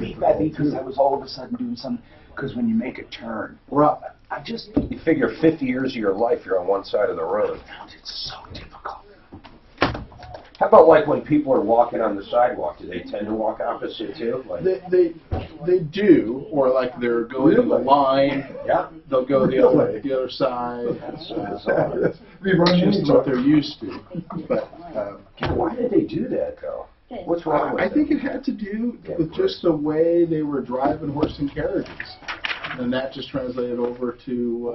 beep at me because I was all of a sudden doing something. Because when you make a turn, You figure 50 years of your life you're on one side of the road. I found it so difficult. How about like when people are walking on the sidewalk? Do they tend to walk opposite too? Like, they do, or like they're going in the line. yeah. They'll go the other side. That's just what they're used to. But Why did they do that though? What's wrong with I think it had to do with just the way they were driving horse and carriages. And that just translated over to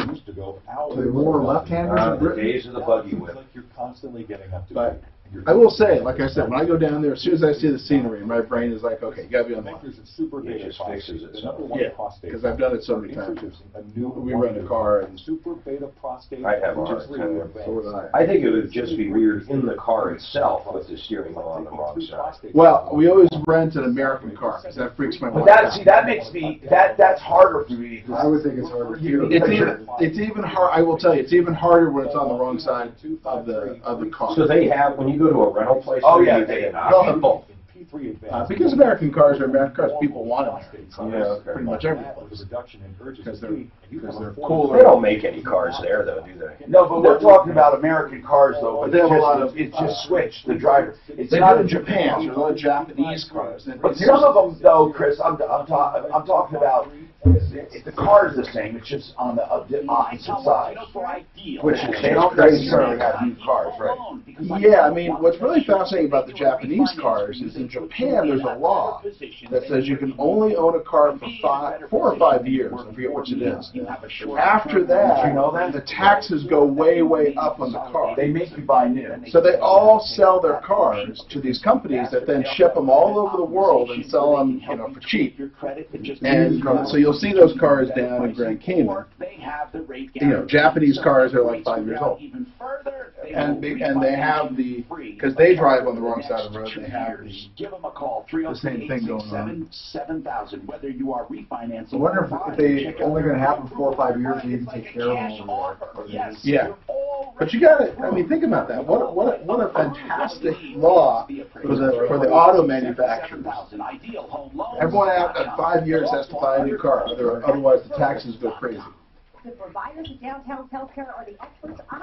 used to go out. The more left-handers in The Britain. days of the buggy whip. It's like you're constantly getting up to But I will say, like I said, when I go down there, as soon as I see the scenery, my brain is like, okay, you gotta be on the line. It just fixes itself. Yeah, because I've done it so many times. We rent a car and super beta prostate. I'd have a hard time with it. I think it would just be weird in the car itself with the steering wheel on the wrong side. well, we always rent an American car because that freaks my But wife out. that makes me that's harder for me. I would think it's harder. It's even hard. I will tell you, it's even harder when it's on the wrong side of the car. So they have, when you go to a rental place, Oh, yeah, they have they'll have both. Because American cars are American cars, people want American cars. Yeah, okay. Pretty much everybody. Because they're cool. They don't make any cars there though, do they? No, but we're talking about American cars, though. But they have a lot of. It's just switched. The driver. It's They not do in Japan. There's a lot of Japanese cars. But some of them, though, Chris, I'm talking about. The car is the same. It's just on the opposite side. Which is, they don't necessarily have used cars, right? Yeah, I mean, what's really fascinating about the Japanese cars is in Japan there's a law that says you can only own a car for 4 or 5 years. I forget which it is. After that, you know that? the taxes go way, way up on the car. They make you buy new. So they all sell their cars to these companies that then ship them all over the world and sell them, for cheap. And so you'll see those cars down in Grand Cayman. Japanese cars are like 5 years old. And they have because they drive on the wrong side of the road, they have the same thing going on. I wonder if they only going to happen 4 or 5 years, you can take care of them over there. Yeah. But you got to, think about that. What a fantastic law for the auto manufacturers. Everyone at 5 years has to buy a new car, otherwise the taxes go crazy. The providers of downtown healthcare are the experts on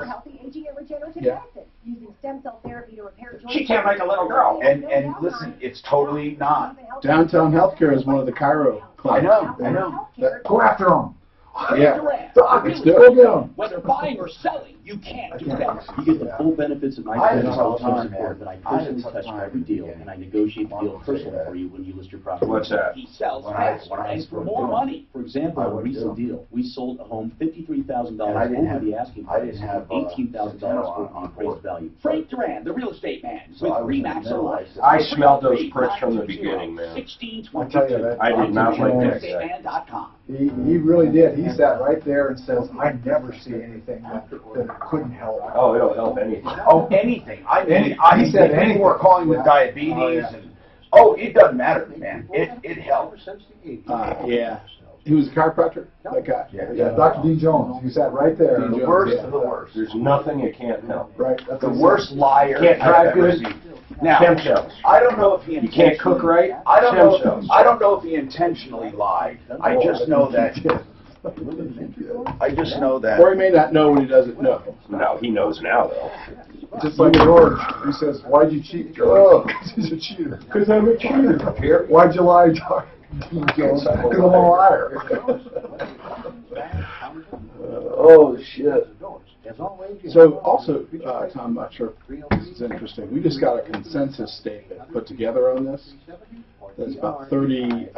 healthy aging and regenerative medicine, using stem cell therapy to repair joints. She can't make a little girl. And listen, it's totally not. Downtown healthcare is one of the Chiro clinics. I know. Go after them. Yeah. Let's go get them. Whether buying or selling, you can't do that. You get the full benefits of my I business have support, time, but I personally touch every deal, and I negotiate the deal personally for you when you list your property. What's that? He sells faster and for more money. For example, a recent deal, we sold a home $53,000 over the asking price, $18,000 for the appraised value. Frank Duran, the real estate man, with Remax Alive. I smelled those pricks from the beginning, man. 1622. I did not like that guy. Realestateman.com. He really did. He sat right there and says, I never see anything that couldn't help. Oh, it'll help anything. Oh, anything. He said anything. People are calling with diabetes and it doesn't matter, man. It helps. Yeah. He was a chiropractor? That guy? Yeah, Dr. D. Jones. He sat right there. The worst of the worst. There's nothing it can't help. Right. The worst liar Can't I've drive ever good. seen. Now, Chemtrails. I don't know if he You can't cook right. I don't Chemtrails. know if he intentionally lied. I just know that. Or he may not know when he doesn't know. No, he knows now though. Just like George. He says, why'd you cheat, George? Oh, because he's a cheater. Because I'm a cheater. Here. Why'd you lie, George? Because I'm a liar. Oh, shit. So also, Tom, I'm not sure if this is interesting. We just got a consensus statement put together on this. There's about 30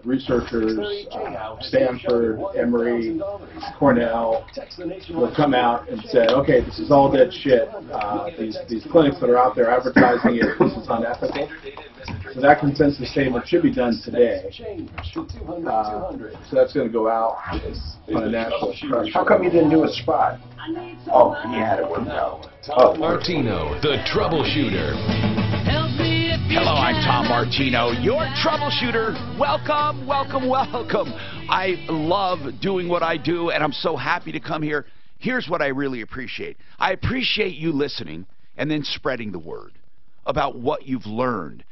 researchers, Stanford, Emory, Cornell, will come out and say, okay, this is all dead shit. These clinics that are out there advertising it, this is unethical. So that consensus statement should be done today. So that's going to go out on a national pressure. How come you didn't do a spot? Oh, he had it worked out. Tom Martino, the Troubleshooter. Hello, I'm Tom Martino, your troubleshooter. Welcome, welcome, welcome. I love doing what I do, and I'm so happy to come here. Here's what I really appreciate. I appreciate you listening and then spreading the word about what you've learned.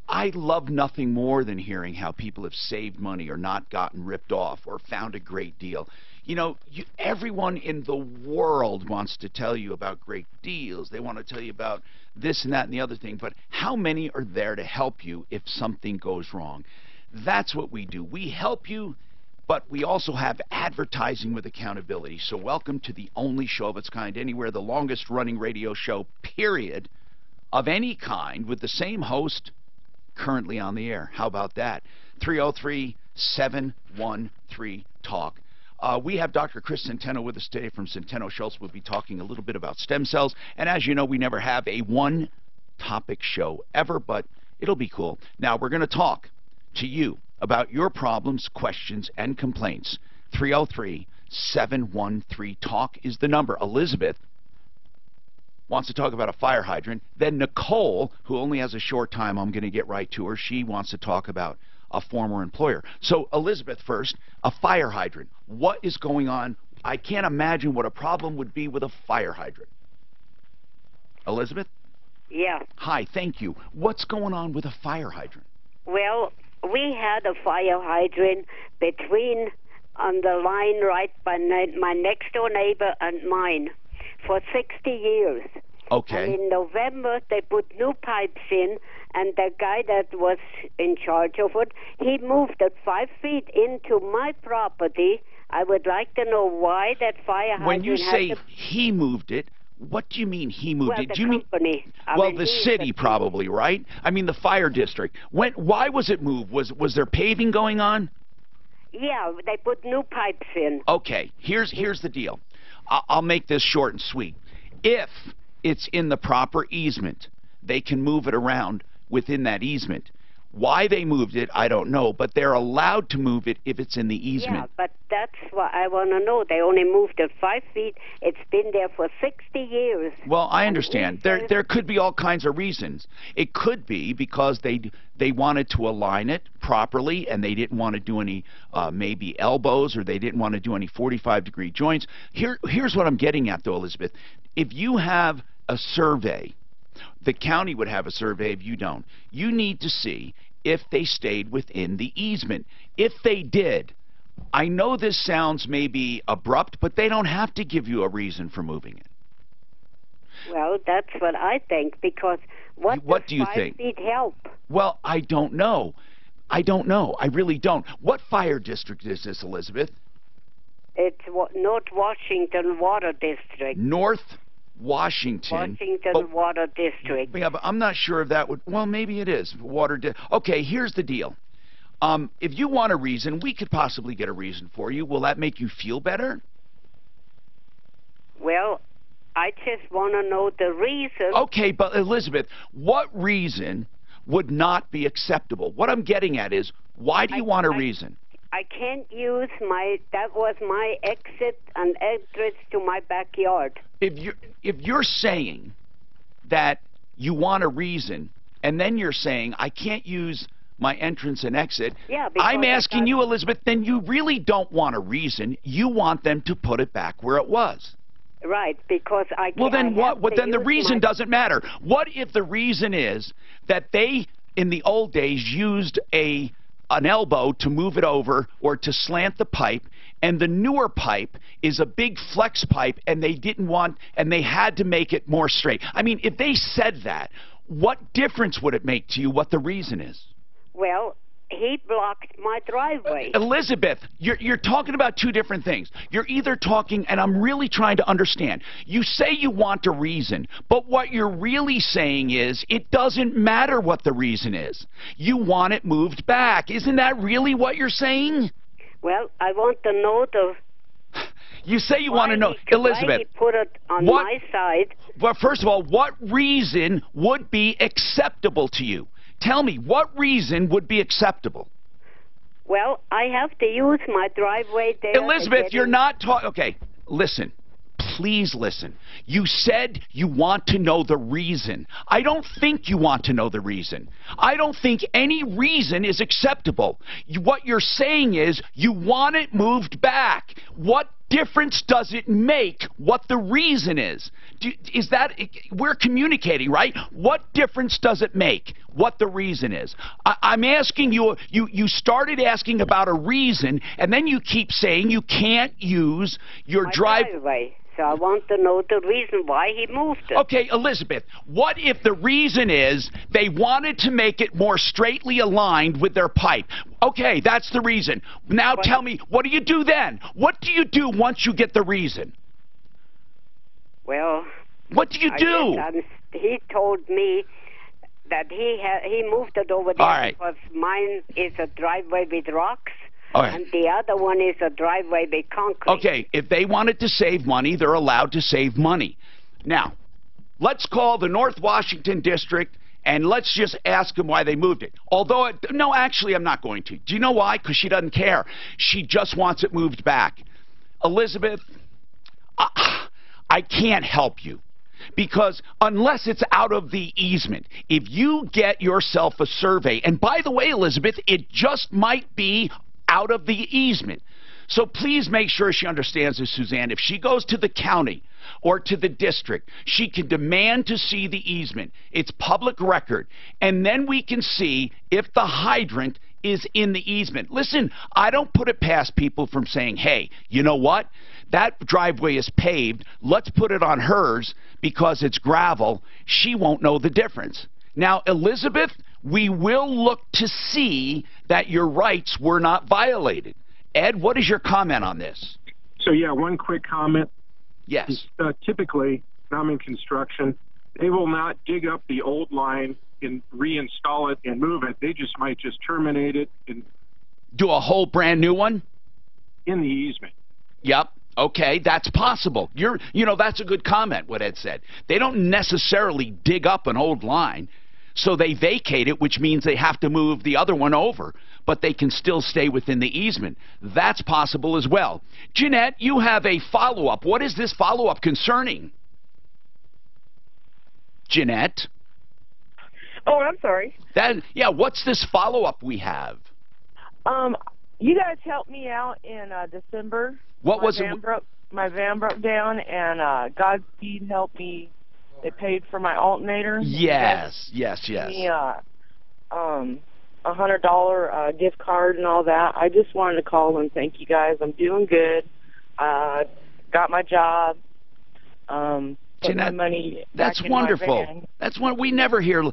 I love nothing more than hearing how people have saved money or not gotten ripped off or found a great deal. You know, everyone in the world wants to tell you about great deals. They want to tell you about this and that and the other thing. But how many are there to help you if something goes wrong? That's what we do. We help you, but we also have advertising with accountability. So welcome to the only show of its kind anywhere, the longest running radio show, period, of any kind, with the same host currently on the air. How about that? 303-713-TALK. We have Dr. Chris Centeno with us today from Centeno Schultz. We'll be talking a little bit about stem cells. And as you know, we never have a one-topic show ever, but it'll be cool. Now, we're going to talk to you about your problems, questions, and complaints. 303-713-TALK is the number. Elizabeth wants to talk about a fire hydrant. Then Nicole, who only has a short time, I'm going to get right to her. She wants to talk about a former employer. So, Elizabeth first, a fire hydrant. What is going on? I can't imagine what a problem would be with a fire hydrant. Elizabeth? Yeah. Hi, thank you. What's going on with a fire hydrant? Well, we had a fire hydrant between, on the line right by my next door neighbor and mine, for 60 years. Okay. And in November, they put new pipes in, and the guy that was in charge of it, he moved it 5 feet into my property. I would like to know why that fire hydrant. When you say he moved it, what do you mean he moved it? The do you company. Well, the city probably, right? I mean, the fire district. Why was it moved? Was there paving going on? Yeah, they put new pipes in. Okay, here's the deal. I'll make this short and sweet. If it's in the proper easement, they can move it around within that easement. Why they moved it, I don't know, but they're allowed to move it if it's in the easement. Yeah, but that's what I want to know. They only moved it 5 feet. It's been there for 60 years. Well, I understand. There could be all kinds of reasons. It could be because they wanted to align it properly and they didn't want to do any maybe elbows, or they didn't want to do any 45-degree joints. Here's what I'm getting at, though, Elizabeth. If you have a survey, the county would have a survey if you don't. You need to see if they stayed within the easement. If they did, I know this sounds maybe abrupt, but they don't have to give you a reason for moving it. Well, that's what I think, because what do you think? 5 feet help? Well, I don't know. I don't know. I really don't. What fire district is this, Elizabeth? It's North Washington Water District. North Washington Water District. Yeah, but I'm not sure if that would. Well, maybe it is Okay, here's the deal. If you want a reason, we could possibly get a reason for you. Will that make you feel better? Well, I just want to know the reason. Okay, but Elizabeth, what reason would not be acceptable? What I'm getting at is, why do you want a reason? I can't use that was my exit and entrance to my backyard. If you're saying that you want a reason, and then you're saying, I can't use my entrance and exit, yeah, I'm asking you, Elizabeth, then you really don't want a reason. You want them to put it back where it was. Right, because I can't. Well, then what? Well, then the reason doesn't matter. What if the reason is that they, in the old days, used an elbow to move it over or to slant the pipe, and the newer pipe is a big flex pipe, and they didn't want, and they had to make it more straight? I mean, if they said that, what difference would it make to you what the reason is? Well, he blocked my driveway. Elizabeth, you're talking about two different things. You're either talking, and I'm really trying to understand, you say you want a reason, but what you're really saying is it doesn't matter what the reason is. You want it moved back. Isn't that really what you're saying? Well, I want to know You say you want to know, Elizabeth. Why he put it on my side. Well, first of all, what reason would be acceptable to you? Tell me, what reason would be acceptable? Well, I have to use my driveway there. Elizabeth, you're not talking. Okay, listen. Please listen. You said you want to know the reason. I don't think you want to know the reason. I don't think any reason is acceptable. What you're saying is you want it moved back. What difference does it make what the reason is? Is that, we're communicating, right? What difference does it make what the reason is? I'm asking you, you started asking about a reason, and then you keep saying you can't use your driveway. So I want to know the reason why he moved it. Okay, Elizabeth, what if the reason is they wanted to make it more straightly aligned with their pipe? Okay, that's the reason. Now tell me, what do you do then? What do you do once you get the reason? Well, what do you do? He told me that he moved it over there because mine is a driveway with rocks. And the other one is a driveway with concrete. Okay, if they wanted to save money, they're allowed to save money. Now, let's call the North Washington District and let's just ask them why they moved it. Although, no, actually, I'm not going to. Do you know why? Because she doesn't care. She just wants it moved back. Elizabeth, I can't help you. Because unless it's out of the easement, if you get yourself a survey, and by the way, Elizabeth, it just might be out of the easement. So please make sure she understands this, Suzanne. If she goes to the county or to the district, she can demand to see the easement. It's public record. And then we can see if the hydrant is in the easement. Listen, I don't put it past people from saying, hey, you know what? That driveway is paved. Let's put it on hers because it's gravel. She won't know the difference. Now, Elizabeth, we will look to see that your rights were not violated. Ed, what is your comment on this? So, yeah, one quick comment. Yes. Typically, when I'm in construction, they will not dig up the old line and reinstall it and move it. They might just terminate it and do a whole brand new one? In the easement. Yep. Okay, that's possible. You know, that's a good comment, what Ed said. They don't necessarily dig up an old line. So they vacate it, which means they have to move the other one over, but they can still stay within the easement. That's possible as well. Jeanette, you have a follow-up. What is this follow-up concerning? Jeanette? Oh, I'm sorry. Yeah, what's this follow-up we have? You guys helped me out in December. What was it? My van broke down, and Godspeed helped me. They paid for my alternator. Yes, yes. Me, $100 gift card and all that. I just wanted to call and thank you guys. I'm doing good. Got my job. Put my money that's back wonderful. In my van. That's what we never hear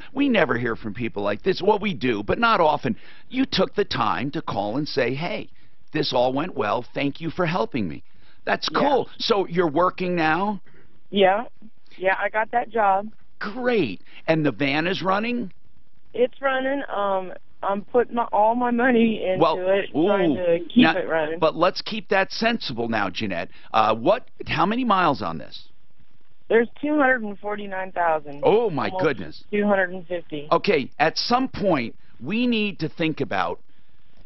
from people like this. Well, we do, but not often. You took the time to call and say, "Hey, this all went well. Thank you for helping me." That's cool. Yeah. So you're working now? Yeah. Yeah, I got that job. Great. And the van is running? It's running. I'm putting all my money into it, trying to keep it running. But let's keep that sensible now, Jeanette. How many miles on this? There's 249,000. Oh, my goodness. 250. Okay, at some point, we need to think about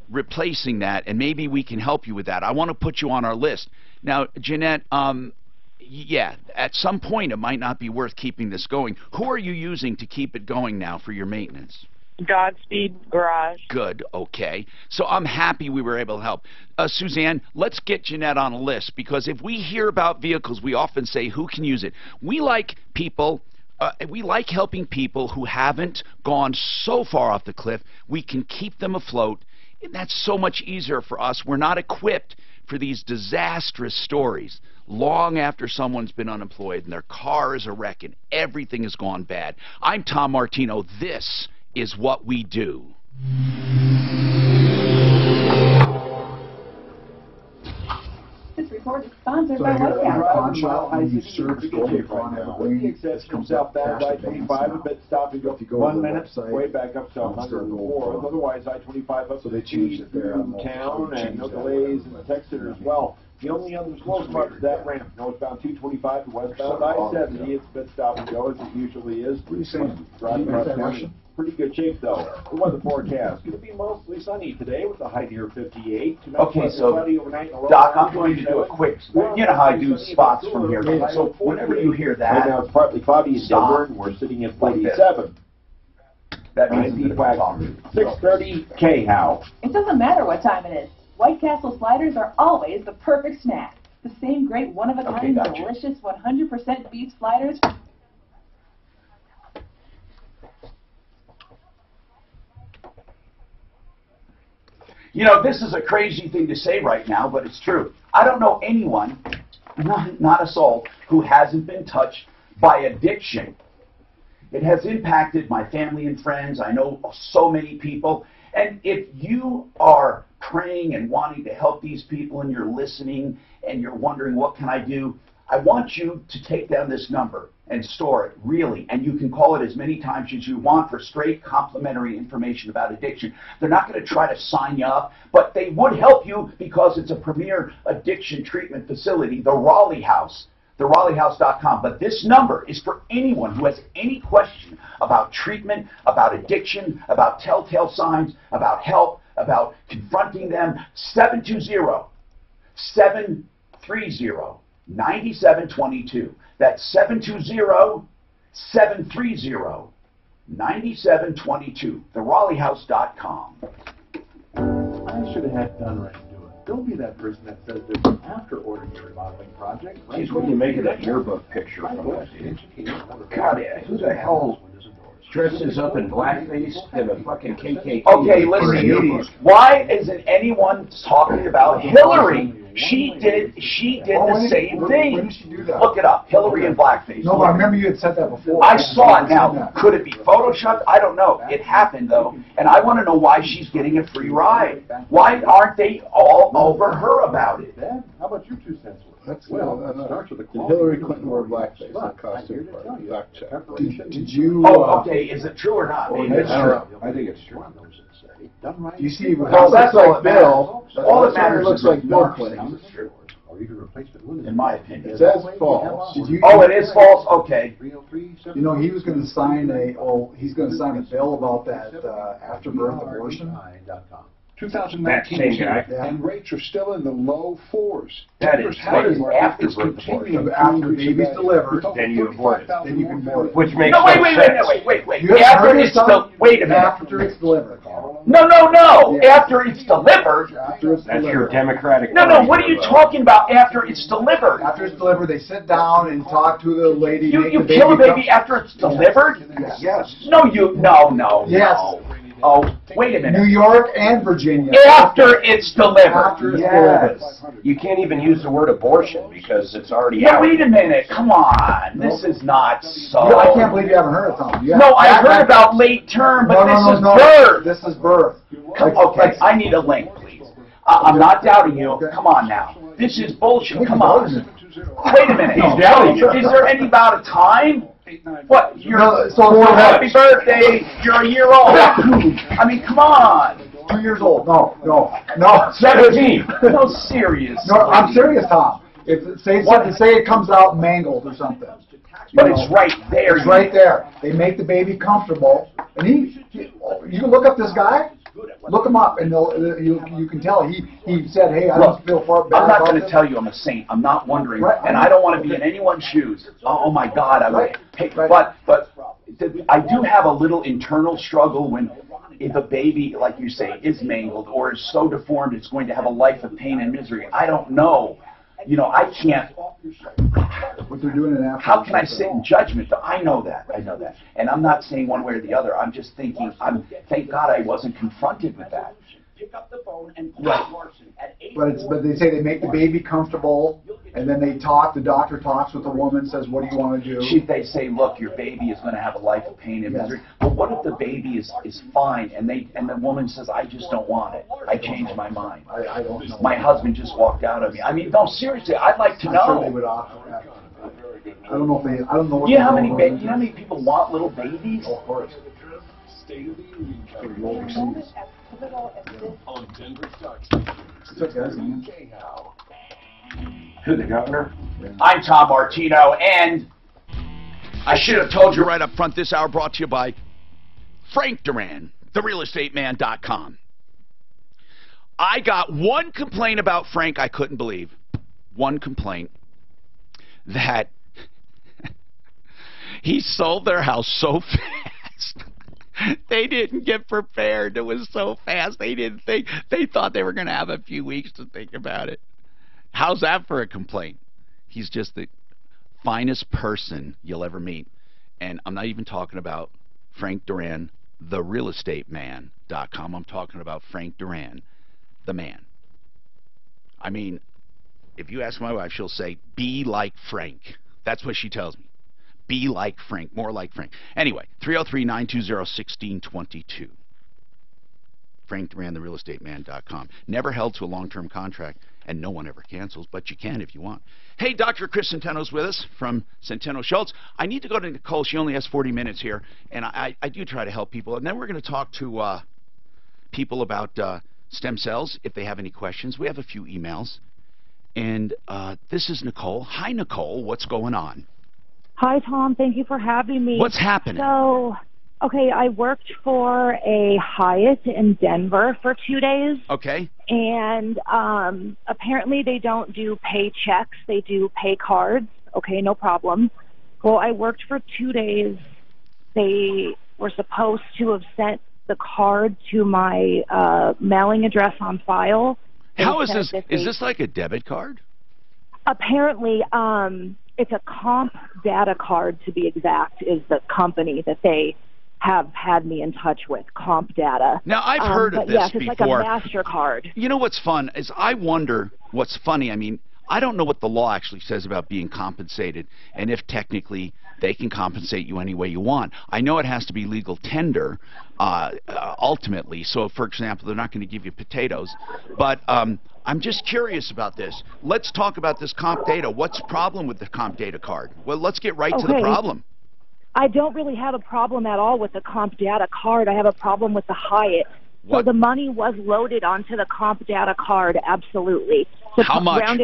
replacing that, and maybe we can help you with that. I want to put you on our list. Now, Jeanette, yeah, at some point it might not be worth keeping this going. Who are you using to keep it going now for your maintenance? Godspeed Garage. Good, okay. So I'm happy we were able to help. Suzanne, let's get Jeanette on a list, because if we hear about vehicles, we often say, who can use it? We like people, we like helping people who haven't gone so far off the cliff. We can keep them afloat, and that's so much easier for us. We're not equipped for these disastrous stories long after someone's been unemployed and their car is a wreck and everything has gone bad. I'm Tom Martino. This is what we do. This report is sponsored by White You search from southbound I-25, a bit stop and go 1 minute, way back up to 104. Otherwise, I-25 up to the town, and no delays in the tech center as well. The only other slow spot is that ramp, northbound 225 to westbound I-70. It's a bit stop and go, as it usually is. Driving across town. Pretty good shape, though. The weather forecast going to be mostly sunny today with a high near 58. Okay, so Doc, I'm going to do a quick. You know how I do spots from here. So whenever you hear that, right now it's partly cloudy in Denver, and we're sitting at 47. That means it's 6:30 K-How. It doesn't matter what time it is. White Castle sliders are always the perfect snack. The same great one-of-a-kind, delicious 100% beef sliders. You know, this is a crazy thing to say right now, but it's true. I don't know anyone, not a soul, who hasn't been touched by addiction. It has impacted my family and friends. I know so many people. And if you are praying and wanting to help these people and you're listening and you're wondering, what can I do? I want you to take down this number and store it, really. And you can call it as many times as you want for straight complimentary information about addiction. They're not going to try to sign you up, but they would help you because it's a premier addiction treatment facility, the Raleigh House, theRaleighHouse.com. But this number is for anyone who has any question about treatment, about addiction, about telltale signs, about help, about confronting them. 720-730-9722. That's 720-730-9722. TheRaleighHouse.com. I should have had done right to do it. Don't be that person that says there's an after-order remodeling project. Geez, what do you make of that yearbook picture from that? God, who the hell dresses up in blackface and a fucking KKK? Okay, listen. Why isn't anyone talking about Hillary? She did the same thing. When did she do that? Look it up. Hillary in blackface. No, I remember you had said that before. I saw it now. Could it be photoshopped? I don't know. It happened, though. And I want to know why she's getting a free ride. Why aren't they all over her about it? Dad, how about your 2 cents worth? That's starts with the Did Hillary Clinton wear blackface? That costume part. Fact check. Did you? Oh, okay. Is it true or not? I think it's true. Do you see? Well, that's all that Bill. All that matters looks is like Bill Mark Clinton. In my opinion. It says false. Did you? Oh, it is false. Okay. You know, he was going to sign he's going to sign a bill about that after-birth abortion. 2019, and rates are still in the low 4s. That is after-birth abortion. After the baby's delivered, then you abort it. Then you can abort it. Which makes no, wait. After it's wait a minute. After it's delivered. No. After it's delivered. That's your Democratic. No. What are you talking about? After it's delivered. After it's delivered, they sit down and talk to the lady. You kill a baby after it's delivered? Yes. No. Yes. Oh, wait a minute. New York and Virginia. After it's delivered. After it's delivered. You can't even use the word abortion because it's already Yeah, out. wait a minute. Come on. This is not so. I can't believe you haven't heard of Tom. No, I heard about late term, but this is birth. This is birth. Okay, I need a link, please. I'm not doubting you. Come on now. This is bullshit. Come on. Wait a minute. He's doubting you. Is there any bout of time? What? So happy birthday. You're a year old. I mean, come on. 2 years old. No. 17. No, serious. No, I'm serious, Tom. Say it comes out mangled or something. But it's right there. It's right there. They make the baby comfortable, and you can look up this guy. Look him up, and you can tell. He said, "Hey, I don't feel far better." I'm not going to tell you I'm a saint. I'm not wondering, and I don't want to be in anyone's shoes. Oh my God, I would. Hey, but I do have a little internal struggle when, if a baby, like you say, is mangled or is so deformed, it's going to have a life of pain and misery. I don't know. You know, I can't. What they're doing in Africa. How can I sit in judgment? I know that. And I'm not saying one way or the other. I'm just thinking, thank God I wasn't confronted with that. But they say they make the baby comfortable, and then they talk. The doctor talks with the woman, says, "What do you want to do?" They say, "Look, your baby is going to have a life of pain and misery." But what if the baby is fine, and the woman says, "I just don't want it. I changed my mind. I don't know. My husband just walked out on me." I mean, no, seriously, I'd like to know. I'm sure they would offer that. I don't know if they. I don't know. You know how many people want little babies? Oh, of course. On Denver Stocks. Who, the governor? I'm Tom Martino, and I should have told you right up front, this hour brought to you by Frank Duran, therealestateman.com. I got one complaint about Frank I couldn't believe. One complaint. That he sold their house so fast. They didn't get prepared. It was so fast. They didn't think. They thought they were going to have a few weeks to think about it. How's that for a complaint? He's just the finest person you'll ever meet. And I'm not even talking about Frank Duran, therealestateman.com. I'm talking about Frank Duran, the man. I mean, if you ask my wife, she'll say, be like Frank. That's what she tells me. Be like Frank, more like Frank. Anyway, 303-920-1622. Frank Duran, therealestateman.com. Never held to a long-term contract, and no one ever cancels, but you can if you want. Hey, Dr. Chris Centeno's with us from Centeno Schultz. I need to go to Nicole. She only has 40 minutes here, and I do try to help people. And then we're going to talk to people about stem cells, if they have any questions. We have a few emails. And this is Nicole. Hi, Nicole. What's going on? Hi, Tom. Thank you for having me. What's happening? So, okay, I worked for a Hyatt in Denver for 2 days. Okay. And apparently they don't do paychecks. They do pay cards. Okay, no problem. Well, I worked for 2 days. They were supposed to have sent the card to my mailing address on file. How is this? Is this like a debit card? Apparently, it's a comp data card, to be exact, is the company that they have had me in touch with, Comp Data. Now, I've heard of this yes, before. It's like a MasterCard. You know what's fun is I wonder what's funny. I mean, I don't know what the law actually says about being compensated and if technically they can compensate you any way you want. I know it has to be legal tender ultimately. So, for example, they're not going to give you potatoes. But I'm just curious about this. Let's talk about this Comp Data. What's the problem with the Comp Data card? Well, let's get right to the problem. I don't really have a problem at all with the Comp Data card. I have a problem with the Hyatt. What? So the money was loaded onto the Comp Data card, absolutely. So how much? Round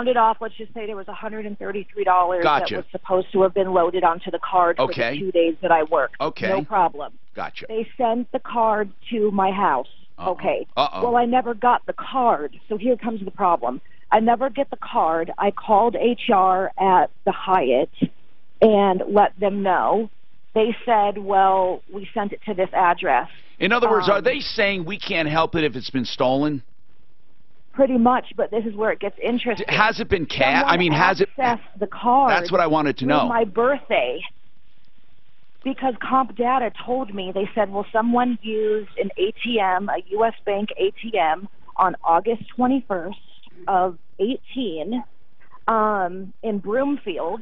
it off, let's just say there was $133 Gotcha. that was supposed to have been loaded onto the card for the 2 days that I worked. Okay. No problem. Gotcha. They sent the card to my house. Okay. Well, I never got the card, so here comes the problem. I never get the card. I called HR at the Hyatt and let them know. They said, well, we sent it to this address. In other words, are they saying we can't help it if it's been stolen? Pretty much, but this is where it gets interesting. Has it been cashed? I mean, has it? The card. That's what I wanted to know. My birthday. Because Comp Data told me, they said, well, someone used an ATM, a U.S. Bank ATM, on August 21st of 18 in Broomfield,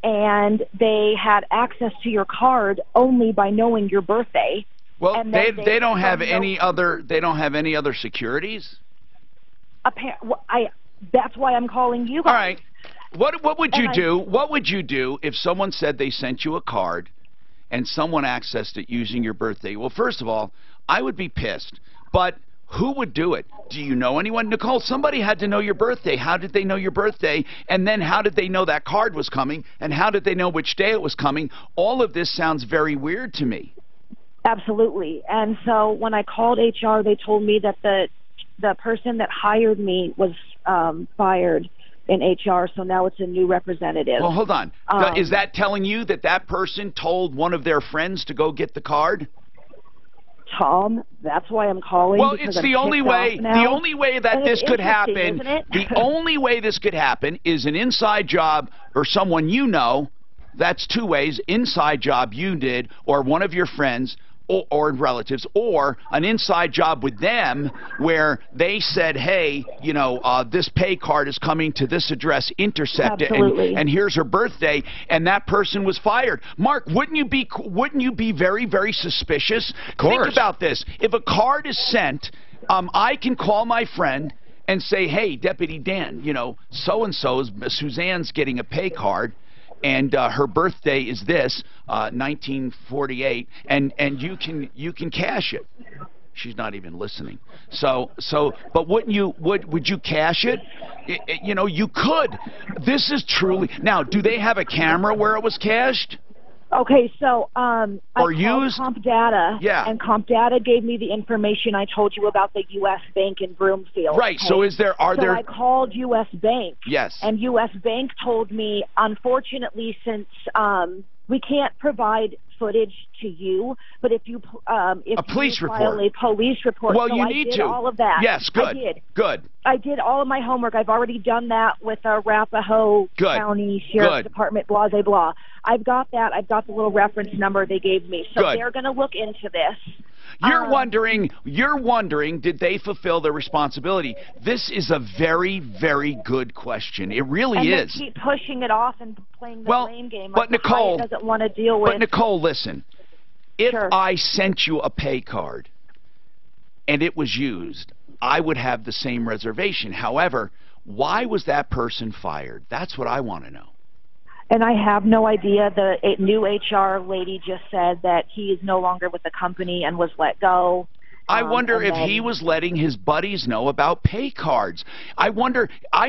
and they had access to your card only by knowing your birthday. Well, they don't have any other. They don't have any other securities. That's why I'm calling you guys. All right. What would you do? What would you do if someone said they sent you a card and someone accessed it using your birthday? Well, first of all, I would be pissed. But who would do it? Do you know anyone? Nicole, somebody had to know your birthday. How did they know your birthday? And then how did they know that card was coming? And how did they know which day it was coming? All of this sounds very weird to me. Absolutely. And so when I called HR, they told me that the person that hired me was fired in HR, so now it's a new representative. Well, hold on. Is that telling you that that person told one of their friends to go get the card? Tom, that's why I'm calling. Well, it's the only way. The only way that this could happen. The only way this could happen is an inside job or someone you know. That's two ways: inside job you did, or one of your friends, or relatives, or an inside job with them where they said, hey, you know, this pay card is coming to this address, intercept it, and here's her birthday, and that person was fired. Mark, wouldn't you be very, very suspicious? Of course. Think about this. If a card is sent, I can call my friend and say, hey, Deputy Dan, you know, so-and-so's, Suzanne's getting a pay card, and her birthday is this, 1948, and you can cash it. She's not even listening. But would you cash it? You know, you could. This is truly. Now, do they have a camera where it was cashed? Okay, so I called used? Comp Data, Yeah. and Comp Data gave me the information I told you about the U.S. Bank in Broomfield. Right. Okay? So I called U.S. Bank. Yes. And U.S. Bank told me, unfortunately, since we can't provide footage to you, but if you file a police report, well, so you I need did to. all of that. Yes, good. I did. Good. I did all of my homework. I've already done that with Arapahoe County Sheriff's Department, blah, blah, blah. I've got that. I've got the little reference number they gave me. So they're going to look into this. You're wondering, did they fulfill their responsibility? This is a very, very good question. It really is. They keep pushing it off and playing the blame game. But Nicole doesn't want to deal with. But Nicole, listen. If I sent you a pay card and it was used, I would have the same reservation. However, why was that person fired? That's what I want to know. And I have no idea. The new HR lady just said that he is no longer with the company and was let go. I wonder if he was letting his buddies know about pay cards. I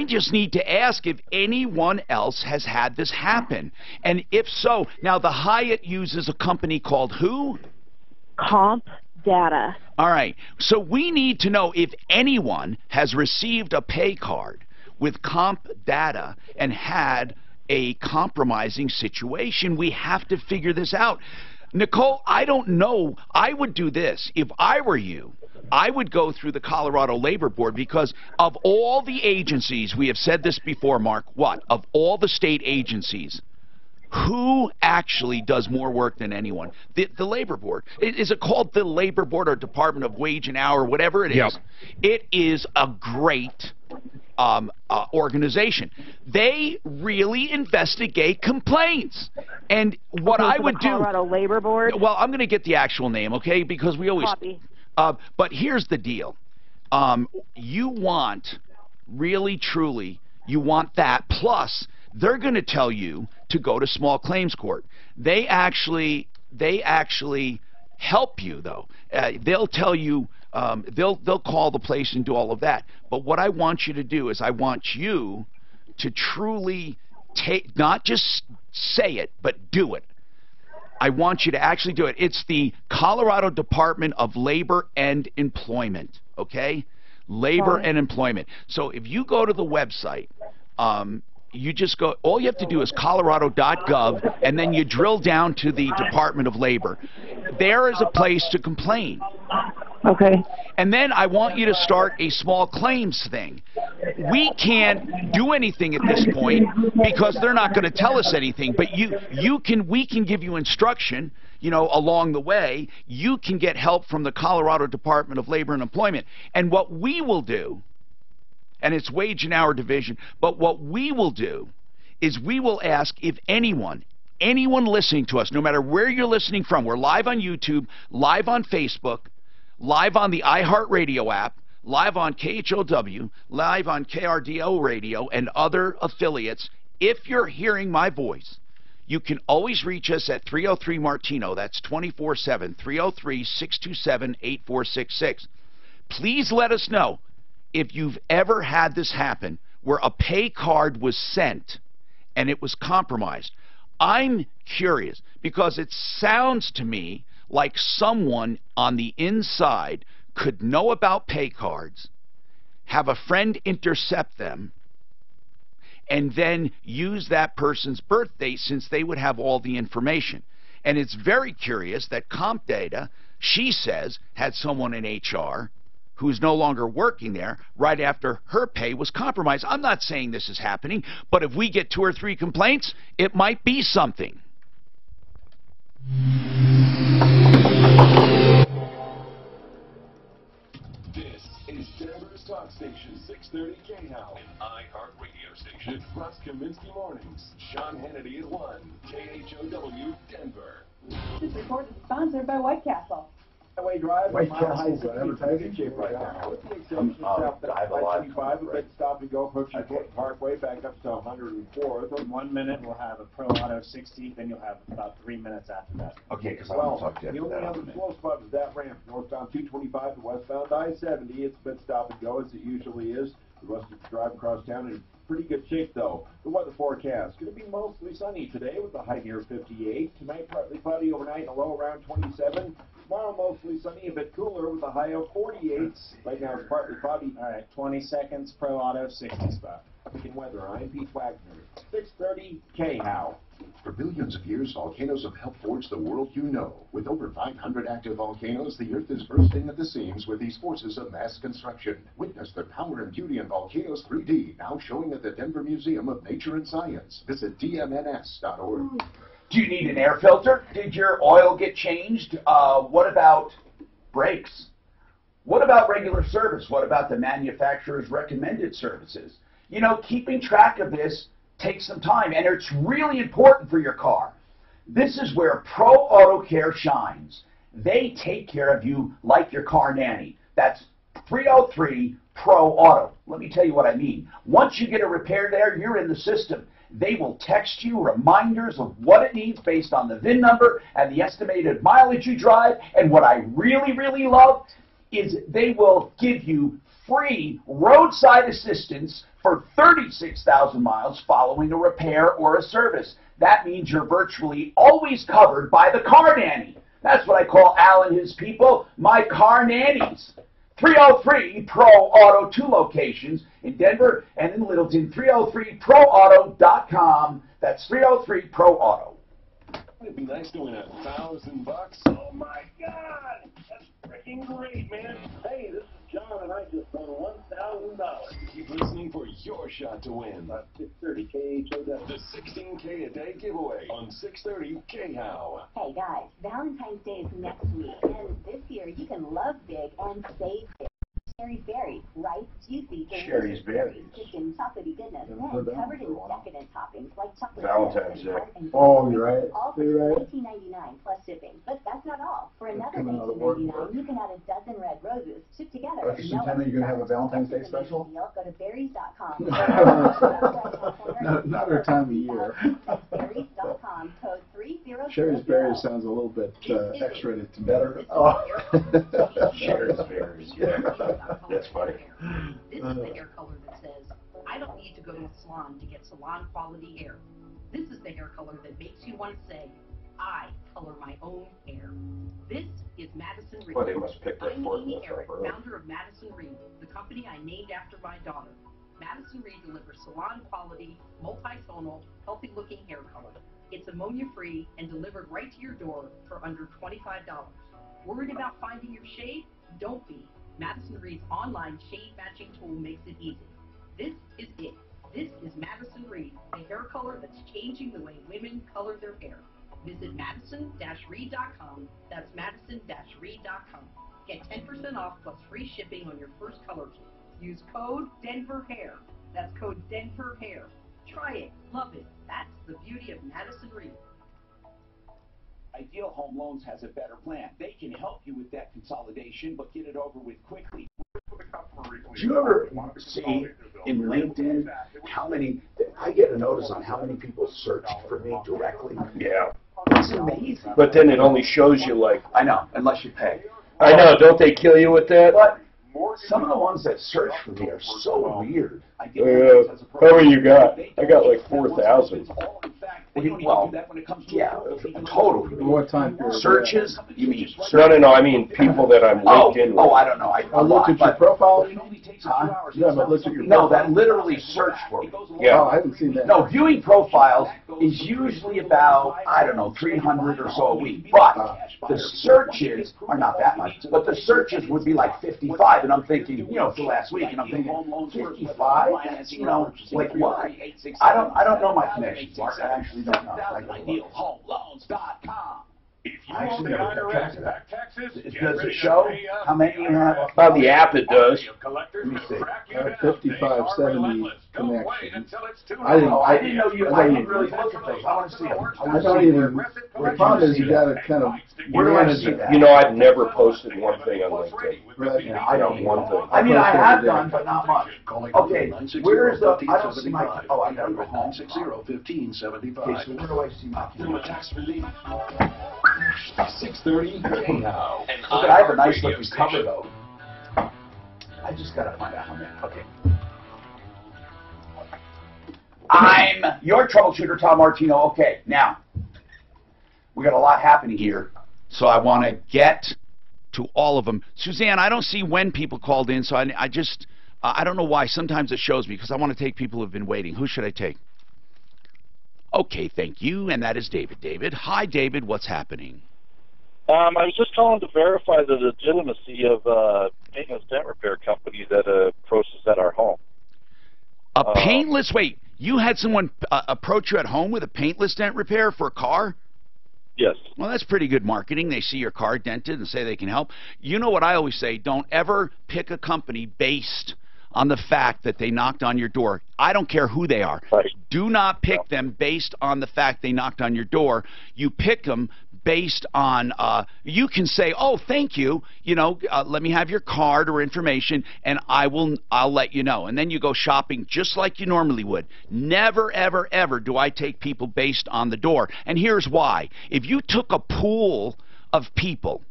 just need to ask if anyone else has had this happen. And if so, now the Hyatt uses a company called who? Comp Data. All right. So we need to know if anyone has received a pay card with Comp Data and had a compromising situation. We have to figure this out. Nicole, I don't know. I would do this. If I were you, I would go through the Colorado Labor Board, because of all the agencies, we have said this before, Mark, of all the state agencies, who actually does more work than anyone? The Labor Board. Is it called the Labor Board or Department of Wage and Hour, whatever it is? Yep. It is a great organization. They really investigate complaints. And what I would do... Colorado Labor Board? Well, I'm going to get the actual name, okay? Because we always... Copy. But here's the deal. You want, really, truly, you want that. Plus, they're going to tell you to go to small claims court. They actually help you, though. They'll tell you... they'll call the place and do all of that. But what I want you to do is I want you to truly not just say it, but do it. I want you to actually do it. It's the Colorado Department of Labor and Employment, okay? Labor and Employment. So if you go to the website, you just go, all you have to do is colorado.gov, and then you drill down to the Department of Labor. There is a place to complain. Okay. And then I want you to start a small claims thing. We can't do anything at this point because they're not going to tell us anything, but we can give you instruction, along the way. You can get help from the Colorado Department of Labor and Employment. And what we will do, and it's Wage and Hour Division, but what we will do is we will ask if anyone listening to us, no matter where you're listening from, we're live on YouTube, live on Facebook, live on the iHeartRadio app, live on KHOW, live on KRDO Radio and other affiliates. If you're hearing my voice, you can always reach us at 303-MARTINO. That's 24/7, 303-627-8466. Please let us know if you've ever had this happen where a pay card was sent and it was compromised. I'm curious because it sounds to me like someone on the inside could know about pay cards, have a friend intercept them, and then use that person's birthday since they would have all the information. And it's very curious that Comp Data, she says, had someone in HR who's no longer working there right after her pay was compromised. I'm not saying this is happening, but if we get 2 or 3 complaints, it might be something. This is Denver's Talk Station, 630 K-How, an iHeart radio station. With Russ Kaminsky Mornings, Sean Hannity at 1, KHOW, Denver. This report is sponsored by White Castle. Highway Drive, White Mile High Castle's advertising shape right now. With the exception of South I-25, a bit stop and go, approaching Parkway, back up to 104th. In 1 minute, we'll have a Pro Auto 60, then you'll have about 3 minutes after that. Okay, because I want to talk to you the only other slow spot is that ramp, northbound 225 to westbound I-70. It's a bit stop and go, as it usually is. The rest of the drive across town, and pretty good shape, though. The weather forecast going to be mostly sunny today with a high near 58. Tonight, partly cloudy overnight and a low around 27. Tomorrow, mostly sunny, a bit cooler with a high of 48. Right now, it's partly cloudy. All right, 20 seconds, Pro Auto, 60 spot. Traffic and weather, I'm Pete Wagner. 6:30 K-How. For billions of years, volcanoes have helped forge the world you know. With over 500 active volcanoes, the Earth is bursting at the seams with these forces of mass construction. Witness the power and beauty in volcanoes 3D, now showing at the Denver Museum of Nature and Science. Visit dmns.org. Do you need an air filter? Did your oil get changed? What about brakes? What about regular service? What about the manufacturer's recommended services? You know, keeping track of this takes some time, and it's really important for your car. This is where Pro Auto Care shines. They take care of you like your car nanny. That's 303 Pro Auto. Let me tell you what I mean. Once you get a repair there, you're in the system. They will text you reminders of what it needs based on the VIN number and the estimated mileage you drive. And what I really, really love is they will give you free roadside assistance for 36,000 miles following a repair or a service. That means you're virtually always covered by the car nanny. That's what I call Al and his people, my car nannies. 303 Pro Auto, 2 locations in Denver and in Littleton. 303proauto.com. That's 303 Pro Auto. It'd be nice to win $1,000. Oh my God! That's freaking great, man. Hey, this is John, and I just won $1,000. Keep listening for your shot to win. 6:30 KHOW. The 16K a day giveaway on 6:30 K-How. Hey guys, Valentine's Day is next week, and this year you can love big and save big. Sherry's berries, ripe, juicy, Sherry's berries. dipped in chocolatey goodness, and covered in decadent toppings like chocolate. Valentine's Day. Oh, you're right. All for You're right. $19.99 plus shipping. But that's not all. For another coming out of work. $19.99, you can add a dozen red roses shipped together. Dr. Santana, you gonna have a Valentine's Day special? Deal. Go to berries.com. Not our time of year. Berries.com, code 300. Sherry's berries sounds a little bit X-rated to better. Oh. Sherry's berries, yeah. That's funny. This is the hair color that says, I don't need to go to a salon to get salon quality hair. This is the hair color that makes you want to say, I color my own hair. This is Madison Reed. Well, they must pick that I'm fork Amy up Eric, early. founder of Madison Reed, the company I named after my daughter. Madison Reed delivers salon quality, multi-tonal, healthy looking hair color. It's ammonia free and delivered right to your door for under $25. Worried about finding your shade? Don't be. Madison Reed's online shade matching tool makes it easy. This is it. This is Madison Reed, the hair color that's changing the way women color their hair. Visit madison-reed.com. That's madison-reed.com. Get 10% off plus free shipping on your first color kit. Use code DenverHair. That's code DenverHair. Try it. Love it. That's the beauty of Madison Reed. Ideal Home Loans has a better plan. They can help you with that consolidation, but get it over with quickly. Do you ever see in LinkedIn how many, I get a notice on how many people search for me directly? Yeah. It's amazing. But then it only shows you like... I know, unless you pay. I know, don't they kill you with that? But some of the ones that search for me are so weird. How many you got? I got like 4,000. Well, yeah, totally. What time period? Searches? You mean? No, I mean people that I'm linked in with. Oh, I don't know. I looked at your profile. Yeah, but looked at your No, that literally search for me. Yeah. Oh, I haven't seen that. No, viewing profiles is usually about, I don't know, 300 or so a week. But the searches are not that much. But the searches would be like 55. And I'm thinking, you know, for last week, and I'm thinking, 55? You know, like why? I don't know my connections, Mark. I actually don't know. IdealHomeLoans.com. I actually never kept track of that. Does it show how many you have? On the app it does. Let me see. 5570 connections. I didn't know you. I didn't really look at those. I want to see them. I don't even. The problem is you got to kind of. Where do I see that? You know, I've never posted one thing on LinkedIn. Right. Yeah, I don't. One thing. I mean, I have done, but not much. Okay, where is the? I don't see my. Oh, I got it. 960-1575. Okay, so where do I see my? From a tax relief. 6:30 K-How. Look, I have a nice looking cover though. I just gotta find out how many. Okay. I'm your troubleshooter, Tom Martino. Okay, now, we got a lot happening here, so I want to get to all of them. Suzanne, I don't see when people called in, so I just, I don't know why. Sometimes it shows me, because I want to take people who have been waiting. Who should I take? Okay, thank you, and that is David. David. Hi, David. What's happening? I was just calling to verify the legitimacy of paintless dent repair company that approached us at our home. A paintless, wait, you had someone approach you at home with a paintless dent repair for a car? Yes. Well, that's pretty good marketing. They see your car dented and say they can help. You know what I always say, don't ever pick a company based on the fact that they knocked on your door. I don't care who they are. Right. Do not pick them based on the fact they knocked on your door. You pick them based on, you can say, oh, thank you, let me have your card or information, and I'll let you know. And then you go shopping just like you normally would. Never, ever, ever do I take people based on the door. And here's why. If you took a pool of people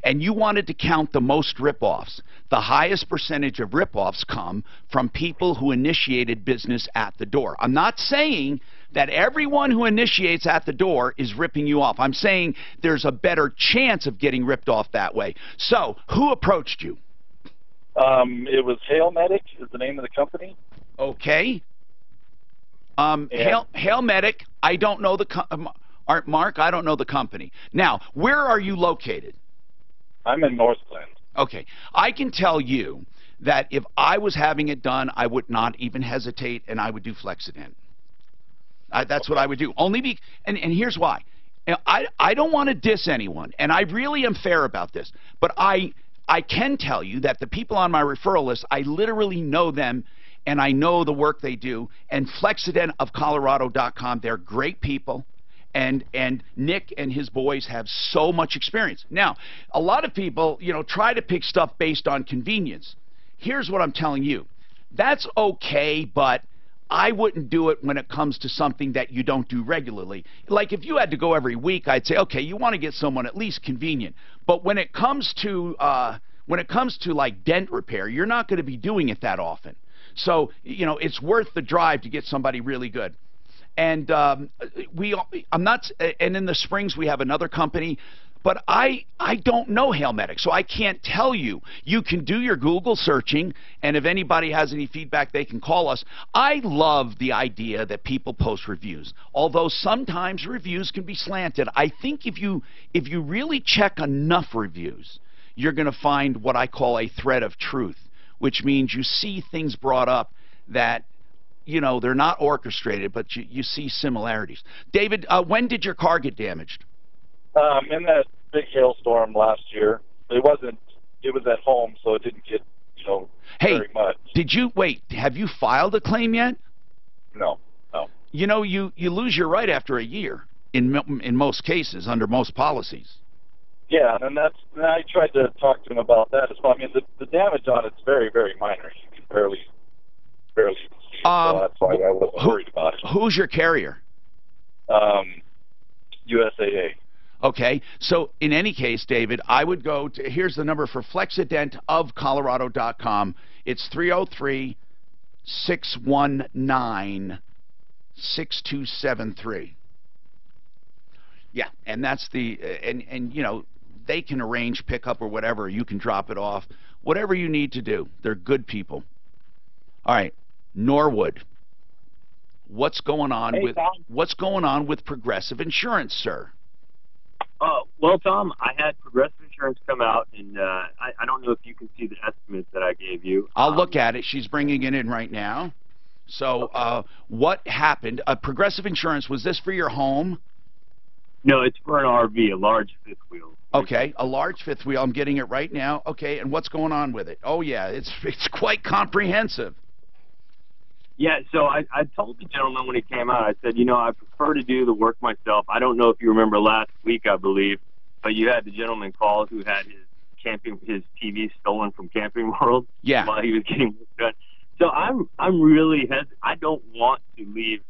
and you wanted to count the most ripoffs, the highest percentage of ripoffs come from people who initiated business at the door. I'm not saying that everyone who initiates at the door is ripping you off. I'm saying there's a better chance of getting ripped off that way. So, who approached you? It was Hail Medic is the name of the company. Okay. Hail Medic, I don't know Mark, I don't know the company. Now, where are you located? I'm in Northland. Okay. I can tell you that if I was having it done, I would not even hesitate, and I would do Flexident. That's what I would do. And here's why. I don't want to diss anyone, and I really am fair about this, but I can tell you that the people on my referral list, I literally know them, and I know the work they do. And FlexidentofColorado.com, they're great people. And Nick and his boys have so much experience. Now, a lot of people, try to pick stuff based on convenience. Here's what I'm telling you. That's okay, but I wouldn't do it when it comes to something that you don't do regularly. Like if you had to go every week, I'd say, okay, you want to get someone at least convenient. But when it comes to like dent repair, you're not going to be doing it that often. So, it's worth the drive to get somebody really good. And and in the Springs we have another company, but I don't know Hail Medic, so I can't tell you. You can do your Google searching, and if anybody has any feedback, they can call us. I love the idea that people post reviews, although sometimes reviews can be slanted. I think if you really check enough reviews, you're going to find what I call a thread of truth, which means you see things brought up that they're not orchestrated, but you see similarities. David, when did your car get damaged? In that big hailstorm last year. It was at home, so it didn't get, very much. Have you filed a claim yet? No. You lose your right after a year in most cases, under most policies. Yeah, and I tried to talk to him about that as well. I mean, the damage on it's very, very minor. You can barely see it, so that's why I wasn't worried about it. Who's your carrier? USAA. Okay, so in any case, David, I would go to, here's the number for FlexidentofColorado.com. It's 303-619-6273. Yeah, and that's and they can arrange pickup or whatever. You can drop it off. Whatever you need to do. They're good people. All right, Norwood. What's going on with Progressive Insurance, sir? Well, Tom, I had Progressive Insurance come out, and I don't know if you can see the estimates that I gave you. I'll look at it. She's bringing it in right now. So what happened? Progressive Insurance, was this for your home? No, it's for an RV, a large fifth wheel. Okay, a large fifth wheel. I'm getting it right now. Okay, and what's going on with it? Oh, yeah, it's quite comprehensive. Yeah, so I told the gentleman when he came out, I said, I prefer to do the work myself. I don't know if you remember last week, I believe, but you had the gentleman call who had his TV stolen from Camping World. Yeah. While he was getting this done. So I'm really hesitant. I don't want to leave.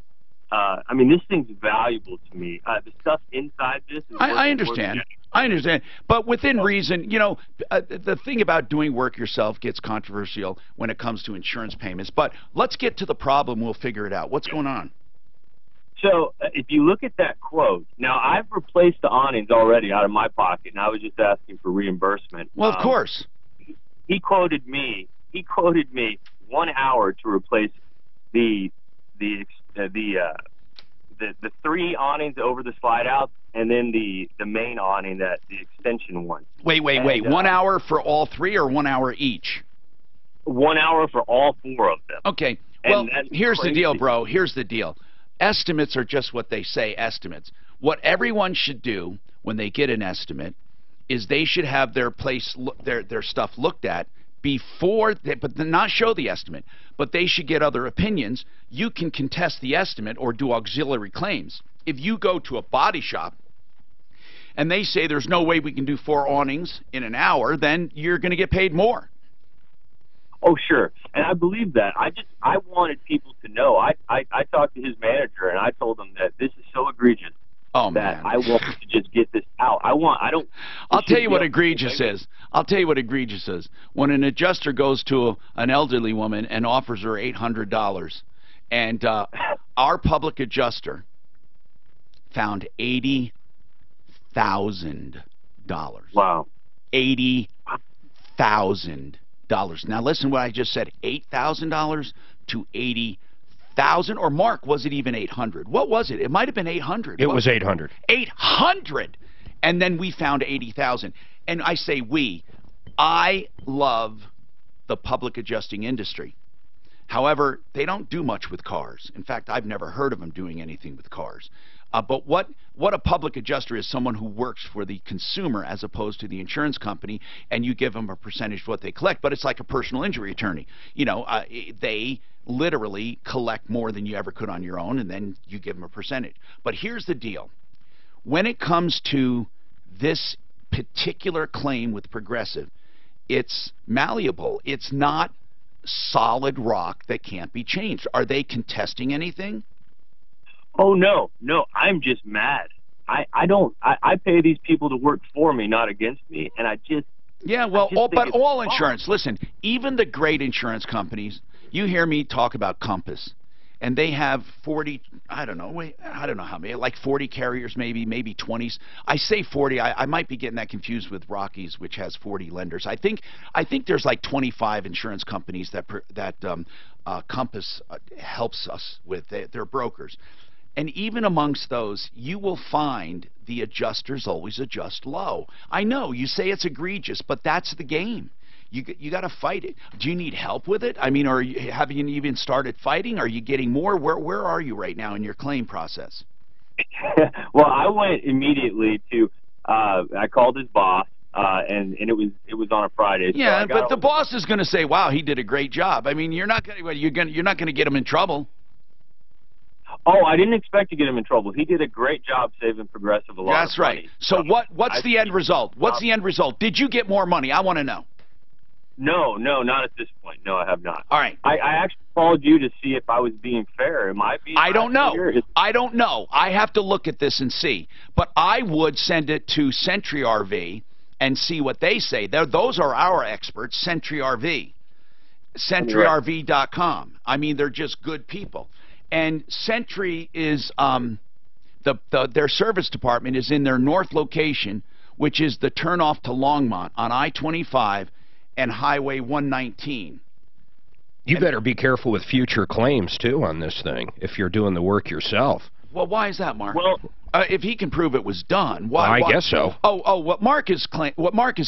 I mean, this thing's valuable to me. The stuff inside this is I understand. I understand. But within reason, you know, the thing about doing work yourself gets controversial when it comes to insurance payments. But let's get to the problem. We'll figure it out. What's going on? So if you look at that quote, now I've replaced the awnings already out of my pocket, and I was just asking for reimbursement. Well, of course. He quoted me 1 hour to replace the 3 awnings over the slide out, and then the main awning, the extension one. Wait. 1 hour for all 3 or 1 hour each? 1 hour for all 4 of them. Okay. Well, here's the deal, bro. Here's the deal. Estimates are just what they say, estimates. What everyone should do when they get an estimate is they should have their stuff looked at before, but not show the estimate, but they should get other opinions. You can contest the estimate or do auxiliary claims. If you go to a body shop and they say there's no way we can do 4 awnings in an hour, then you're going to get paid more. Oh, sure. And I believe that. I wanted people to know. I talked to his manager, and I told him that this is so egregious that I want to just get this out. I'll tell you what egregious is. I'll tell you what egregious is. When an adjuster goes to an elderly woman and offers her $800, and our public adjuster found $80,000. Wow. $80,000. Now listen what I just said, $8,000 to $80,000, or Mark, was it even 800? What was it? It might have been 800. It was 800. 800! And then we found 80,000. And I say we. I love the public adjusting industry. However, they don't do much with cars. In fact, I've never heard of them doing anything with cars. But what a public adjuster is someone who works for the consumer as opposed to the insurance company, and you give them a percentage of what they collect. But it's like a personal injury attorney. You know, they literally collect more than you ever could on your own, and then you give them a percentage. But here's the deal. When it comes to this particular claim with Progressive, it's malleable. It's not solid rock that can't be changed. Are they contesting anything? Oh, no. I'm just mad. I pay these people to work for me, not against me, and I just... Yeah, well, but all insurance, listen, even the great insurance companies, you hear me talk about Compass, and they have 40, I don't know how many, like 40 carriers maybe 20s. I say 40, I might be getting that confused with Rockies, which has 40 lenders. I think there's like 25 insurance companies that Compass helps us with. They're brokers. And even amongst those, you will find the adjusters always adjust low. I know, you say it's egregious, but that's the game. You got to fight it. Do you need help with it? I mean, have you even started fighting? Are you getting more? Where are you right now in your claim process? Well, I went immediately to, I called his boss, and it was on a Friday. Yeah, so but the boss is going to say, "Wow, he did a great job." I mean, you're not going to get him in trouble. Oh, I didn't expect to get him in trouble. He did a great job saving Progressive a lot. That's right. Money. So what's the end result? What's the end result? Did you get more money? I want to know. No, not at this point. No, I have not. All right. I actually called you to see if I was being fair. Am I being I don't know. fair? I don't know. I have to look at this and see. But I would send it to Sentry RV and see what they say. Those are our experts, Sentry RV. SentryRV.com. I mean, they're just good people. And Sentry is their service department is in their north location, which is the turnoff to Longmont on I-25 and Highway 119. You better be careful with future claims too on this thing if you're doing the work yourself. Well, why is that, Mark? Well, if he can prove it was done, why? I guess so. What Mark is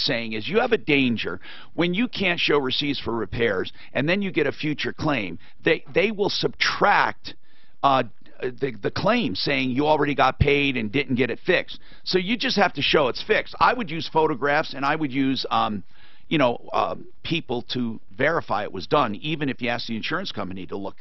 saying is you have a danger when you can't show receipts for repairs, and then you get a future claim. They will subtract the claim saying you already got paid and didn't get it fixed. So you just have to show it's fixed. I would use photographs, and I would use people to verify it was done, even if you ask the insurance company to look,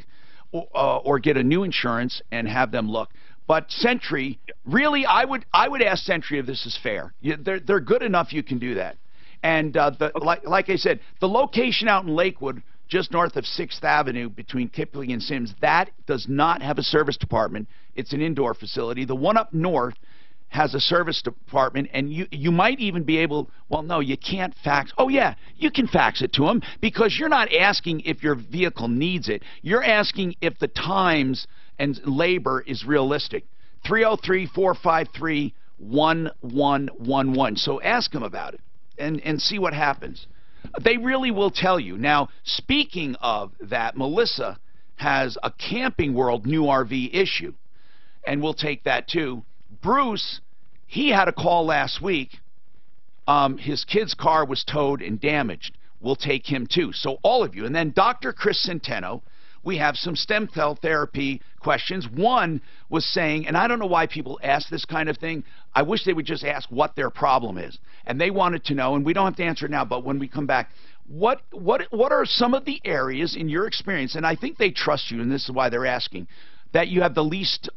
or get a new insurance and have them look. But Sentry, really, I would ask Sentry if this is fair. They're good enough you can do that. And like I said, the location out in Lakewood, just north of 6th Avenue between Kipling and Sims, that does not have a service department. It's an indoor facility. The one up north has a service department, and you might even be able, well, no, you can't fax. Oh, yeah, you can fax it to them because you're not asking if your vehicle needs it. You're asking if the times and labor is realistic. 303-453-1111. So ask them about it and see what happens. They really will tell you. Now, speaking of that, Melissa has a Camping World new RV issue, and we'll take that too. Bruce, he had a call last week. His kid's car was towed and damaged. We'll take him too. So all of you. And then Dr. Chris Centeno, we have some stem cell therapy questions. One was saying, and I don't know why people ask this kind of thing. I wish they would just ask what their problem is. And they wanted to know, and we don't have to answer it now, but when we come back, what are some of the areas in your experience, and I think they trust you, and this is why they're asking, that you have the least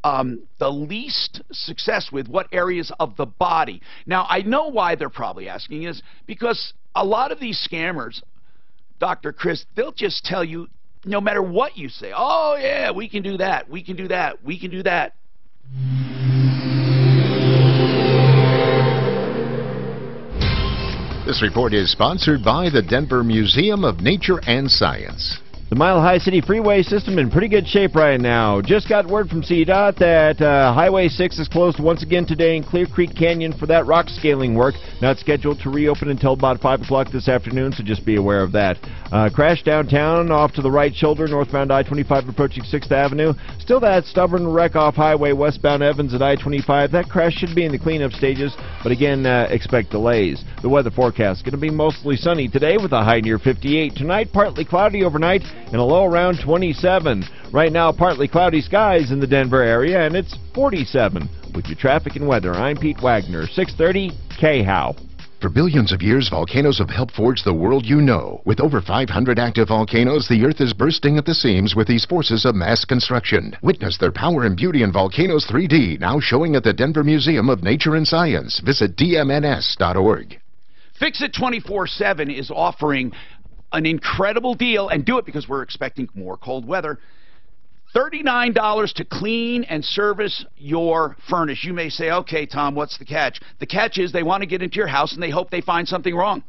success with? What areas of the body? Now, I know why they're probably asking is because a lot of these scammers, Dr. Chris, they'll just tell you, no matter what you say, oh, yeah, we can do that, we can do that, we can do that. This report is sponsored by the Denver Museum of Nature and Science. The Mile High City Freeway system in pretty good shape right now. Just got word from CDOT that Highway 6 is closed once again today in Clear Creek Canyon for that rock scaling work. Not scheduled to reopen until about 5 o'clock this afternoon, so just be aware of that. Crash downtown off to the right shoulder, northbound I-25 approaching 6th Avenue. Still that stubborn wreck off Highway westbound Evans at I-25. That crash should be in the cleanup stages, but again, expect delays. The weather forecast is going to be mostly sunny today with a high near 58. Tonight, partly cloudy overnight and a low around 27. Right now, partly cloudy skies in the Denver area, and it's 47. With your traffic and weather, I'm Pete Wagner, 630 KHOW. For billions of years, volcanoes have helped forge the world you know. With over 500 active volcanoes, the Earth is bursting at the seams with these forces of mass construction. Witness their power and beauty in Volcanoes 3D, now showing at the Denver Museum of Nature and Science. Visit dmns.org. Fix It 24/7 is offering an incredible deal, and do it because we're expecting more cold weather. $39 to clean and service your furnace. You may say, okay, Tom, what's the catch? The catch is they want to get into your house and they hope they find something wrong.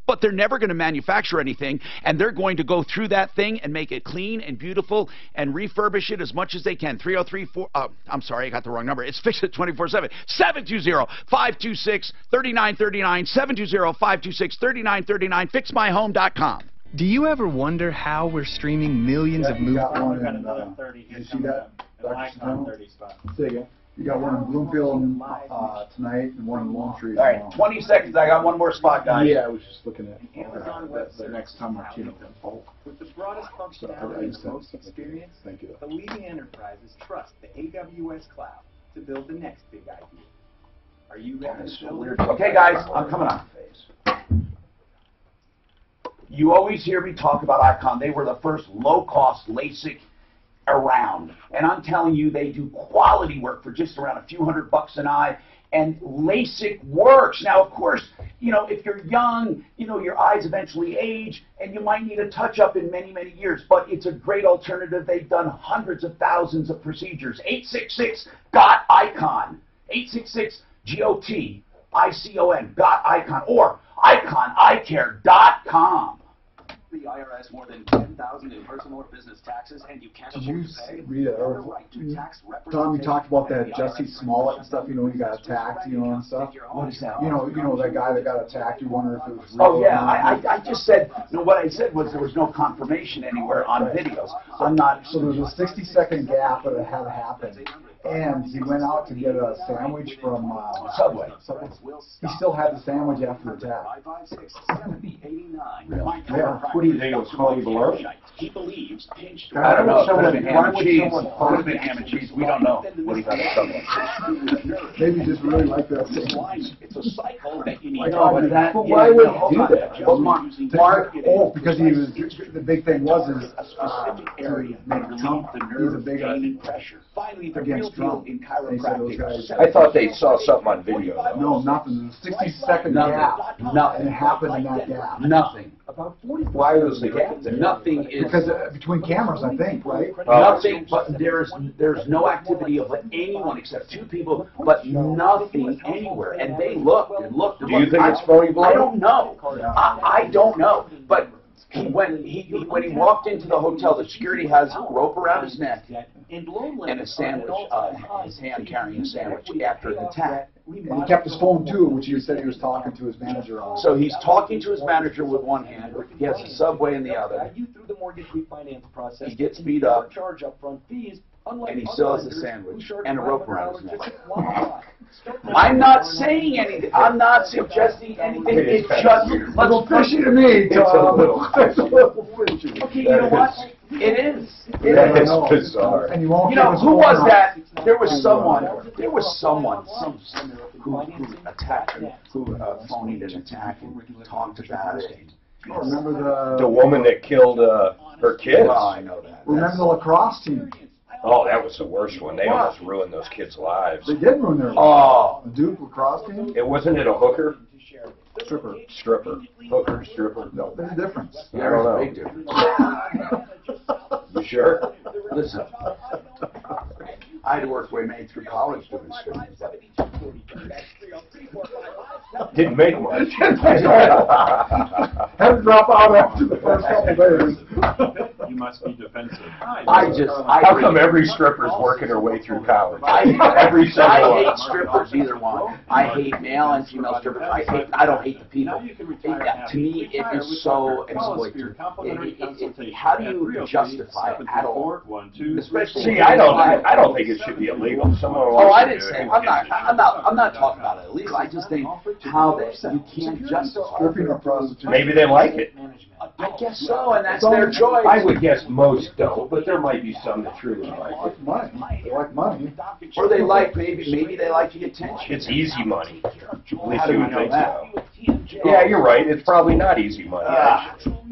But they're never going to manufacture anything, and they're going to go through that thing and make it clean and beautiful and refurbish it as much as they can. 303-4, I'm sorry, I got the wrong number. It's Fix It 24/7. 720-526-3939. 720-526-3939. FixMyHome.com. Do you ever wonder how we're streaming millions of movies? You see that? Say again. You got one in Bloomfield tonight and one in Longstreet. All right, 20 seconds. I got one more spot, guys. Yeah, I was just looking at the next time Martino. With the broadest functionality and the most experience, Thank you. the leading enterprises trust the AWS cloud to build the next big idea. Are you ready to build it? Okay, guys, I'm coming on. You always hear me talk about Icon. They were the first low-cost LASIK around. And I'm telling you, they do quality work for just around a few $100 an eye. And LASIK works. Now, of course, you know, if you're young, you know, your eyes eventually age, and you might need a touch-up in many, many years. But it's a great alternative. They've done hundreds of thousands of procedures. 866-GOT-ICON. 866-GOT-ICON. GOT-ICON. Or IconEyecare.com. The IRS more than 10,000 in personal or business taxes, and you can't afford to pay. Tom, you talked about that Jussie Smollett and stuff. You know, when he got attacked, you know, and stuff. What is that? You know that guy that got attacked. You wonder if it was real. Oh yeah, I just said. No, what I said was there was no confirmation anywhere on videos. I'm not. So there was a 60-second gap, but it had happened. And he went out to get a sandwich from Subway. He still had the sandwich after the attack. Yeah. What do you think? It was called below? He believes pinched. I don't know. It could have been ham and cheese. It could have been ham and cheese. We don't know what he got at Subway. Maybe just really like that sandwich. It's a cycle that you need. No, but why would he do that? Well, Mark, because he was. The big thing was to make Trump. He's a big pressure. Finally, the real deal in chiropractic. I thought they saw something on video. Though. No, nothing. There's a 60-second gap. Nothing. It happened in that gap. Nothing. Why was the gap there? Nothing is... Because between cameras, I think, right? Nothing, but there's no activity of anyone except two people, but nothing anywhere. And they looked and looked. Do you think it's phony blood? I don't know. I don't know. But when he walked into the hotel, the security has a rope around his neck and a sandwich, his hand carrying a sandwich after an attack. And he kept his phone too, which he said he was talking to his manager on. So he's talking to his manager with one hand. He has a Subway in the other. He gets beat up, and he still has a sandwich and a rope around his neck. I'm not saying anything. I'm not suggesting anything. It's just little fishy to me, Tom. It's a little fishy. Okay, you know what? It is. It's bizarre. And you won't know, who was that? There was someone who attacked, who phoned an attack and talked about it. Oh, remember the woman that killed her kids? Well, I know that. Remember the lacrosse team? Oh, that was the worst one. They almost ruined those kids' lives. They did ruin their lives. Oh. The Duke lacrosse team? Wasn't it a hooker? Stripper. Hooker, stripper. No, there's a difference. Yeah, I don't know. Big difference. You sure? Listen, I had to work my way through college doing stripping. Didn't make much. Had to drop out after the first couple days. You must be defensive. How come every stripper's working her way through college? I Every hate strippers, either one. I hate male and female strippers. I don't hate the people. To me, it is so exploitative. How do you justify it at all? Especially. See, I don't think it should be illegal. I didn't say. I'm not talking about it illegal. I just think how you can't justify it. Maybe they like it. I guess so, and that's their choice. I would guess most don't, but there might be some that truly like it. Money. They like money. Or they like, maybe they like the attention. It's easy money. At least How do you we would know think that? so. Yeah, you're right. It's probably not easy money.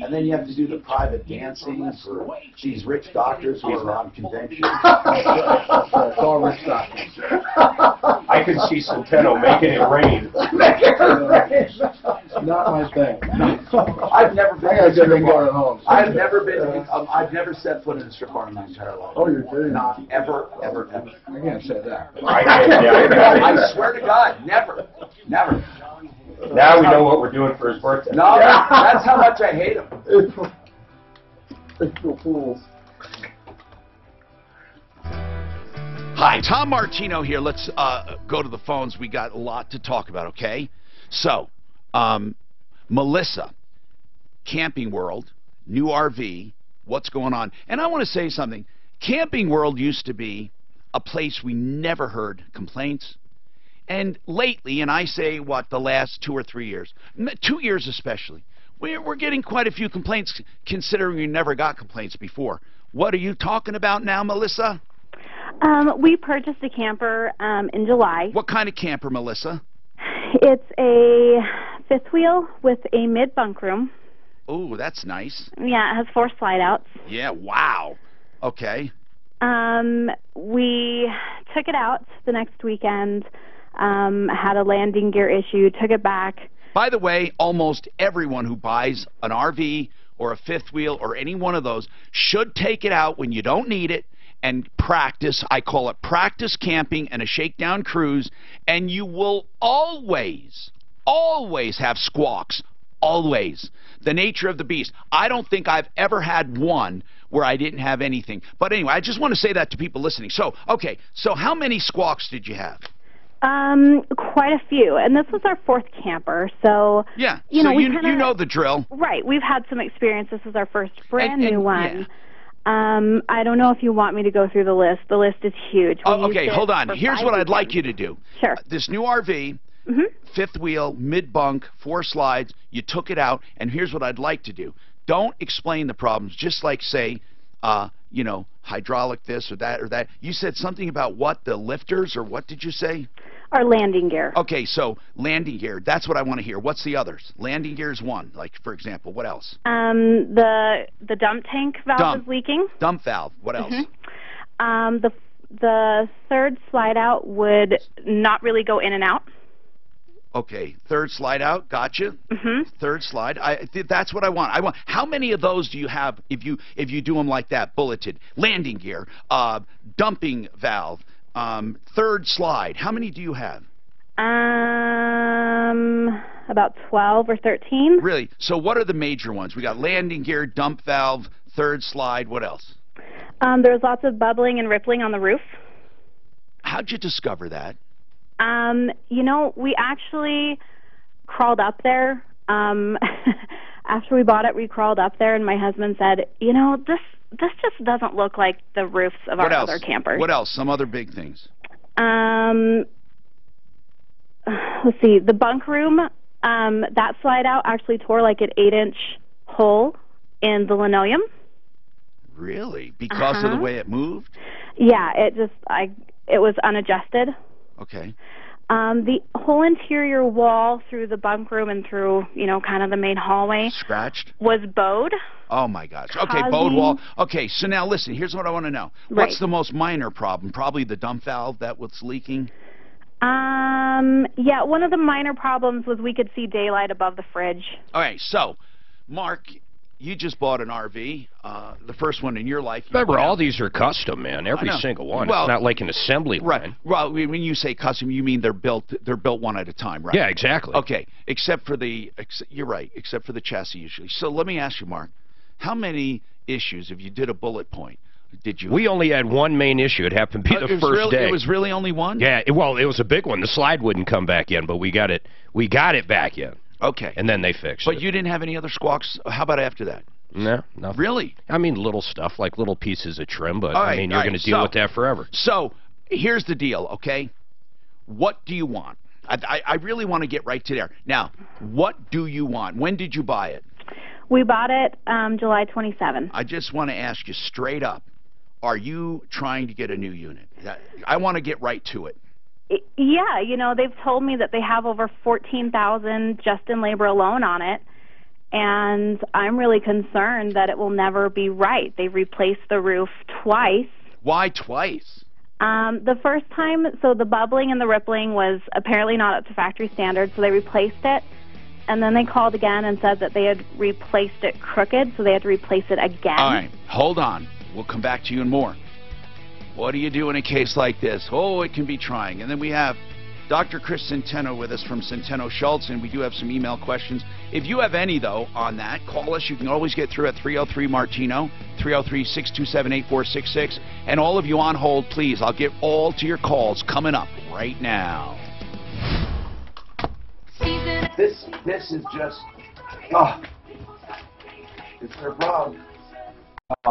And then you have to do the private dancing for these rich doctors who are on convention. It's all rich doctors. I could see Centeno making it rain. Not my thing. I've never been. I've I've never set foot in a strip bar in my entire life. Oh, you're kidding? Not ever. I can't say that. I swear to God, never. Now we know what we're doing for his birthday. No, that's how much I hate him. April Fools. Hi, Tom Martino here. Let's go to the phones. We got a lot to talk about, okay? So, Melissa, Camping World, new RV, what's going on? And I want to say something. Camping World used to be a place we never heard complaints. And lately, and I say, the last 2 or 3 years, 2 years especially, we're getting quite a few complaints, considering we never got complaints before. What are you talking about now, Melissa? We purchased a camper in July. What kind of camper, Melissa? It's a fifth wheel with a mid-bunk room. Oh, that's nice. Yeah, it has 4 slide-outs. Yeah, wow. Okay. We took it out the next weekend, had a landing gear issue, took it back. By the way, almost everyone who buys an RV or a fifth wheel or any one of those should take it out when you don't need it and practice. I call it practice camping and a shakedown cruise, and you will always have squawks. Always. The nature of the beast. I don't think I've ever had one where I didn't have anything. But anyway, I just want to say that to people listening. So, okay, so how many squawks did you have? Quite a few, and this was our 4th camper, so yeah, you know the drill. Right, we've had some experience. This is our first brand new one. Yeah. I don't know if you want me to go through the list. The list is huge. Okay, hold on. Here's what I'd like you to do. Sure. This new RV, fifth wheel, mid-bunk, 4 slides, you took it out, and here's what I'd like to do. Don't explain the problems, just like say, hydraulic this or that. You said something about what, the lifters, or what did you say? Our landing gear. Okay, so landing gear, that's what I want to hear. What's the others? Landing gear is one, like, for example. What else? The dump tank valve is leaking. Dump valve. What else? The third slide out would not really go in and out. Okay, third slide out. Gotcha. Third slide. That's what I want. How many of those do you have if you do them like that? Bulleted, landing gear, dumping valve, third slide. How many do you have? About 12 or 13. Really? So what are the major ones? We got landing gear, dump valve, third slide. What else? There's lots of bubbling and rippling on the roof. How'd you discover that? You know, we actually crawled up there. After we bought it, we crawled up there, and my husband said, you know, this just doesn't look like the roofs of our other campers. What else? Some other big things. Let's see. The bunk room, that slide out actually tore like an 8-inch hole in the linoleum. Really? Because of the way it moved? Yeah, it was unadjusted. Okay. The whole interior wall through the bunk room and through, you know, kind of the main hallway scratched was bowed. Oh my gosh. Okay, bowed wall. Okay, so now listen, here's what I want to know. What's the most minor problem? Probably the dump valve that was leaking? Yeah, one of the minor problems was we could see daylight above the fridge. All right, so Mark, you just bought an RV, the first one in your life. Remember, all these are custom, man. Every single one. Well, it's not like an assembly line. Right. Well, when you say custom, you mean they're built one at a time, right? Yeah, exactly. Okay, except for you're right, except for the chassis usually. So let me ask you, Mark, how many issues, if you did a bullet point, did you? We only had one main issue. It happened to be the first day. It was really only one? Yeah, well, it was a big one. The slide wouldn't come back in, but we got it back in. Okay. And then they fixed it. But you didn't have any other squawks? How about after that? No, nothing. Really? I mean, little stuff, like little pieces of trim, but I mean, you're going to deal with that forever. So, here's the deal, okay? What do you want? I really want to get right to there. Now, what do you want? When did you buy it? We bought it July 27th. I just want to ask you straight up, are you trying to get a new unit? I want to get right to it. Yeah, you know, they've told me that they have over $14,000 just in labor alone on it. And I'm really concerned that it will never be right. They've replaced the roof twice. Why twice? The first time, so the bubbling and the rippling was apparently not up to factory standards, so they replaced it. And then they called again and said that they had replaced it crooked, so they had to replace it again. All right, hold on. We'll come back to you in more. What do you do in a case like this? Oh, it can be trying. And then we have Dr. Chris Centeno with us from Centeno Schultz, and we do have some email questions. If you have any, though, on that, call us. You can always get through at 303-MARTINO, 303-627-8466. And all of you on hold, please, I'll get all to your calls coming up right now. This is just, oh, it's their problem.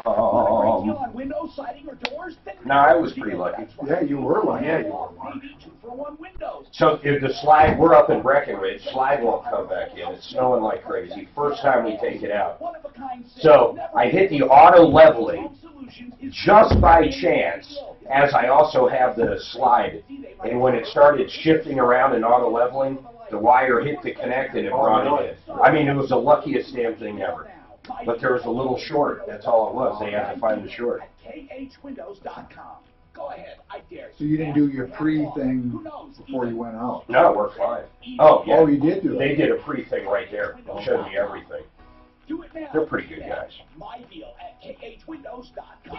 On windows, siding, or doors? No, I was pretty lucky. Yeah, you were lucky. Yeah, you were lucky. 2-for-1 windows. So if the slide, we're up in Breckenridge, slide won't come back in. It's snowing like crazy. First time we take it out. So I hit the auto leveling just by chance, as I also have the slide. And when it started shifting around and auto leveling, the wire hit the connect and it brought it in. I mean, it was the luckiest damn thing ever. But there was a little short. That's all it was. They had to find the short. khwindows.com. Go ahead, I dare you. So you didn't do your pre-thing before you went out? No, we're fine. Oh, yeah. Oh, you did do it. They did a pre-thing right there. They showed me everything. They're pretty good guys. My deal at khwindows.com.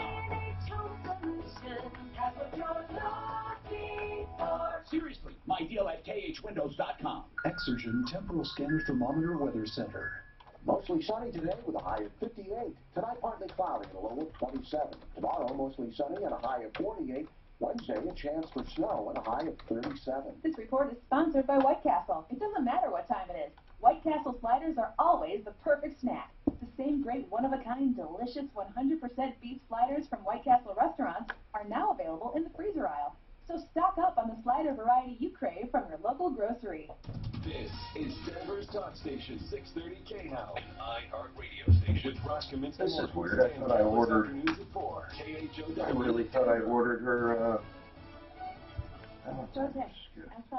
Seriously, my deal at khwindows.com. Exergen Temporal Scanner Thermometer Weather Center. Mostly sunny today with a high of 58. Tonight, partly cloudy and a low of 27. Tomorrow, mostly sunny and a high of 48. Wednesday, a chance for snow and a high of 37. This report is sponsored by White Castle. It doesn't matter what time it is. White Castle sliders are always the perfect snack. The same great one-of-a-kind, delicious 100% beef sliders from White Castle restaurants are now available in the freezer aisle. So stock up on the slider variety you crave from your local grocery. This is Denver's Talk Station, 630 KHOW, an iHeartRadio station. With Ross Kaminsky. This is weird. I thought I ordered. I really thought I ordered her. Outside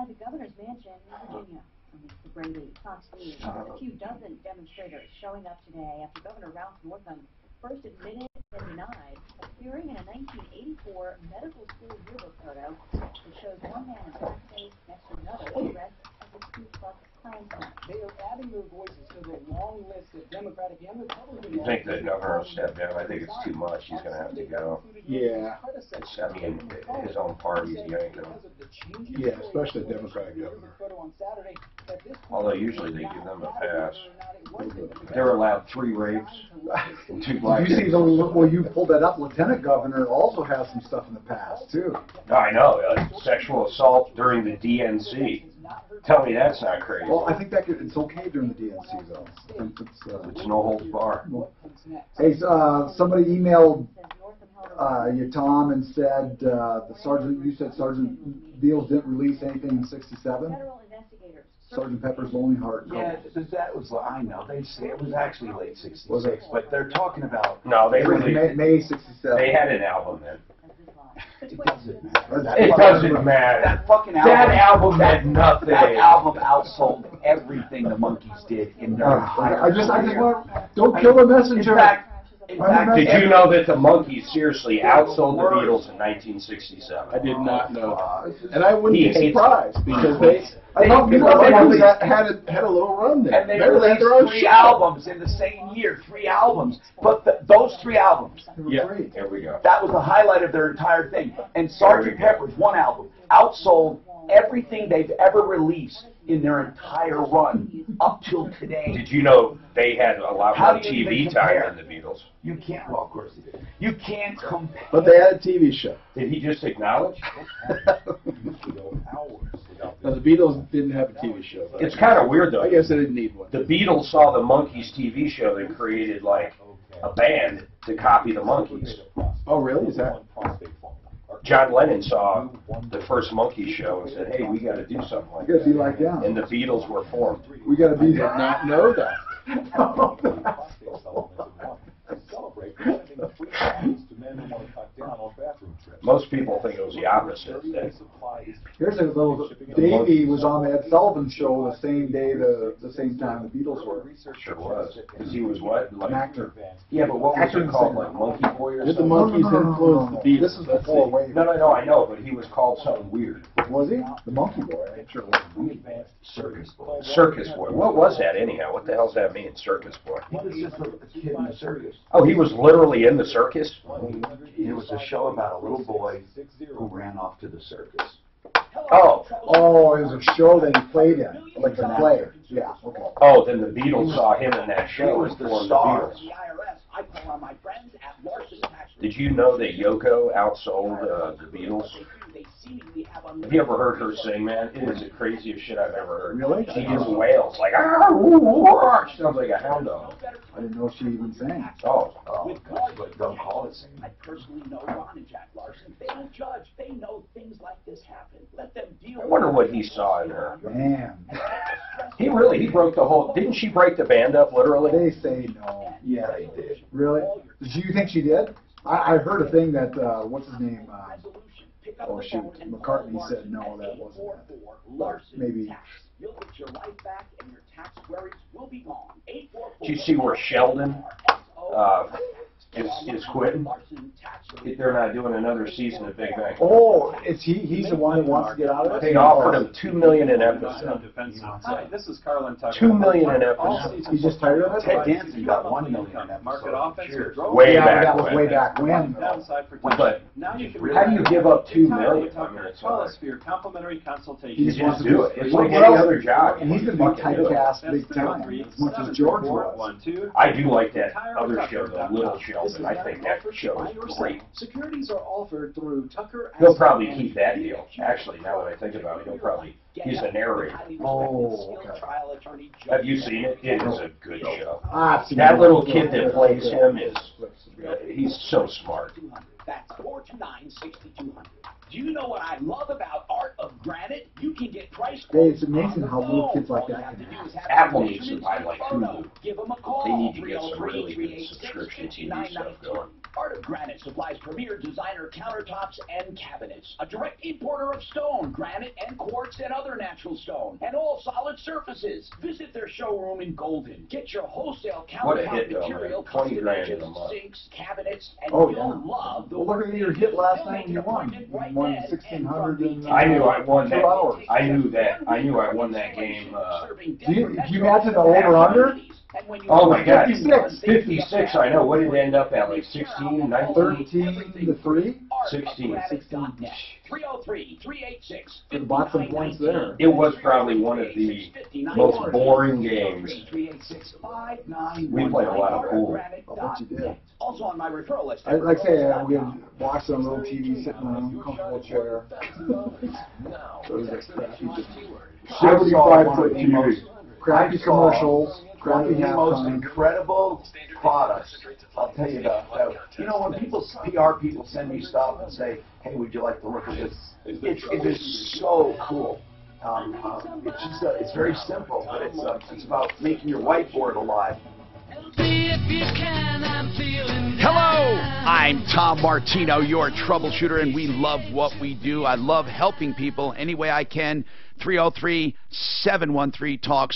the governor's mansion in Virginia. Mr. Brady, Fox News. A few dozen demonstrators showing up today after Governor Ralph Northam first admitted Denied, appearing in a 1984 medical school yearbook photo that shows one man in blackface next to another dressed as a Ku Klux Klansman. They are adding their voices to the long list of Democratic and Republican. You think the governor will step down? I think it's too much. He's going to have to go. Yeah. I mean, his own party's yanking him. Yeah, especially the Democratic governor. Although usually they give them a pass. They're allowed 3 rapes and 2 black. You see, well, you pulled that up. Lieutenant governor also has some stuff in the past too. I know. Sexual assault during the DNC. Tell me that's not crazy. Well, I think that it's okay during the DNC though. I think it's no holds bar. Hey, somebody emailed you, Tom, and said the sergeant. You said Sergeant Beals didn't release anything in '67. Sergeant Pepper's Lonely Heart. Yeah, that was, I know, they say it was actually late 66, but they're talking about... No, they released May 67. They had an album then. It doesn't matter. It doesn't matter. That fucking album... That album had nothing. That album outsold everything the Monkees did in their entire I just want... Don't kill the messenger. In fact, did you know that the Monkees seriously outsold the Beatles in 1967? I did not know. And I wouldn't be surprised because they had a little run there. And they released 3 albums in the same year, 3 albums. But those 3 albums, there we go. That was the highlight of their entire thing. And Sgt. Pepper's one album outsold everything they've ever released in their entire run up till today. Did you know they had a lot more TV time than the Beatles? You can't. Well, of course they did. You can't compare. But they had a TV show. Did he just acknowledge? No, the Beatles didn't have a TV show. It's kind of weird, though. I guess they didn't need one. The Beatles saw the Monkees TV show and created, like, a band to copy the Monkees. Oh, really? Is that... John Lennon saw the first Monkees show and said, hey, we got to do something like that. Be like them. And the Beatles were formed. We got to be... I did not know that. Most people think it was the opposite. Here's a little. Davey was on the Ed Sullivan show the same day, the same time the Beatles were. Sure was. Because he was what? Like, an actor. Yeah, but what was it called? Like Monkey Boy or something? Did the Monkees influence the Beatles? This is before way. No, I know, but he was called something weird. Was he? The Monkey Boy. I'm sure it was. Circus Boy. Circus Boy. What was that anyhow? What the hell's that mean, Circus Boy? He was just a kid in a circus. Oh, he was literally in the circus? It was a show about a little boy who ran off to the circus. Oh, it was a show that he played in, like a player. Yeah. Okay. Oh, then the Beatles saw him in that show. He was the star. Did you know that Yoko outsold the Beatles? Have you ever heard her sing, man? It is the craziest shit I've ever heard. Really? She just wails like, she sounds like a hound dog. I didn't know she even sang. But don't call it singing. I personally know Ron and Jack Larson. They don't judge. They know things like this happen. Let them deal. I wonder what he saw in her. Man. He broke the whole, didn't she break the band up literally? They say no. Yeah, they did. Really? Do you think she did? I heard a thing that, what's his name? Oh shoot, McCartney said no, that wasn't it. Maybe. You'll get your life back and your tax worries will be gone. Did you see where Sheldon is quitting? They're not doing another season of Big Bang. Oh, he's the one that wants to get out of it? They offered him $2 million an episode. Hi, this is Carlin Tucker. $2 million an episode. He's just tired of it? Ted Danson got $1 million an Market offense. Way back that was way back when. But how do you give up $2 million? I mean, it's call us for your complimentary consultation. You just do it. It's like any other job. And he's going to be typecast big time, as much as George was. I do like that other show, The Little Sheldon. I think that show is great. Securities are offered through Tucker. He'll probably keep that deal. Actually, now that I think about it, he's a narrator. Oh, okay. Have you seen it? It is a good show. That little kid that plays him he's so smart. That's 429-6200. Do you know what I love about Art of Granite? You can get price quotes. It's amazing how little kids like that can have. Apple needs to buy like Hulu. Give them a call. They need to get some really good subscription TV stuff going. Art of Granite supplies premier designer countertops and cabinets. A direct importer of stone, granite, and quartz, and other natural stone, and all solid surfaces. Visit their showroom in Golden. Get your wholesale countertop material, custom edges, sinks, cabinets, and you'll love the Well, look at your hit last night when you won. You won 1,600 in I knew I won 2 that. hours. I knew that. I knew I won that game. Do you imagine the over-under? Oh my God, 56. I know. What did it end up at? Like 16, 19? 13 to 3? 16. 303-386. Could have bought some points there. It was probably one of the most boring games. We played a lot of pool. I'll bet you did. Also on my referral list. Like I say, we watched on a little TV sitting in a comfortable chair. Those are crappy. 75-foot TV. Crappy commercials. One of the most incredible products. I'll tell you about that. You know, when people, PR people send me stuff and say, hey, would you like to look at this? It is so cool. It's just, it's very simple, but it's about making your whiteboard alive. Hello, I'm Tom Martino, your troubleshooter, and we love what we do. I love helping people any way I can. 303-713-TALK,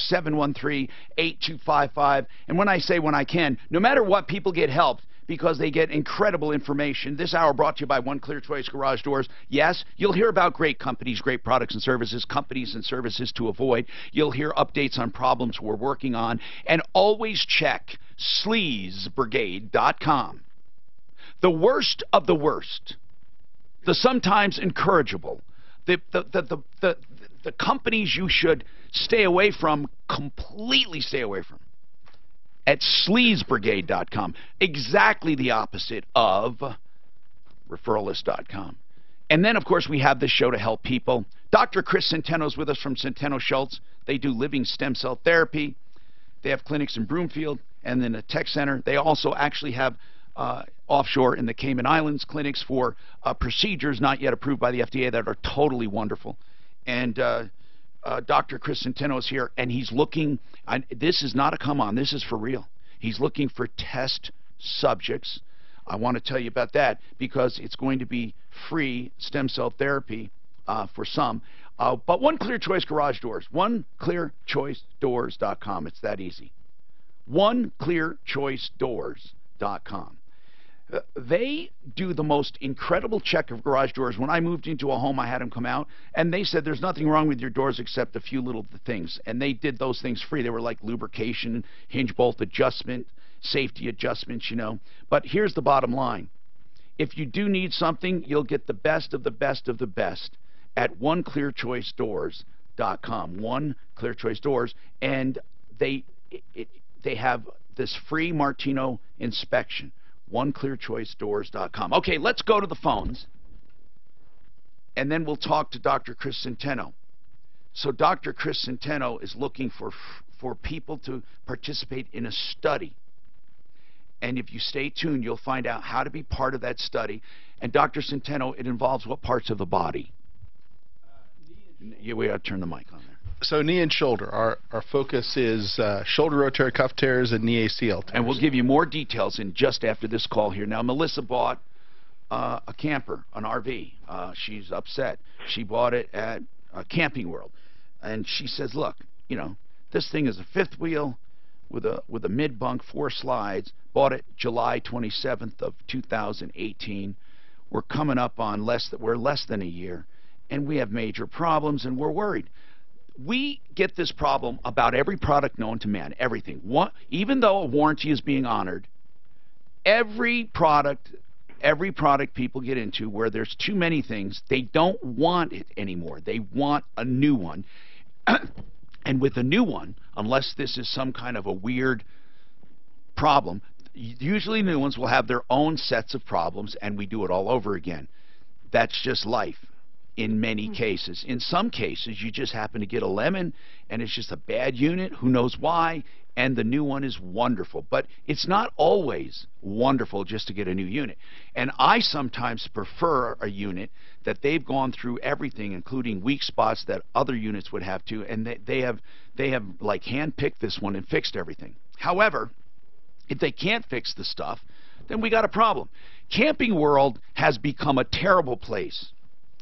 713-8255. And when I say when I can, no matter what, people get helped because they get incredible information. This hour brought to you by One Clear Choice Garage Doors. Yes, you'll hear about great companies, great products and services, companies and services to avoid. You'll hear updates on problems we're working on. And always check sleazbrigade.com. The worst of the worst, the sometimes incorrigible, the companies you should stay away from, completely stay away from, at sleazbrigade.com. Exactly the opposite of referralist.com. And then, of course, we have this show to help people. Dr. Chris Centeno is with us from Centeno Schultz. They do living stem cell therapy. They have clinics in Broomfield and then a tech center. They also actually have offshore in the Cayman Islands clinics for procedures not yet approved by the FDA that are totally wonderful. And Dr. Chris Centeno is here, and he's looking, this is not a come on, this is for real. He's looking for test subjects. I want to tell you about that because it's going to be free stem cell therapy for some. But One Clear Choice Garage Doors, OneClearChoiceDoors.com. It's that easy. OneClearChoiceDoors.com. They do the most incredible check of garage doors. When I moved into a home, I had them come out, and they said there's nothing wrong with your doors except a few little things. And they did those things free. They were like lubrication, hinge bolt adjustment, safety adjustments, you know. But here's the bottom line. If you do need something, you'll get the best of the best of the best at OneClearChoiceDoors.com. One Clear Choice Doors. And they have this free Martino inspection. OneClearChoiceDoors.com. Okay, let's go to the phones, and then we'll talk to Dr. Chris Centeno. So Dr. Chris Centeno is looking for people to participate in a study. And if you stay tuned, you'll find out how to be part of that study. And Dr. Centeno, it involves what parts of the body? Yeah, we got to turn the mic on there. So knee and shoulder. Our focus is shoulder rotator cuff tears and knee ACL tears. And we'll give you more details in just after this call here. Now, Melissa bought a camper, an RV. She's upset. She bought it at Camping World. And she says, look, you know, this thing is a fifth wheel with a mid-bunk, 4 slides. Bought it July 27th of 2018. We're coming up on we're less than a year. And we have major problems, and we're worried. We get this problem about every product known to man, everything. Even though a warranty is being honored, every product people get into where there's too many things, they don't want it anymore. They want a new one. And with a new one, unless this is some kind of a weird problem, usually new ones will have their own sets of problems, and we do it all over again. That's just life. In many cases. In some cases, you just happen to get a lemon, and it's just a bad unit, who knows why, and the new one is wonderful. But it's not always wonderful just to get a new unit. And I sometimes prefer a unit that they've gone through everything, including weak spots that other units would have to, and they have like hand-picked this one and fixed everything. However, if they can't fix the stuff, then we got a problem. Camping World has become a terrible place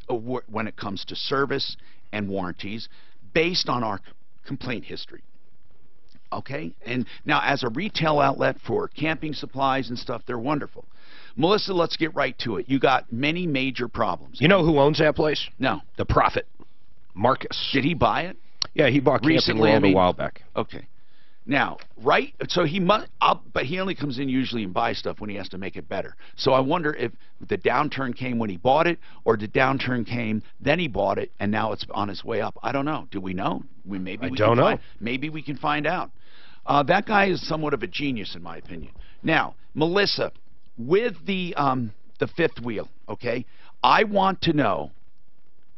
when it comes to service and warranties based on our complaint history. Okay? And now, as a retail outlet for camping supplies and stuff, they're wonderful. Melissa, let's get right to it. You got many major problems. You know who owns that place? No. The Prophet, Marcus. Did he buy it? Yeah, he bought Camping World a while back. Okay. Now, right, so he must, but he only comes in usually and buys stuff when he has to make it better. So I wonder if the downturn came when he bought it, or the downturn came, then he bought it, and now it's on its way up. I don't know. Do we know? I don't know. Maybe we can find out. That guy is somewhat of a genius, in my opinion. Now, Melissa, with the fifth wheel, okay, I want to know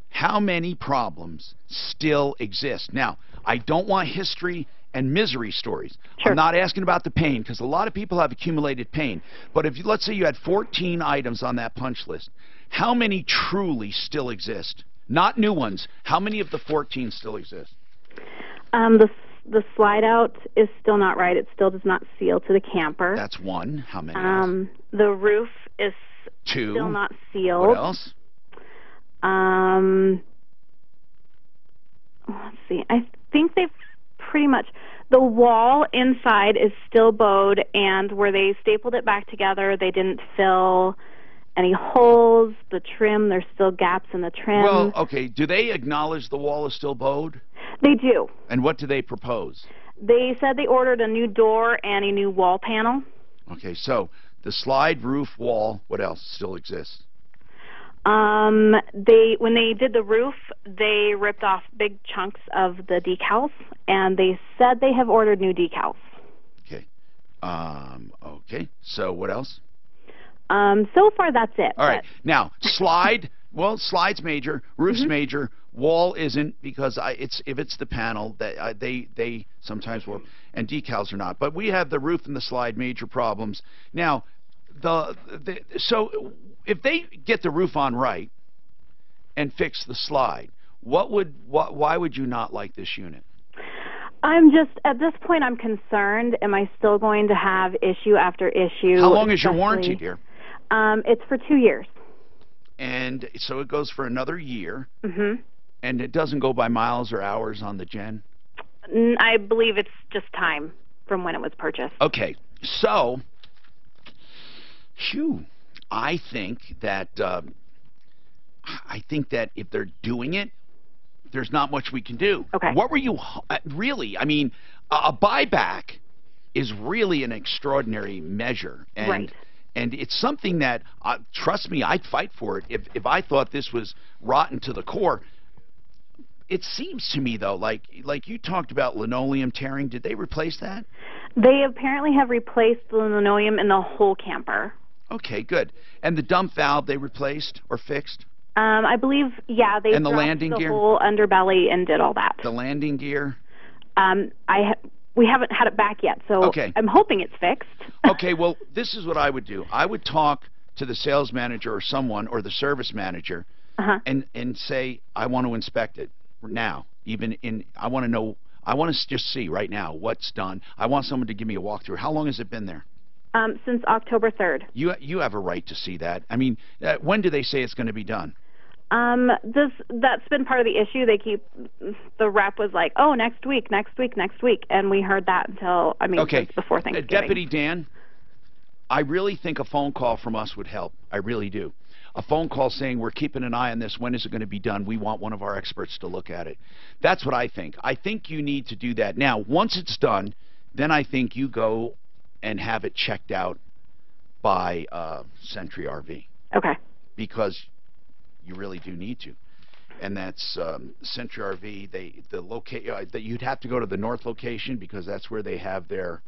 how many problems still exist. Now, I don't want history and misery stories. Sure. I'm not asking about the pain, because a lot of people have accumulated pain. But if let's say you had 14 items on that punch list, how many truly still exist? Not new ones. How many of the 14 still exist? The slide out is still not right. It still does not seal to the camper. That's one. How many else? The roof is two. Still not sealed. What else? Let's see. I think they've pretty much... The wall inside is still bowed, and where they stapled it back together, they didn't fill any holes. The trim, there's still gaps in the trim. Well, okay. Do they acknowledge the wall is still bowed? They do. And what do they propose? They said they ordered a new door and a new wall panel. Okay, so the slide roof wall, what else still exists? When they did the roof, they ripped off big chunks of the decals, and they said they have ordered new decals. Okay. Okay. So what else? So far that's it. All right. Now, slide, well, slide's major, roof's major, wall isn't, because if it's the panel that they sometimes will, and decals are not. But we have the roof and the slide major problems. Now, so if they get the roof on right and fix the slide, why would you not like this unit? I'm just, at this point, I'm concerned. Am I still going to have issue after issue? How long is your warranty, dear? It's for 2 years. And so it goes for another year. Mm-hmm. And it doesn't go by miles or hours on the gen? I believe it's just time from when it was purchased. Okay. So, I think that if they're doing it, there's not much we can do. Okay. What were you really? I mean, a buyback is really an extraordinary measure, and right. And it's something that, trust me, I'd fight for it if I thought this was rotten to the core. It seems to me, though, like you talked about linoleum tearing. Did they replace that? They apparently have replaced the linoleum in the whole camper. Okay, good. And the dump valve they replaced or fixed? I believe, yeah, they and the landing gear? whole underbelly and did all that. The landing gear? We haven't had it back yet, so okay. I'm hoping it's fixed. Okay, well, this is what I would do. I would talk to the sales manager or someone, or the service manager, and say, I want to inspect it now. I want to know, I want to just see right now what's done. I want someone to give me a walkthrough. How long has it been there? Since October 3rd. You have a right to see that. I mean, when do they say it's going to be done? That's been part of the issue. The rep was like, oh, next week, and we heard that until, since before Thanksgiving. Deputy Dan, I really think a phone call from us would help. I really do. A phone call saying, we're keeping an eye on this. When is it going to be done? We want one of our experts to look at it. That's what I think. I think you need to do that. Now, once it's done, then I think you go and have it checked out by Century RV. Okay. Because you really do need to. And that's Century RV. You'd have to go to the north location, because that's where they have their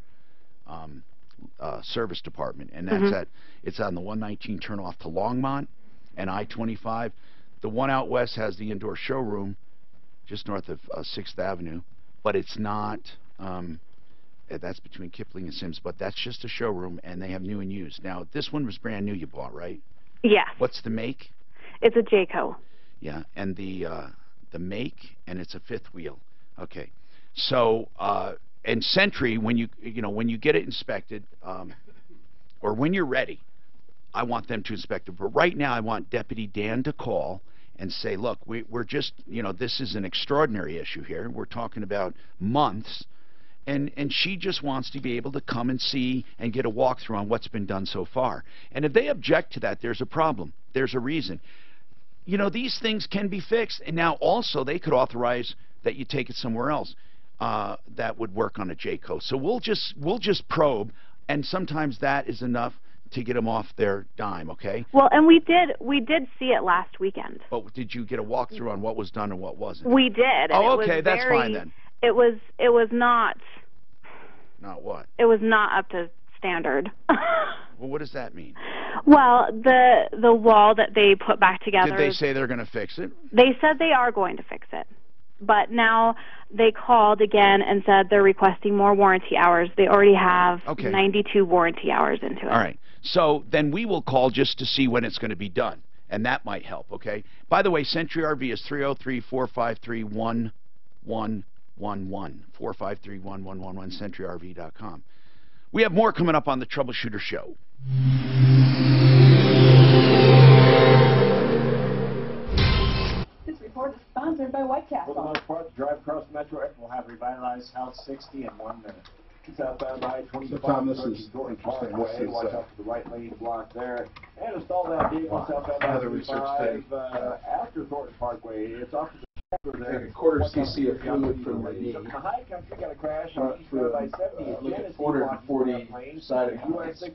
service department, and that's it's on the 119 turnoff to Longmont and I-25. The one out west has the indoor showroom just north of 6th Avenue, but it's not. That's between Kipling and Sims, but that's just a showroom, and they have new and used. Now, this one was brand new you bought, right? Yes. What's the make? It's a Jayco. Yeah, and the make, and it's a fifth wheel. Okay, so and Sentry, when you get it inspected, or when you're ready, I want them to inspect it. But right now I want Deputy Dan to call and say, look, we're just, you know, this is an extraordinary issue here. We're talking about months. And she just wants to be able to come and see and get a walkthrough on what's been done so far. And if they object to that, there's a problem. There's a reason. You know, these things can be fixed. And now also they could authorize that you take it somewhere else that would work on a J-code. So we'll just probe, and sometimes that is enough to get them off their dime, okay? Well, and we did see it last weekend. But did you get a walkthrough on what was done and what wasn't? We did. Oh, okay, that's fine then. It was not. Not what? It was not up to standard. Well, what does that mean? Well, the wall that they put back together. Did they say they're going to fix it? They said they are going to fix it. But now they called again and said they're requesting more warranty hours. They already have 92 warranty hours into it. All right. So then we will call just to see when it's going to be done, and that might help, okay? By the way, Century RV is 303-453-1111. 453-1111, CenturyRV.com. We have more coming up on the Troubleshooter Show. This report is sponsored by White Castle. For the most part, the drive across Metro Area will have revitalized House 60 in 1 minute. Southbound I-25. So Tom, this is interesting. Watch out for the right lane block there. And install that vehicle southbound I-25 after Thornton Parkway. It's off the Take a quarter cc of fluid from the knee. The high country got a crash on eastbound I-70. Look at 440 side of US 6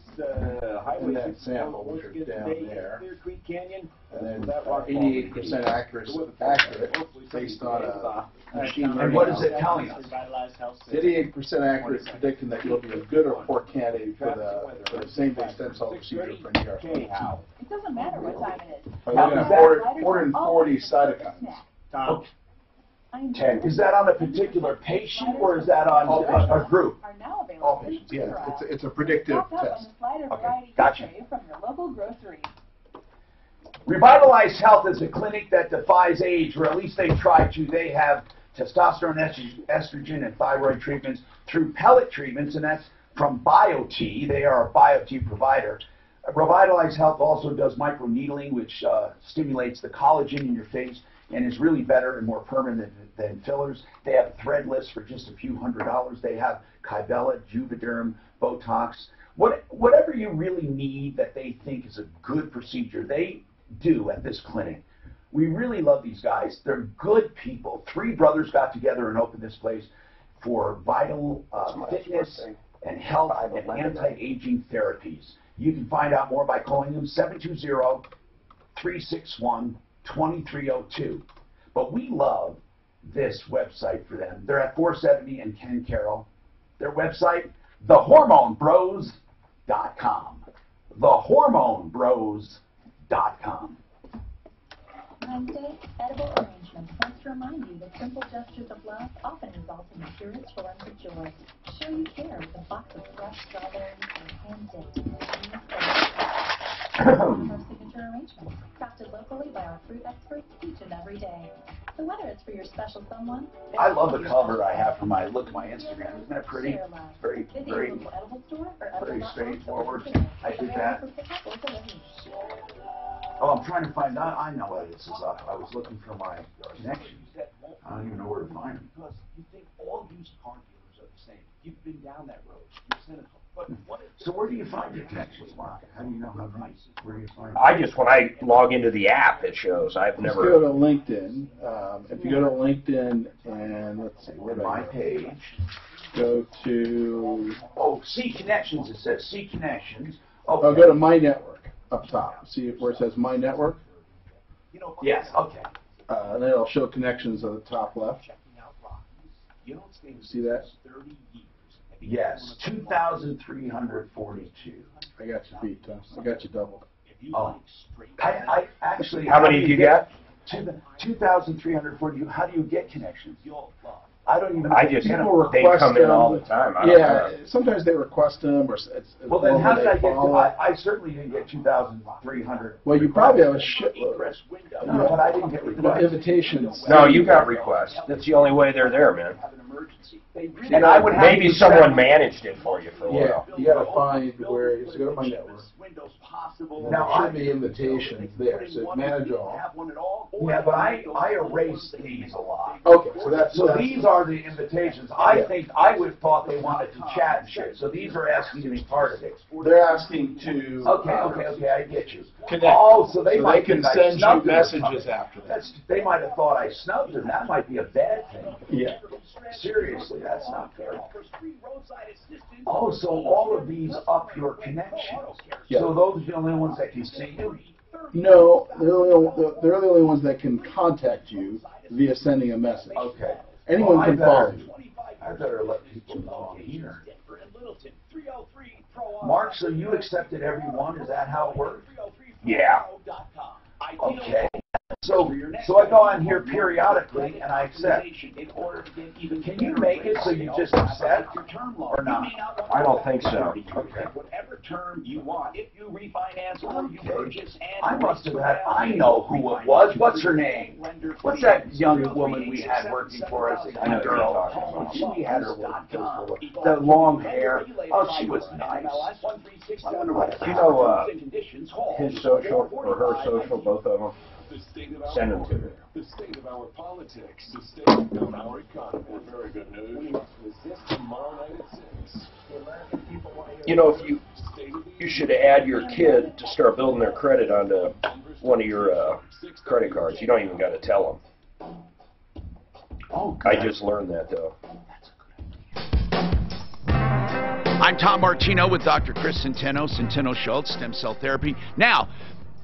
highway 6 sample, which are down there. Clear Creek Canyon. And then 88% accurate based on a machine learning. And what is it telling us? 88% accurate, predicting that you'll be a good or poor candidate for the same-day stem cell procedure for New York. It doesn't matter what time it is. We're looking at 440 cytokines. Tom. 10. Is that on a particular patient or is that on a group? All patients, yeah. It's a predictive test. Okay, gotcha. From your local grocery. Revitalize Health is a clinic that defies age, or at least they try to. They have testosterone, estrogen, and thyroid treatments through pellet treatments, and that's from BioT. They are a BioT provider. Revitalize Health also does microneedling, which stimulates the collagen in your face and is really better and more permanent than fillers. They have threadless for just a few $100s. They have Kybella, Juvederm, Botox. Whatever you really need that they think is a good procedure, they do at this clinic. We really love these guys. They're good people. 3 brothers got together and opened this place for vital fitness and health and anti-aging therapies. You can find out more by calling them 720-361-2302. But we love this website for them. They're at 470 and Ken Carroll. Their website, thehormonebros.com. Thehormonebros.com. Wednesday, edible arrangements wants to remind you that simple gestures of love often result in the purest forms of joy. Show you care with a box of fresh strawberries and hand-dipped our signature arrangements, crafted locally by our fruit experts each and every day. So whether it's for your special someone, I love the cover I have for my Instagram. Isn't that pretty? Very straightforward. I did that. Oh, I'm trying to find out. I know why this is up. I was looking for my connections. I don't even know where to find them. Because you think all used car dealers are the same. You've been down that road. You're cynical. But so where do you find your connections, Mark? How do you know how nice? Where do you find them? When I log into the app, it shows. I've never. Let's go to LinkedIn. If you go to LinkedIn and let's see, where my page. Go to. Oh, see connections. It says see connections. Okay. Oh, go to My Network up top. See where it says My Network. Yes. Okay. And then it'll show connections on the top left. See that? Yes, 2,342. I got you beat, Tom. I got you doubled. Oh, I actually. How many do you get? 2,340. How do you get connections? I don't even. I just, People they request come in them. all the time. I don't know. Sometimes they request them, or it's Well, then how did I get to, follow. I certainly didn't get 2,300. Well, you probably have a shitload. No, but I didn't get requests. Invitations. No, you got requests. That's the only way they're there, man. And I would have Maybe to someone check. managed it for you for a Yeah, while. you got to find where. So go to my network. Now, There should be invitations there. So manage all. Yeah, but I erased these a lot. Okay, so these are the invitations. I think I would have thought they wanted to chat and shit. So these are asking to be part of it. They're asking to. Okay, I get you. Connect. Oh, so they might can think I send you snubbed them or messages something. after that. They might have thought I snubbed them. That might be a bad thing. Yeah. Seriously, that's not fair. Oh, so all of these up your connections. Yeah. So those are the only ones that can see you? No, they're the only ones that can contact you via sending a message. Okay. Anyone can follow you. I better let people know I'm here. Mark, so you accepted every one? Is that how it works? Yeah. Okay. So I go on here periodically and I accept. Can you make it so you just accept or not? I don't think so. Okay. Whatever term you want, if you refinance or you purchase, and I must have had, I know who it was. What's her name? What's that young woman we had working for us? I know A who you're girl. talking about. She had her the long hair. Oh, she was nice. I wonder what. You know, his social or her social, both of them. Send them to me. The state of our politics, the state of our economy. Very good news. Resist tomorrow night at 6. You know, if you should add your kid to start building their credit onto one of your credit cards. You don't even got to tell them. Oh, I just learned that though. I'm Tom Martino with Dr. Chris Centeno Schultz, Stem Cell Therapy. Now,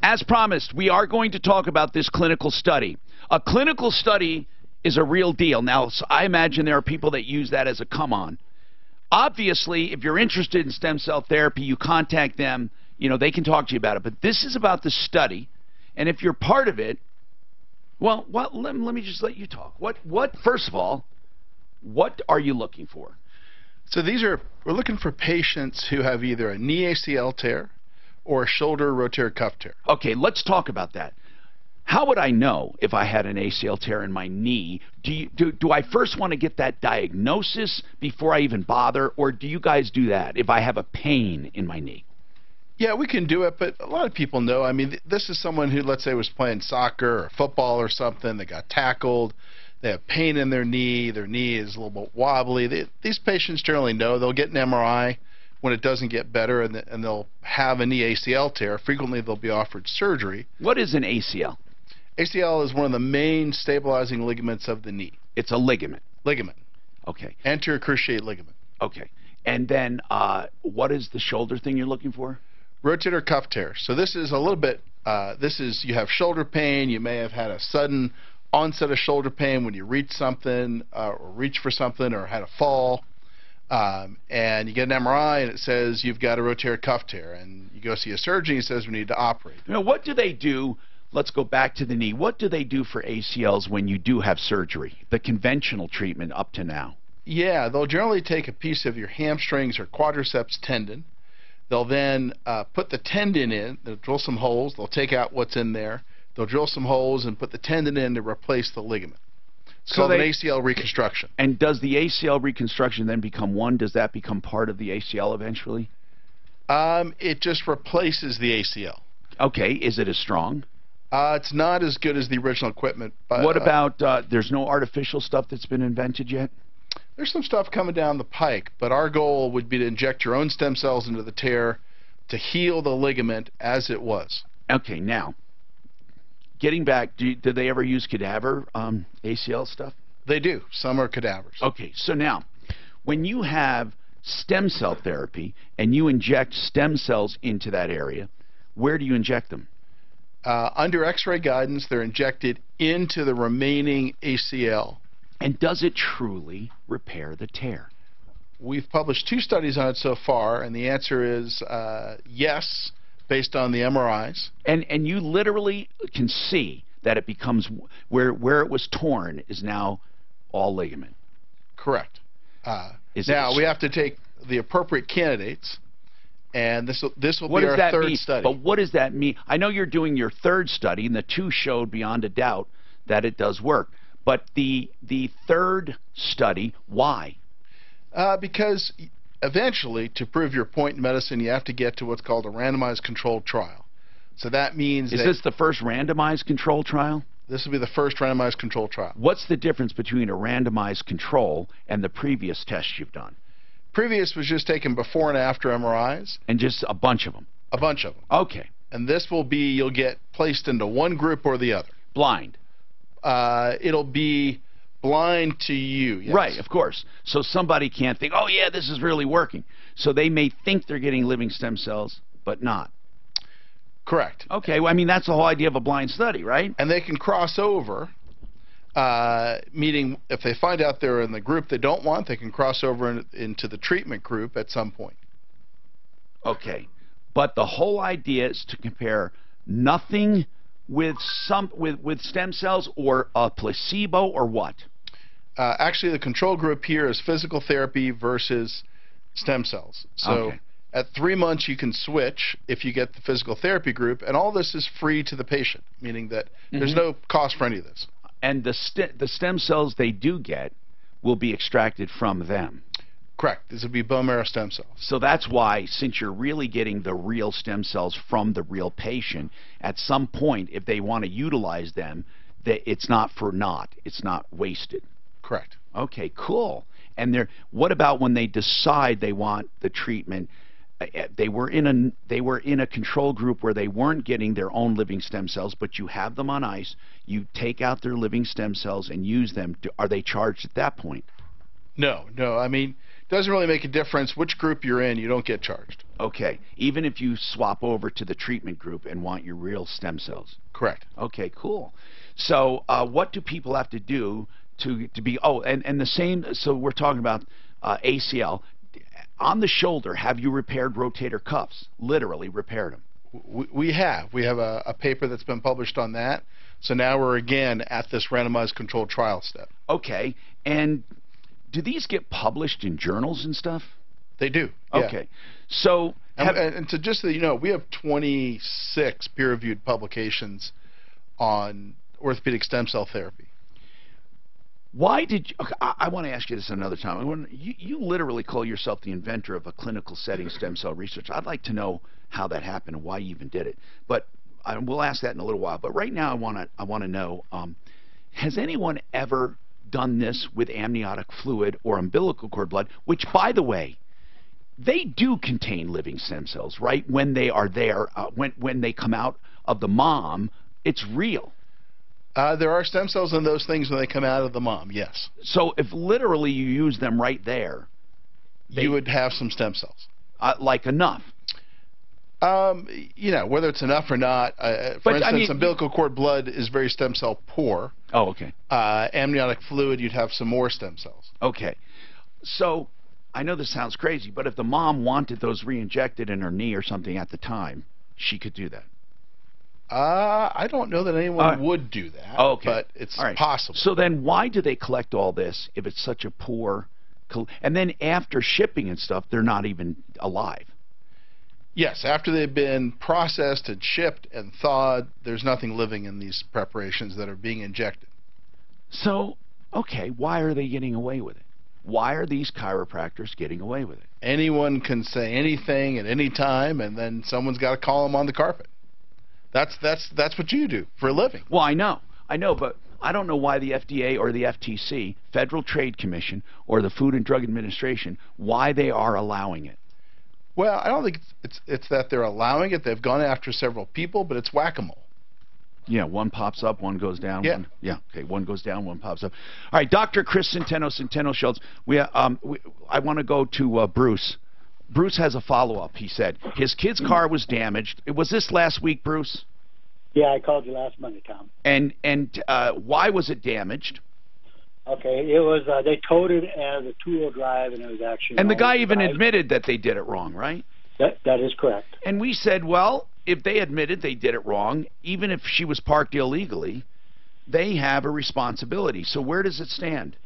as promised, we are going to talk about this clinical study. A clinical study is a real deal. Now, so I imagine there are people that use that as a come-on. Obviously, if you're interested in stem cell therapy, you contact them. You know, they can talk to you about it. But this is about the study. And if you're part of it, well, let me just let you talk. First of all, what are you looking for? So we're looking for patients who have either a knee ACL tear or a shoulder rotator cuff tear. Okay, let's talk about that. How would I know if I had an ACL tear in my knee? Do I first want to get that diagnosis before I even bother, or do you guys do that if I have a pain in my knee? Yeah, we can do it, but a lot of people know. I mean, this is someone who, let's say, was playing soccer or football or something. They got tackled. They have pain in their knee. Their knee is a little bit wobbly. These patients generally know. They'll get an MRI when it doesn't get better, and they'll have a knee ACL tear. Frequently, they'll be offered surgery. What is an ACL? ACL is one of the main stabilizing ligaments of the knee. It's a ligament. Ligament. Okay. Anterior cruciate ligament. Okay. And then what is the shoulder thing you're looking for? Rotator cuff tear. So this is a little bit, you have shoulder pain. You may have had a sudden onset of shoulder pain when you reach something or reach for something or had a fall. And you get an MRI and it says you've got a rotator cuff tear. And you go see a surgeon, he says we need to operate. You know, what do they do? Let's go back to the knee. What do they do for ACLs when you do have surgery, the conventional treatment up to now? Yeah, they'll generally take a piece of your hamstrings or quadriceps tendon. They'll then put the tendon in. They'll drill some holes. They'll take out what's in there. They'll drill some holes and put the tendon in to replace the ligament. It's called an ACL reconstruction. And does the ACL reconstruction then become one? Does that become part of the ACL eventually? It just replaces the ACL. Okay. Is it as strong? It's not as good as the original equipment. But, what about, there's no artificial stuff that's been invented yet? There's some stuff coming down the pike, but our goal would be to inject your own stem cells into the tear to heal the ligament as it was. Okay, now, getting back, do they ever use cadaver ACL stuff? They do. Some are cadavers. Okay, so now, when you have stem cell therapy and you inject stem cells into that area, where do you inject them? Under X-ray guidance, they're injected into the remaining ACL. And does it truly repair the tear? We've published 2 studies on it so far, and the answer is yes, based on the MRIs. And you literally can see that it becomes, where it was torn is now all ligament. Correct. Now we have to take the appropriate candidates, and this will be our third study. But what does that mean? I know you're doing your third study, and the two showed beyond a doubt that it does work. But the third study, why? Because eventually, to prove your point in medicine, you have to get to what's called a randomized controlled trial. So that means Is this the first randomized control trial? This will be the first randomized control trial. What's the difference between a randomized control and the previous tests you've done? Previous was just taken before and after MRIs. And just a bunch of them? A bunch of them. Okay. And this will be, you'll get placed into one group or the other. Blind? It'll be blind to you. Yes. Right, of course. So somebody can't think, oh yeah, this is really working. So they may think they're getting living stem cells, but not. Correct. Okay, well, I mean, that's the whole idea of a blind study, right? And they can cross over, meaning if they find out they're in the group they don't want, they can cross over into the treatment group at some point. Okay, but the whole idea is to compare nothing with stem cells or a placebo or what? Actually, the control group here is physical therapy versus stem cells. So. Okay. At 3 months, you can switch if you get the physical therapy group, and all this is free to the patient, meaning that there's no cost for any of this. And the stem cells they do get will be extracted from them. Correct. This would be bone marrow stem cells. So that's why, since you're really getting the real stem cells from the real patient, at some point, if they want to utilize them, it's not for naught. It's not wasted. Correct. Okay, cool. And what about when they decide they want the treatment? They were in a control group where they weren't getting their own living stem cells, but you have them on ice. You take out their living stem cells and use them. Are they charged at that point? No. I mean, it doesn't really make a difference which group you're in. You don't get charged. Okay. Even if you swap over to the treatment group and want your real stem cells. Correct. Okay. Cool. So what do people have to do to be? Oh, and the same. So we're talking about ACL. On the shoulder, have you repaired rotator cuffs? Literally repaired them? We have. We have a paper that's been published on that. So now we're again at this randomized controlled trial step. Okay. And do these get published in journals and stuff? They do. Yeah. Okay. So and so just so you know, we have 26 peer-reviewed publications on orthopedic stem cell therapy. Why did you, okay, I want to ask you this another time. You literally call yourself the inventor of a clinical setting stem cell research. I'd like to know how that happened and why you even did it. But we'll ask that in a little while. But right now I want to know, has anyone ever done this with amniotic fluid or umbilical cord blood, which, by the way, they do contain living stem cells, right? When they are there, when they come out of the mom, it's real. There are stem cells in those things when they come out of the mom, yes. So if literally you use them right there, you would have some stem cells. Like enough? You know, whether it's enough or not. For instance, umbilical cord blood is very stem cell poor. Oh, okay. Amniotic fluid, you'd have some more stem cells. Okay. So I know this sounds crazy, but if the mom wanted those re-injected in her knee or something at the time, she could do that. I don't know that anyone would do that, but it's possible. So then why do they collect all this if it's such a poor... And then after shipping and stuff, they're not even alive? Yes, after they've been processed and shipped and thawed, there's nothing living in these preparations that are being injected. So, okay, why are they getting away with it? Why are these chiropractors getting away with it? Anyone can say anything at any time, and then someone's got to call them on the carpet. That's what you do for a living. Well, I know, but I don't know why the FDA or the FTC, Federal Trade Commission, or the Food and Drug Administration, why they are allowing it. Well, I don't think it's that they're allowing it. They've gone after several people, but it's whack-a-mole. Yeah, one pops up, one goes down. Yeah. Okay, one goes down, one pops up. All right, Dr. Chris Centeno Schultz, I want to go to Bruce. Bruce has a follow-up. He said his kid's car was damaged. Was this last week, Bruce? Yeah, I called you last Monday, Tom. And why was it damaged? Okay, it was they towed it as a two-wheel drive, and it was actually. And the guy even admitted that they did it wrong, right? That is correct. And we said, well, if they admitted they did it wrong, even if she was parked illegally, they have a responsibility. So where does it stand?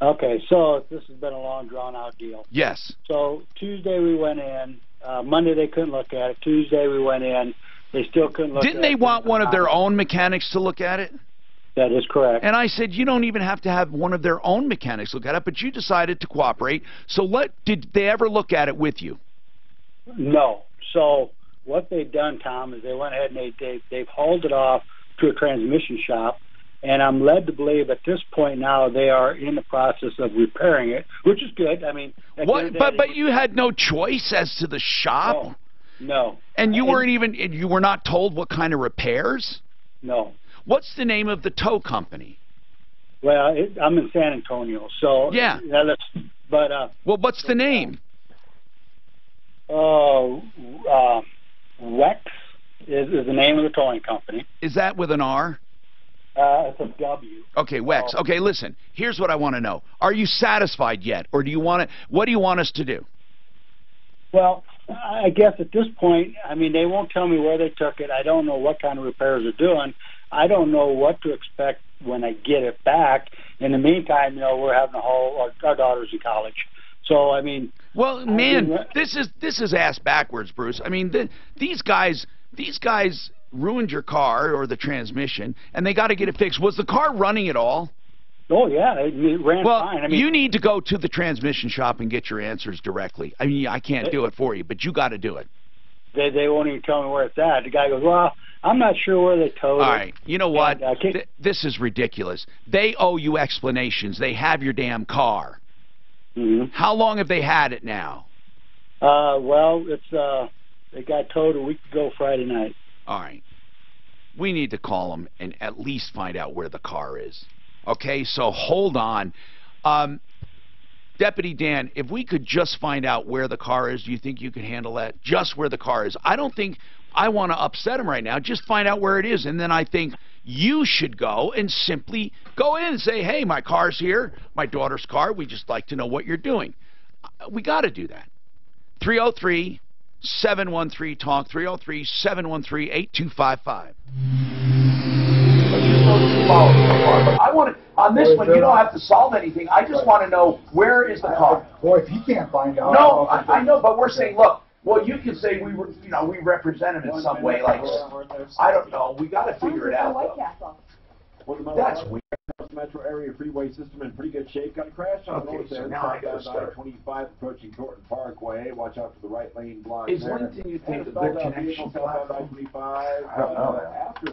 Okay, so this has been a long, drawn-out deal. Yes. So Tuesday we went in. Monday they couldn't look at it. Tuesday we went in. They still couldn't look at it. Didn't they want one of their own mechanics to look at it? That is correct. And I said, you don't even have to have one of their own mechanics look at it, but you decided to cooperate. So did they ever look at it with you? No. So what they've done, Tom, is they went ahead and they've hauled it off to a transmission shop, and I'm led to believe at this point now they are in the process of repairing it, which is good. I mean, what? But you had no choice as to the shop. No. And you were not told what kind of repairs? No. What's the name of the tow company? Well, I'm in San Antonio, so yeah. Well, what's the name? Wex is the name of the towing company. Is that with an R? It's a W. Okay, Wex. Okay, listen. Here's what I want to know. Are you satisfied yet, or do you want to? What do you want us to do? Well, I guess at this point, I mean, they won't tell me where they took it. I don't know what kind of repairs they're doing. I don't know what to expect when I get it back. In the meantime, we're having to haul our daughter's in college. So, I mean... Well, man, this is ass backwards, Bruce. I mean, these guys ruined your car or the transmission, and they got to get it fixed. Was the car running at all? Oh, yeah, it ran fine. I mean, you need to go to the transmission shop and get your answers directly. I mean, I can't do it for you, but you got to do it. They won't even tell me where it's at. The guy goes, well, I'm not sure where they towed it. All right, you know what? This is ridiculous. They owe you explanations. They have your damn car. Mm-hmm. How long have they had it now? Well, they got towed a week ago Friday night. All right. We need to call them and at least find out where the car is. Okay, so hold on. Deputy Dan, if we could just find out where the car is, do you think you can handle that? Just where the car is. I don't think I want to upset him right now. Just find out where it is, and then I think you should go and simply go in and say, hey, my car's here, my daughter's car. We just like to know what you're doing. We got to do that. 303-713-TALK, 303-713-8255. I want to, on this one, you don't have to solve anything. I just want to know, where is the car? Boy, if he can't find out. No, I know, but we're saying, look, well, you can say we represent him in some way, like, I don't know, we got to figure it out. That's weird. Metro area freeway system in pretty good shape. Got a crash on the north so end. now I gotta start. I-25 approaching Thornton Parkway. Watch out for the right lane block. Is one thing you think a good connection platform? I don't know.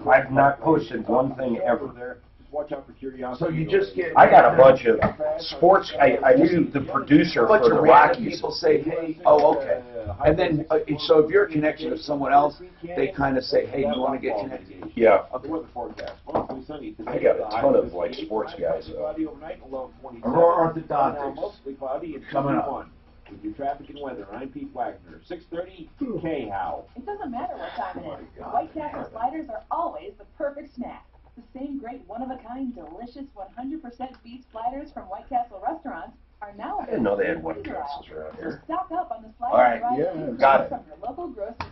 I've not posted one thing ever. Watch out for curiosity. So you just get... I got a bunch of sports... I knew the producer for the Rockies. People say, hey, oh, okay. And then, so if you're a connection to someone else, they kind of say, hey, do you want to get connected? Yeah. I got a ton of, like, sports guys. Aurora Orthodontics. Coming up. With your traffic and weather, I'm Pete Wagner. 6:30, K-How. It doesn't matter what time it is. White Castle sliders are always the perfect snack. The same great one-of-a-kind, delicious 100% beef sliders from White Castle restaurants are now... I didn't know they had White Castles around here. So stock up on the sliders. All right, got it. From your local grocery.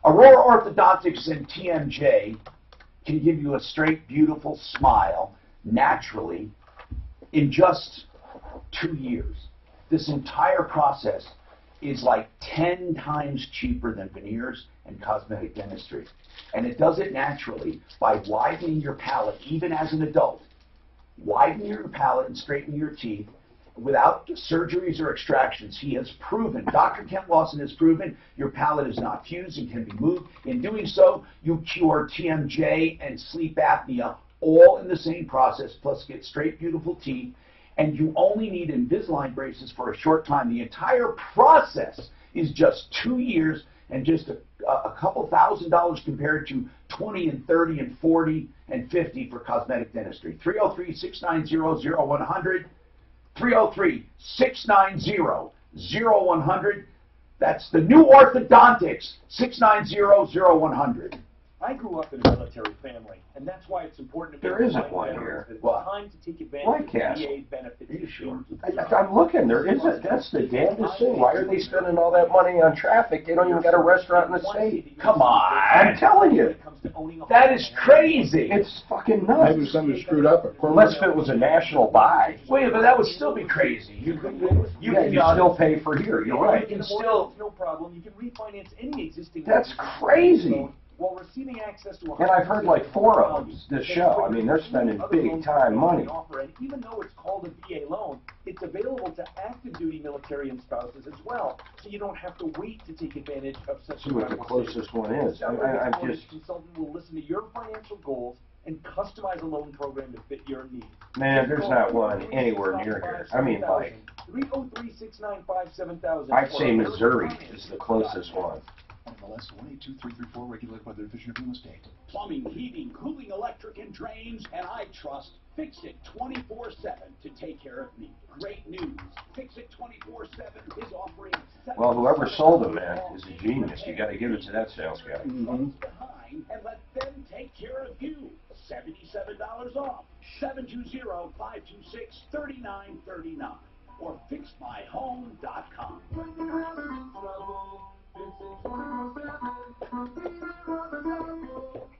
Aurora Orthodontics and TMJ can give you a straight, beautiful smile naturally in just 2 years. This entire process is like 10 times cheaper than veneers and cosmetic dentistry. And it does it naturally by widening your palate, even as an adult. Widen your palate and straighten your teeth without surgeries or extractions. He has proven, Dr. Kent Lawson has proven, your palate is not fused and can be moved. In doing so, you cure TMJ and sleep apnea all in the same process, plus get straight, beautiful teeth. And you only need Invisalign braces for a short time. The entire process is just 2 years and just a couple $1,000 compared to 20 and 30 and 40 and 50 for cosmetic dentistry. 303-690-0100. 303-690-0100. That's the new orthodontics. 690-0100. I grew up in a military family, and that's why it's important to me. There isn't one here. It's time to take advantage of VA benefits. Are you sure? I'm looking. There isn't. That's the damnedest thing. Why are they spending all that money on traffic? They don't even got a restaurant in the state. Come on. I'm telling you. That is crazy. It's fucking nuts. Maybe somebody screwed up. Unless if it was a national buy. Wait, but that would still be crazy. You can still pay for here. You're right. You can still. No problem. You can refinance any existing. That's crazy. While receiving access to And I've heard like 4 of them this show. I mean, they're spending big time money. And even though it's called a VA loan, it's available to active duty military and spouses as well. So you don't have to wait to take advantage of such. See what the closest one is. I'm just. Consultant will listen to your financial goals and customize a loan program to fit your needs. Man, there's not one anywhere near here. I mean, like. 303-695-7000. I'd say Missouri is the closest one. MLS 182334, regulated by the Division of Real Estate. Plumbing, heating, cooling, electric, and drains, and I trust Fix It 24/7 to take care of me. Great news. Fix It 24/7 is offering. Well, whoever sold them, man, is a genius. You got to give it to that sales guy. Behind and let them take care of you. $77 off. 720-526-3939 or fixmyhome.com.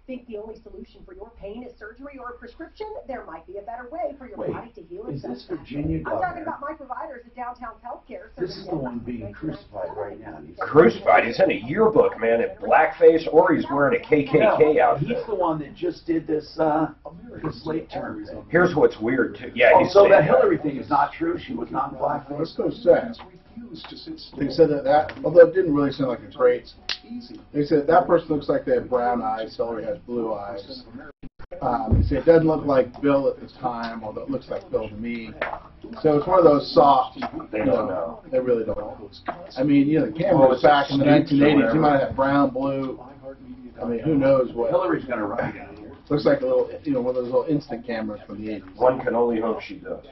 Think the only solution for your pain is surgery or a prescription? There might be a better way for your body to heal itself. Is this Virginia I'm governor? talking about my providers at Downtown Healthcare. This is the one being crucified right now. Crucified. He's in a yearbook, man, in blackface, or he's wearing a KKK outfit. He's the one that just did this late term thing. Here's what's weird, too. Yeah, he's so that Hillary thing is not true. She was not in blackface. Let's go say. They said that, although it didn't really sound like a great. They said that person looks like they have brown eyes. Hillary has blue eyes. They say it doesn't look like Bill at the time, although it looks like Bill to me. So it's one of those soft. They don't know. They really don't know. I mean, the camera was back in the 1980s. He might have had brown, blue. I mean, who knows what. Hillary's going to run down here. Looks like a little, one of those little instant cameras from the 80s. One can only hope she does.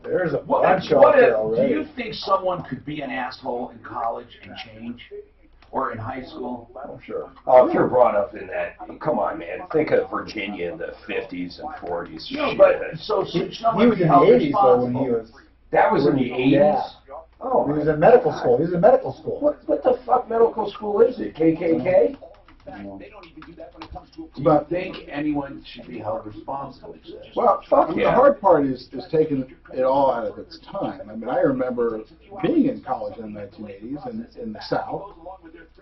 There's a bunch out there already. Do you think someone could be an asshole in college and change? Or in high school? I'm sure. Oh, if you're brought up in that, come on, man. Think of Virginia in the 50s and 40s. No, but so he was in the 80s though when he was. That was in the 80s? Yeah. Oh, he was in medical school. He was in medical school. What the fuck medical school is it? KKK? Do you think anyone should be held responsible? Well, the hard part is taking it all out of its time. I mean, I remember being in college in the 1980s in the South,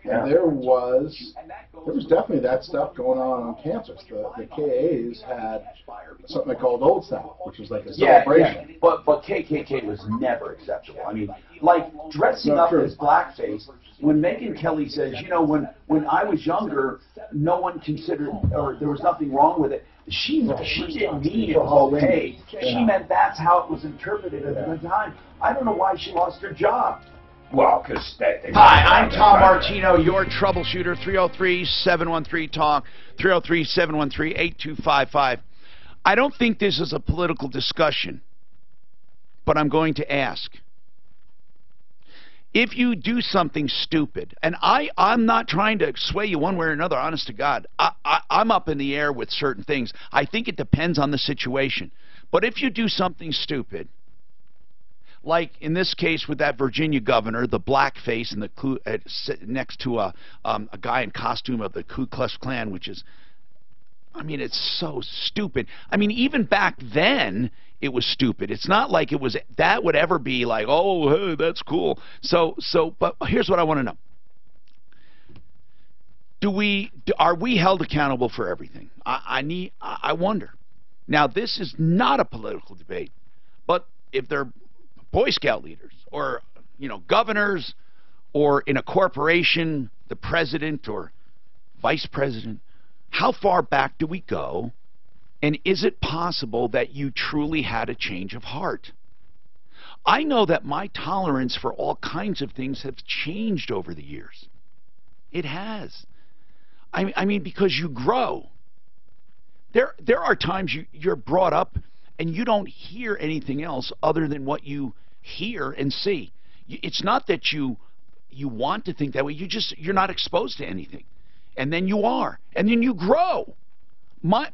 and there was definitely that stuff going on campus. The KAs had something they called Old South, which was like a celebration. Yeah. But KKK was never acceptable. I mean, like dressing up as blackface. When Megyn Kelly says, when I was younger, no one considered, or there was nothing wrong with it, she didn't mean it was okay. She meant that's how it was interpreted at the time. I don't know why she lost her job. Well, because Hi, I'm Tom Martino, your troubleshooter. 303-713-TALK, 303-713-8255. I don't think this is a political discussion, but I'm going to ask. If you do something stupid, and I'm not trying to sway you one way or another, honest to God. I'm up in the air with certain things. I think it depends on the situation. But if you do something stupid, like in this case with that Virginia governor, the blackface and the next to a guy in costume of the Ku Klux Klan, which is, I mean, it's so stupid. I mean, even back then, it was stupid. It's not like it was that would ever be like, oh, hey, that's cool. But here's what I want to know: are we held accountable for everything? I wonder. Now, this is not a political debate, but if they're Boy Scout leaders or governors or in a corporation, the president or vice president, how far back do we go? And is it possible that you truly had a change of heart? I know that my tolerance for all kinds of things has changed over the years. It has. I mean, because you grow. There are times you're brought up and you don't hear anything else other than what you hear and see. It's not that you want to think that way. You're not exposed to anything. And then you are. And then you grow. My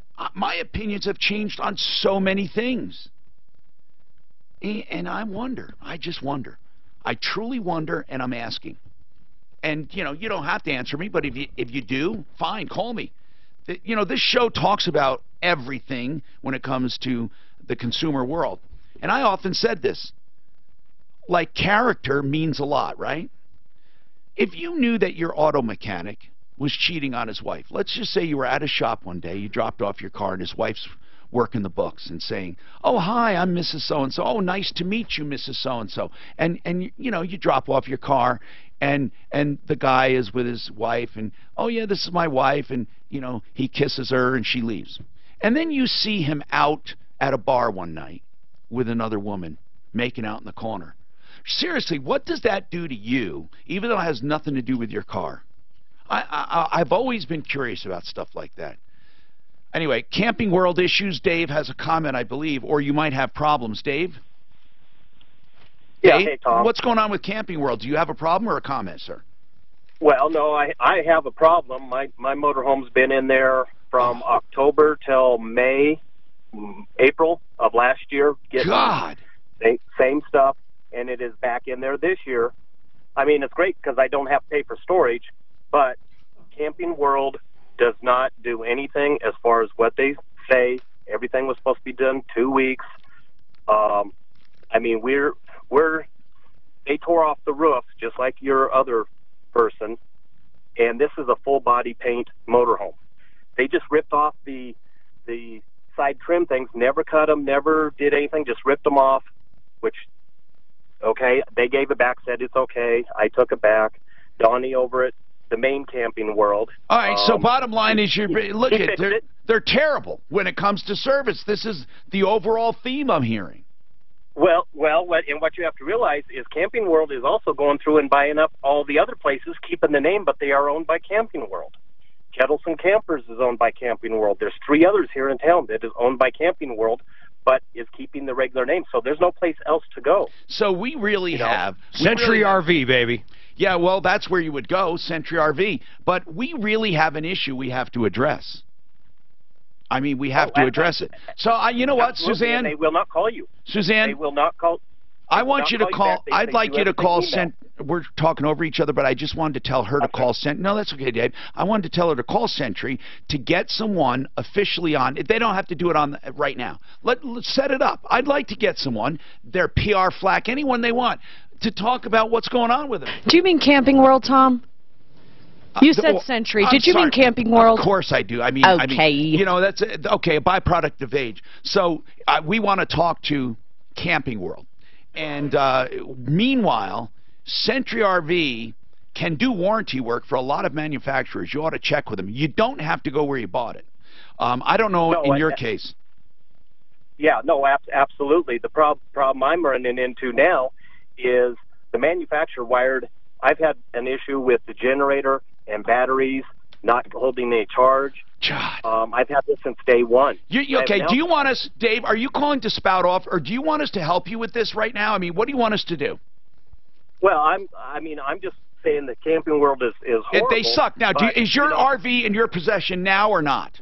opinions have changed on so many things. And I wonder. I just wonder. I truly wonder, and I'm asking. And, you know, you don't have to answer me, but if you do, fine, call me. You know, this show talks about everything when it comes to the consumer world. And I often said this, like, character means a lot, right? If you knew that your auto mechanic was cheating on his wife, let's just say you were at a shop one day, you dropped off your car, and his wife's working the books and saying, "Oh, hi, I'm Mrs. So-and-so. Oh, nice to meet you, Mrs. So-and-so." And you know, you drop off your car, and the guy is with his wife, and, "Oh, yeah, this is my wife," and, you know, he kisses her, and she leaves. And then you see him out at a bar one night with another woman, making out in the corner. Seriously, what does that do to you, even though it has nothing to do with your car? I've always been curious about stuff like that. Anyway, Camping World issues. Dave has a comment, I believe, or you might have problems. Dave? Yeah, Dave, hey, Tom. what's going on with Camping World? Do you have a problem or a comment, sir? Well, no, I have a problem. My motorhome's been in there from October till May, April of last year. God! Same stuff, and it is back in there this year. I mean, it's great because I don't have to pay for storage, but Camping World does not do anything as far as what they say. Everything was supposed to be done 2 weeks. I mean, they tore off the roof just like your other person, and this is a full body paint motorhome. They just ripped off the side trim things, never cut them, never did anything, just ripped them off, which, okay, they gave it back, said it's okay. I took it back. Donnie over at the main Camping World. All right, so bottom line is, look at they're terrible when it comes to service. This is the overall theme I'm hearing. Well, and what you have to realize is Camping World is also going through and buying up all the other places, keeping the name, but they are owned by Camping World. Kettleson Campers is owned by Camping World. There's 3 others here in town that is owned by Camping World, but is keeping the regular name. So there's no place else to go. So we really have... Century RV, baby. Yeah, well, that's where you would go, Century RV. But we really have an issue we have to address. I mean, we have to address it. So, you know what, Suzanne? They will not call you. Suzanne? They will not call... I want you to call. I'd like you to call. We're talking over each other, but I just wanted to tell her to call Century. No, that's okay, Dave. I wanted to tell her to call Century to get someone officially on. They don't have to do it on right now. Let's set it up. I'd like to get someone, their PR flack, anyone they want, to talk about what's going on with them. Do you mean Camping World, Tom? You said Century. Did you mean Camping World? Of course I do. Okay. I mean, you know, that's okay. A byproduct of age. So we want to talk to Camping World. And meanwhile, Century RV can do warranty work for a lot of manufacturers. You ought to check with them. You don't have to go where you bought it. I don't know in your case. Yeah, no, absolutely. The problem I'm running into now is the manufacturer wired. I've had an issue with the generator and batteries not holding any charge. I've had this since day one. Okay, do you want us, Dave, are you calling to spout off, or do you want us to help you with this right now? I mean, what do you want us to do? Well, I'm just saying that Camping World is horrible. They suck. Now, is your RV in your possession now or not?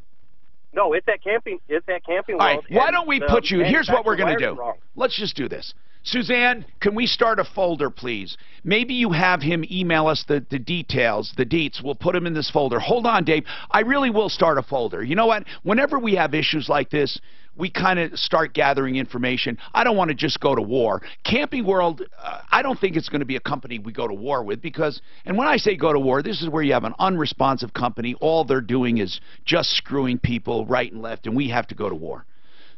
No, it's at Camping World. All right, why don't we put you, here's what we're going to do. Let's just do this. Suzanne, can we start a folder, please? Maybe you have him email us the details, the deets. We'll put them in this folder. Hold on, Dave. I really will start a folder. You know what? Whenever we have issues like this, we kind of start gathering information. I don't want to just go to war. Camping World, I don't think it's going to be a company we go to war with because, and when I say go to war, this is where you have an unresponsive company. All they're doing is just screwing people right and left, and we have to go to war.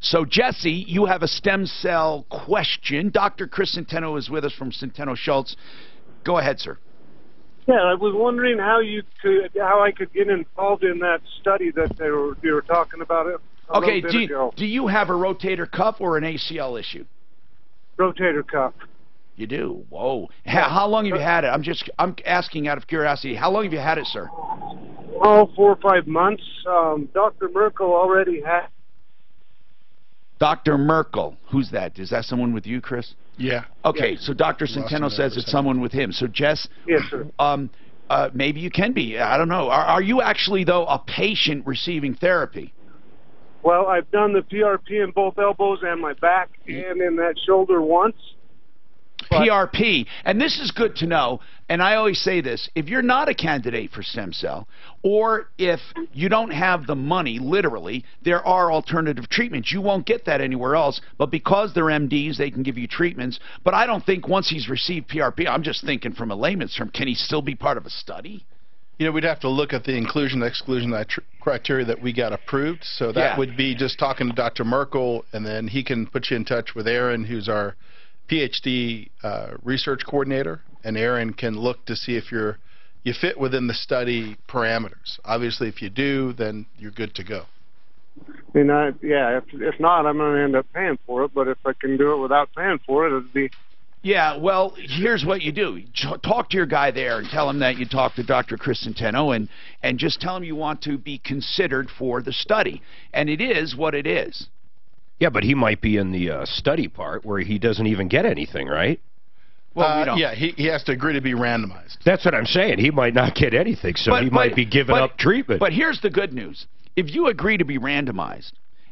So, Jesse, you have a stem cell question. Dr. Chris Centeno is with us from Centeno Schultz. Go ahead, sir. Yeah, I was wondering how I could get involved in that study that you were talking about it. Okay, do you have a rotator cuff or an ACL issue? Rotator cuff. You do? Whoa. How long have you had it? I'm asking out of curiosity. How long have you had it, sir? Oh, 4 or 5 months. Dr. Merkel already had. Dr. Merkel, who's that? Is that someone with you, Chris? Yeah. Okay, yeah. So Dr. Centeno says it's someone with him. So, Jess? Yes, sir. Maybe you can be. I don't know. Are you actually, though, a patient receiving therapy? Well, I've done the PRP in both elbows and my back and in that shoulder once. PRP. And this is good to know. And I always say this, if you're not a candidate for stem cell, or if you don't have the money, literally, there are alternative treatments. You won't get that anywhere else, but because they're MDs, they can give you treatments. But I don't think once he's received PRP, I'm just thinking from a layman's term, can he still be part of a study? You know, we'd have to look at the inclusion and exclusion criteria that we got approved. So that would be just talking to Dr. Merkel, and then he can put you in touch with Aaron, who's our PhD research coordinator, and Aaron can look to see if you fit within the study parameters. Obviously, if you do, then you're good to go. And if not, I'm going to end up paying for it. But if I can do it without paying for it, it'd be. Yeah, well, here's what you do. Talk to your guy there and tell him that you talked to Dr. Cristanteno, and just tell him you want to be considered for the study. And it is what it is. Yeah, but he might be in the study part where he doesn't even get anything, right? Well, yeah, he has to agree to be randomized. That's what I'm saying. He might not get anything, so he might be giving up treatment. But here's the good news. If you agree to be randomized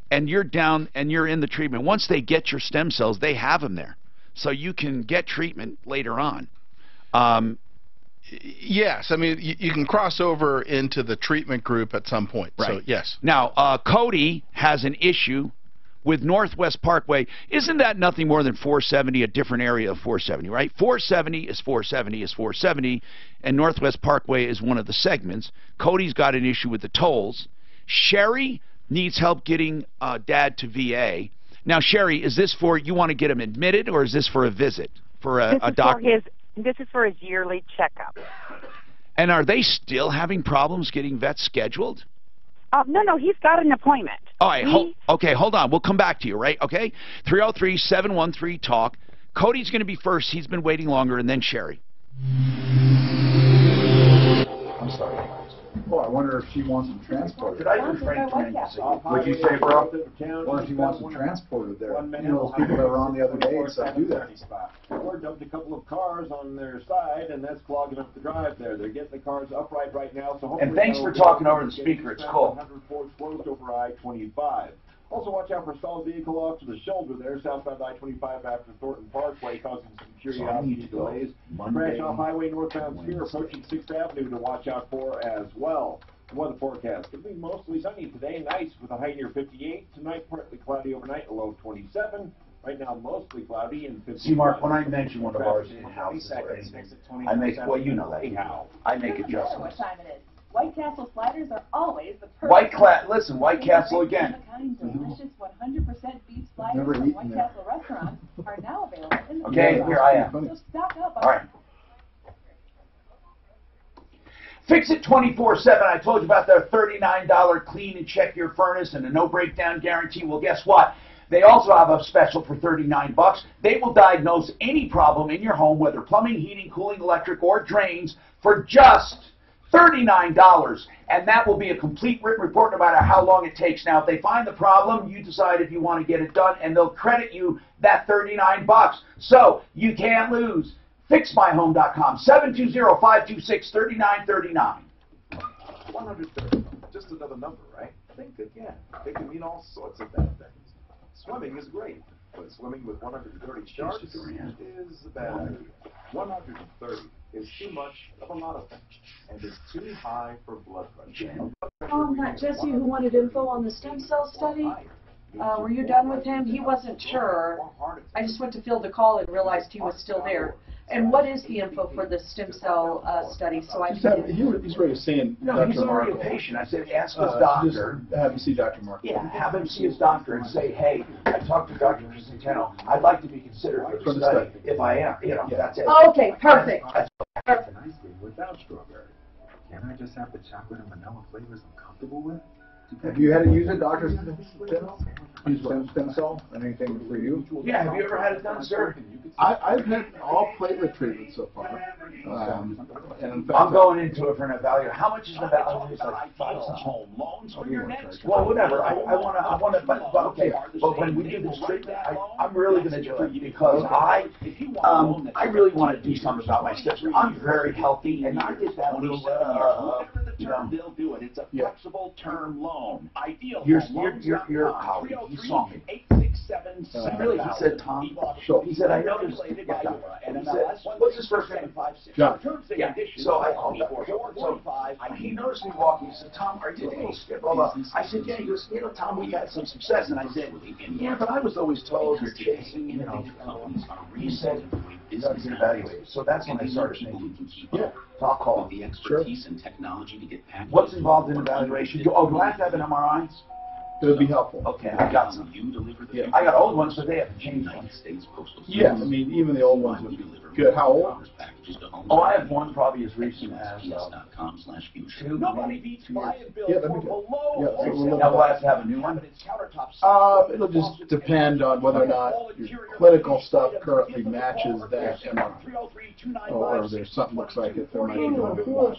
and you're down and you're in the treatment, once they get your stem cells, they have them there. So you can get treatment later on. Yes, I mean, you can cross over into the treatment group at some point. Right. So, yes. Now, Cody has an issue with Northwest Parkway. Isn't that nothing more than 470, a different area of 470, right? 470 is 470 is 470, and Northwest Parkway is one of the segments. Cody's got an issue with the tolls. Sherry needs help getting Dad to VA. Now, Sherry, is this for, you want to get him admitted, or is this for a visit, for a doctor? This is for his yearly checkup. And are they still having problems getting vets scheduled? No, he's got an appointment. All right, okay, hold on. We'll come back to you, right? Okay? 303-713-TALK. Cody's going to be first. He's been waiting longer, and then Sherry. I'm sorry. Oh, I wonder if she wants them transported. Did I just bring What'd you say, bro? I wonder if she wants them transported there. You know, those people that were on the other day and stuff do that. Or dumped a couple of cars on their side, and that's clogging up the drive there. They're getting the cars upright right now. So and thanks for talking over the speaker. It's cool. 104 closed over I-25. Also, watch out for a stalled vehicle off to the shoulder there, southbound I-25 after Thornton Parkway, causing some curiosity delays. Crash off Highway northbound Spear, approaching 6th Avenue to watch out for as well. The weather forecast. It'll be mostly sunny today, nice with a high near 58. Tonight, partly cloudy overnight, a low of 27. Right now, mostly cloudy and 50. See, Mark, when I mention one of ours in-houses or anything, I make, well, you know that anyhow. I make adjustments. What time it is. White Castle sliders are always the perfect. Listen, White Castle again. Delicious 100% beef sliders from White Castle restaurants are now available in the Okay, here I am. So stock up. All right. Fix It 24/7. I told you about their $39 clean and check your furnace and a no breakdown guarantee. Well, guess what? They also have a special for $39. They will diagnose any problem in your home, whether plumbing, heating, cooling, electric, or drains, for just $39, and that will be a complete written report no matter how long it takes. Now, if they find the problem, you decide if you want to get it done, and they'll credit you that $39. So you can't lose. FixMyHome.com, 720-526-3939. 130, just another number, right? Think again. It can mean all sorts of bad things. Swimming is great, but swimming with 130 sharks is a bad idea. 130 is too much of a lot of things, and is too high for blood pressure. That Jesse who wanted info on the stem cell study, were you done with him? He wasn't sure. I just went to field the call and realized he was still there. And what is the info for the stem cell study? So I he's ready to see him. No, he's already a patient. I said, ask his doctor. Just have him see Dr. Mark. Yeah, have him see his doctor and say, hey, I talked to Dr. Cristanteno. I'd like to be considered for the study. If I am, that's it. Okay, perfect. Perfect. An ice cream without strawberry. Can I just have the chocolate and vanilla flavors I'm comfortable with? Have you had to use it, Dr. Use stem cell? Anything for you? Yeah, have you ever had it done, sir? I've had all platelet treatments so far. And in fact, I'm going into it for an evaluation. How much is the evaluation? It's like home loans for your next. Well, whatever. I want to, but okay. But when we do this treatment, I'm really going to do it because I really want to do something about my steps. I'm very healthy, and I get that little, It's a flexible term loan. Ideal Your for loans. colleague, he saw me. 867 Really, he said, Tom, he said, I noticed, he said, what's his first name? John. Yeah, so I called up, so he noticed me walking, he said, Tom, are you taking skip? I said, yeah, he goes, Tom, we had some success, and I said, yeah, but I was always told you're chasing, he said, you got to get evaluated. So that's when I started thinking, yeah, so I'll call the expertise and technology to get packages. What's involved in evaluation? Do I have to have an MRI? It would be helpful. Okay, I got some. Yeah, I got old ones, but they haven't changed ones. Yeah, I mean, even the old ones would be good. How old? Oh, I have one probably as recent as Nobody beats buy and build for below. Now, do I have to have a new one? It'll just depend on whether or not your clinical stuff currently matches that MRI. Or there's something looks like it, there might be a little bit more.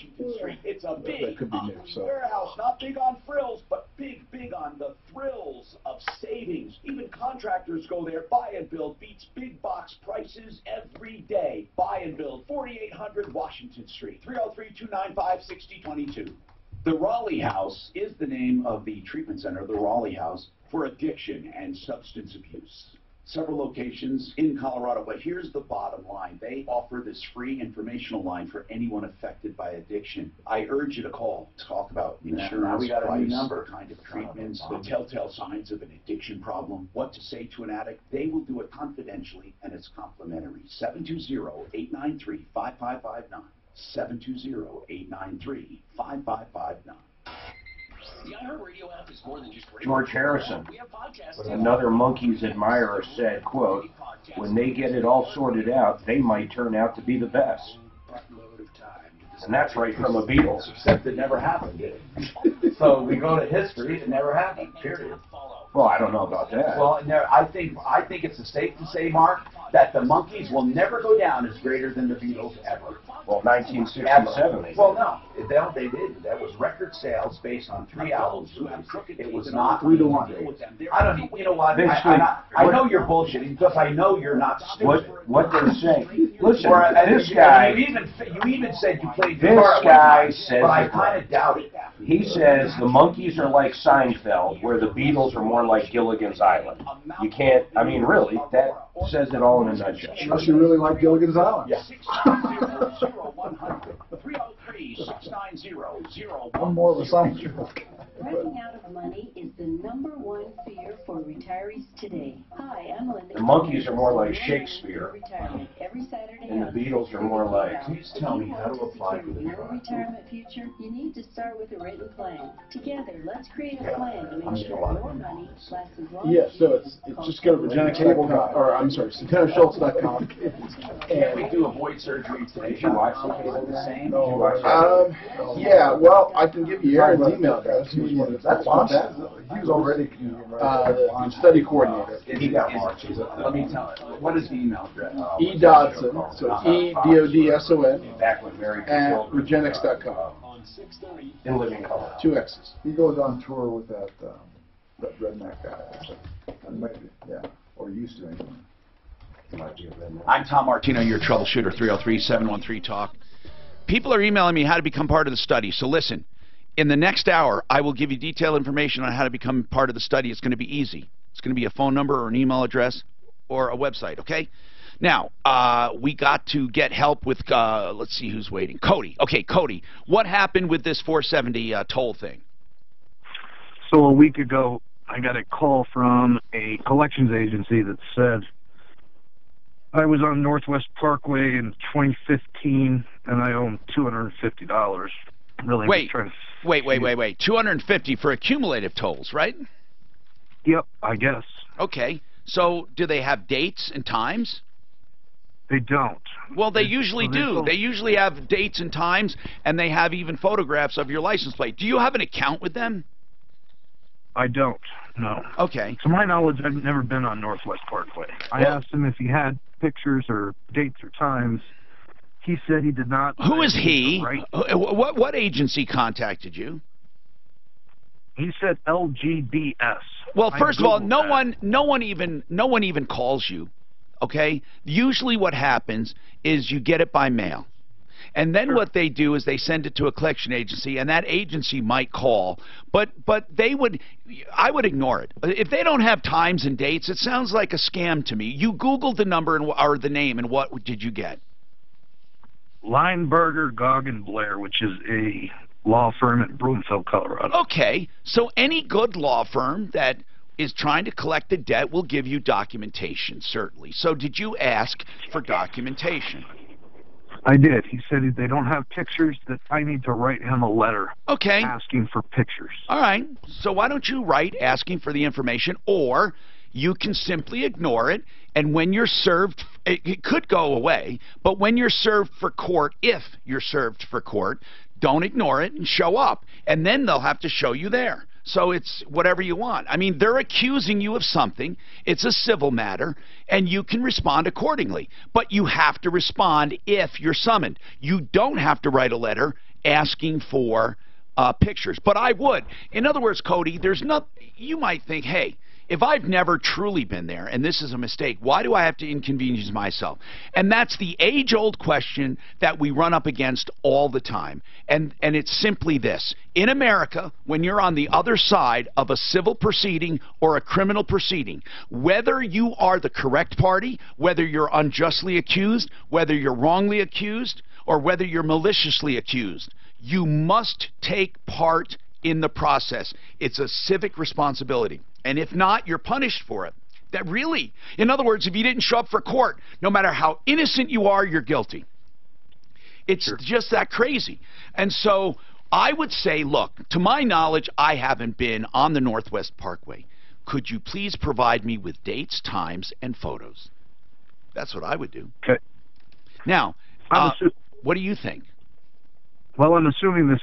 It's a big That could be new, so. warehouse, not big on frills, but big on the thrills of savings. Even contractors go there. Buy and build beats big box prices every day. Buy and build, 4800 Washington Street, 303-295-6022. The Raleigh House is the name of the treatment center, the Raleigh House, for addiction and substance abuse. Several locations in Colorado, but here's the bottom line. They offer this free informational line for anyone affected by addiction. I urge you to call, talk about insurance, now we got a new price, number. kind of treatments, the telltale signs of an addiction problem, what to say to an addict. They will do it confidentially, and it's complimentary. 720-893-5559. 720-893-5559. The iHeartRadio app is more than just radio. George Harrison, another Monkees admirer, said, quote, when they get it all sorted out, they might turn out to be the best. And that's right from the Beatles. Except it never happened, did it? So we go to history, it never happened, period. Well, I don't know about that. Well, I think it's safe to say, Mark, that the Monkees will never go down as greater than the Beatles ever. Well, 1967. Well, no, they did. That was record sales based on 3 albums. It was not 3-1. I don't. You know what? I know you're bullshitting because I know you're not stupid. What they're saying? Listen, this You guy. even said you played This guitar. guy says. But I kind of doubt it. He says the Monkees are like Seinfeld, where the Beatles are more like Gilligan's Island. You can't. I mean, really, that says it all in a nutshell. Unless you really like Gilligan's Island. Yeah. 303-690-0100. I'm more of a Seinfeld. Running out of money is the #1 fear for retirees today. Hi, I'm Linda. The Monkees are more like Shakespeare, Retirement every Saturday and the Beatles are more like. Please tell me how to apply for your retirement future. You need to start with a written plan. Together, let's create a plan to make sure your money lasts as long Yeah, as so it's just go to ReginaCable.com, or I'm sorry, SantaroSchultz.com. Can't we do a void surgery today? Did you watch the same? Yeah, well, I can give you Aaron's email address. That's want that. He was already the study coordinator. Let me tell it. What is the email address? E. Dodson, so EDODSON, Back when Mary at Regenix.com. In living color. 2 X's. He goes on tour with that redneck guy. Maybe, yeah, or used to anyway. I'm Tom Martino, your troubleshooter, 303-713-TALK. People are emailing me how to become part of the study. So listen, in the next hour, I will give you detailed information on how to become part of the study. It's going to be easy. It's going to be a phone number or an email address or a website, okay? Now, we got to get help with, let's see who's waiting. Cody. Okay, Cody, what happened with this 470 toll thing? So a week ago, I got a call from a collections agency that said I was on Northwest Parkway in 2015, and I owe them $250. Really? Wait. $250 for accumulative tolls, right? Yep, I guess. Okay. So do they have dates and times? They don't. Well, they usually do. They usually have dates and times, and they have even photographs of your license plate. Do you have an account with them? I don't, no. Okay. To my knowledge, I've never been on Northwest Parkway. I asked him if he had pictures or dates or times. He said he did not. Who is he? What agency contacted you? He said LGBS. Well, first of all, no one even calls you. Okay? Usually what happens is you get it by mail. And then what they do is they send it to a collection agency, and that agency might call, but I would ignore it. If they don't have times and dates, it sounds like a scam to me. You Googled the number or the name, and what did you get? Lineberger, Goggin, Blair, which is a law firm in Broomfield, Colorado. Okay, so any good law firm that is trying to collect the debt will give you documentation, certainly. So did you ask for documentation? I did. He said they don't have pictures, that I need to write him a letter asking for pictures. All right, so why don't you write asking for the information, or you can simply ignore it, and when you're served, it could go away, but when you're served for court, if you're served for court, don't ignore it and show up, and then they'll have to show you there. So it's whatever you want. I mean, they're accusing you of something. It's a civil matter, and you can respond accordingly. But you have to respond if you're summoned. You don't have to write a letter asking for pictures. But I would. In other words, Cody, you might think, hey, if I've never truly been there, and this is a mistake, why do I have to inconvenience myself? And that's the age-old question that we run up against all the time. And it's simply this. In America, when you're on the other side of a civil proceeding or a criminal proceeding, whether you are the correct party, whether you're unjustly accused, whether you're wrongly accused, or whether you're maliciously accused, you must take part in the process. It's a civic responsibility. And if not, you're punished for it. That really, in other words, if you didn't show up for court, no matter how innocent you are, you're guilty. It's just that crazy. And so I would say, look, to my knowledge, I haven't been on the Northwest Parkway. Could you please provide me with dates, times, and photos? That's what I would do. Okay. Now, what do you think? Well, I'm assuming this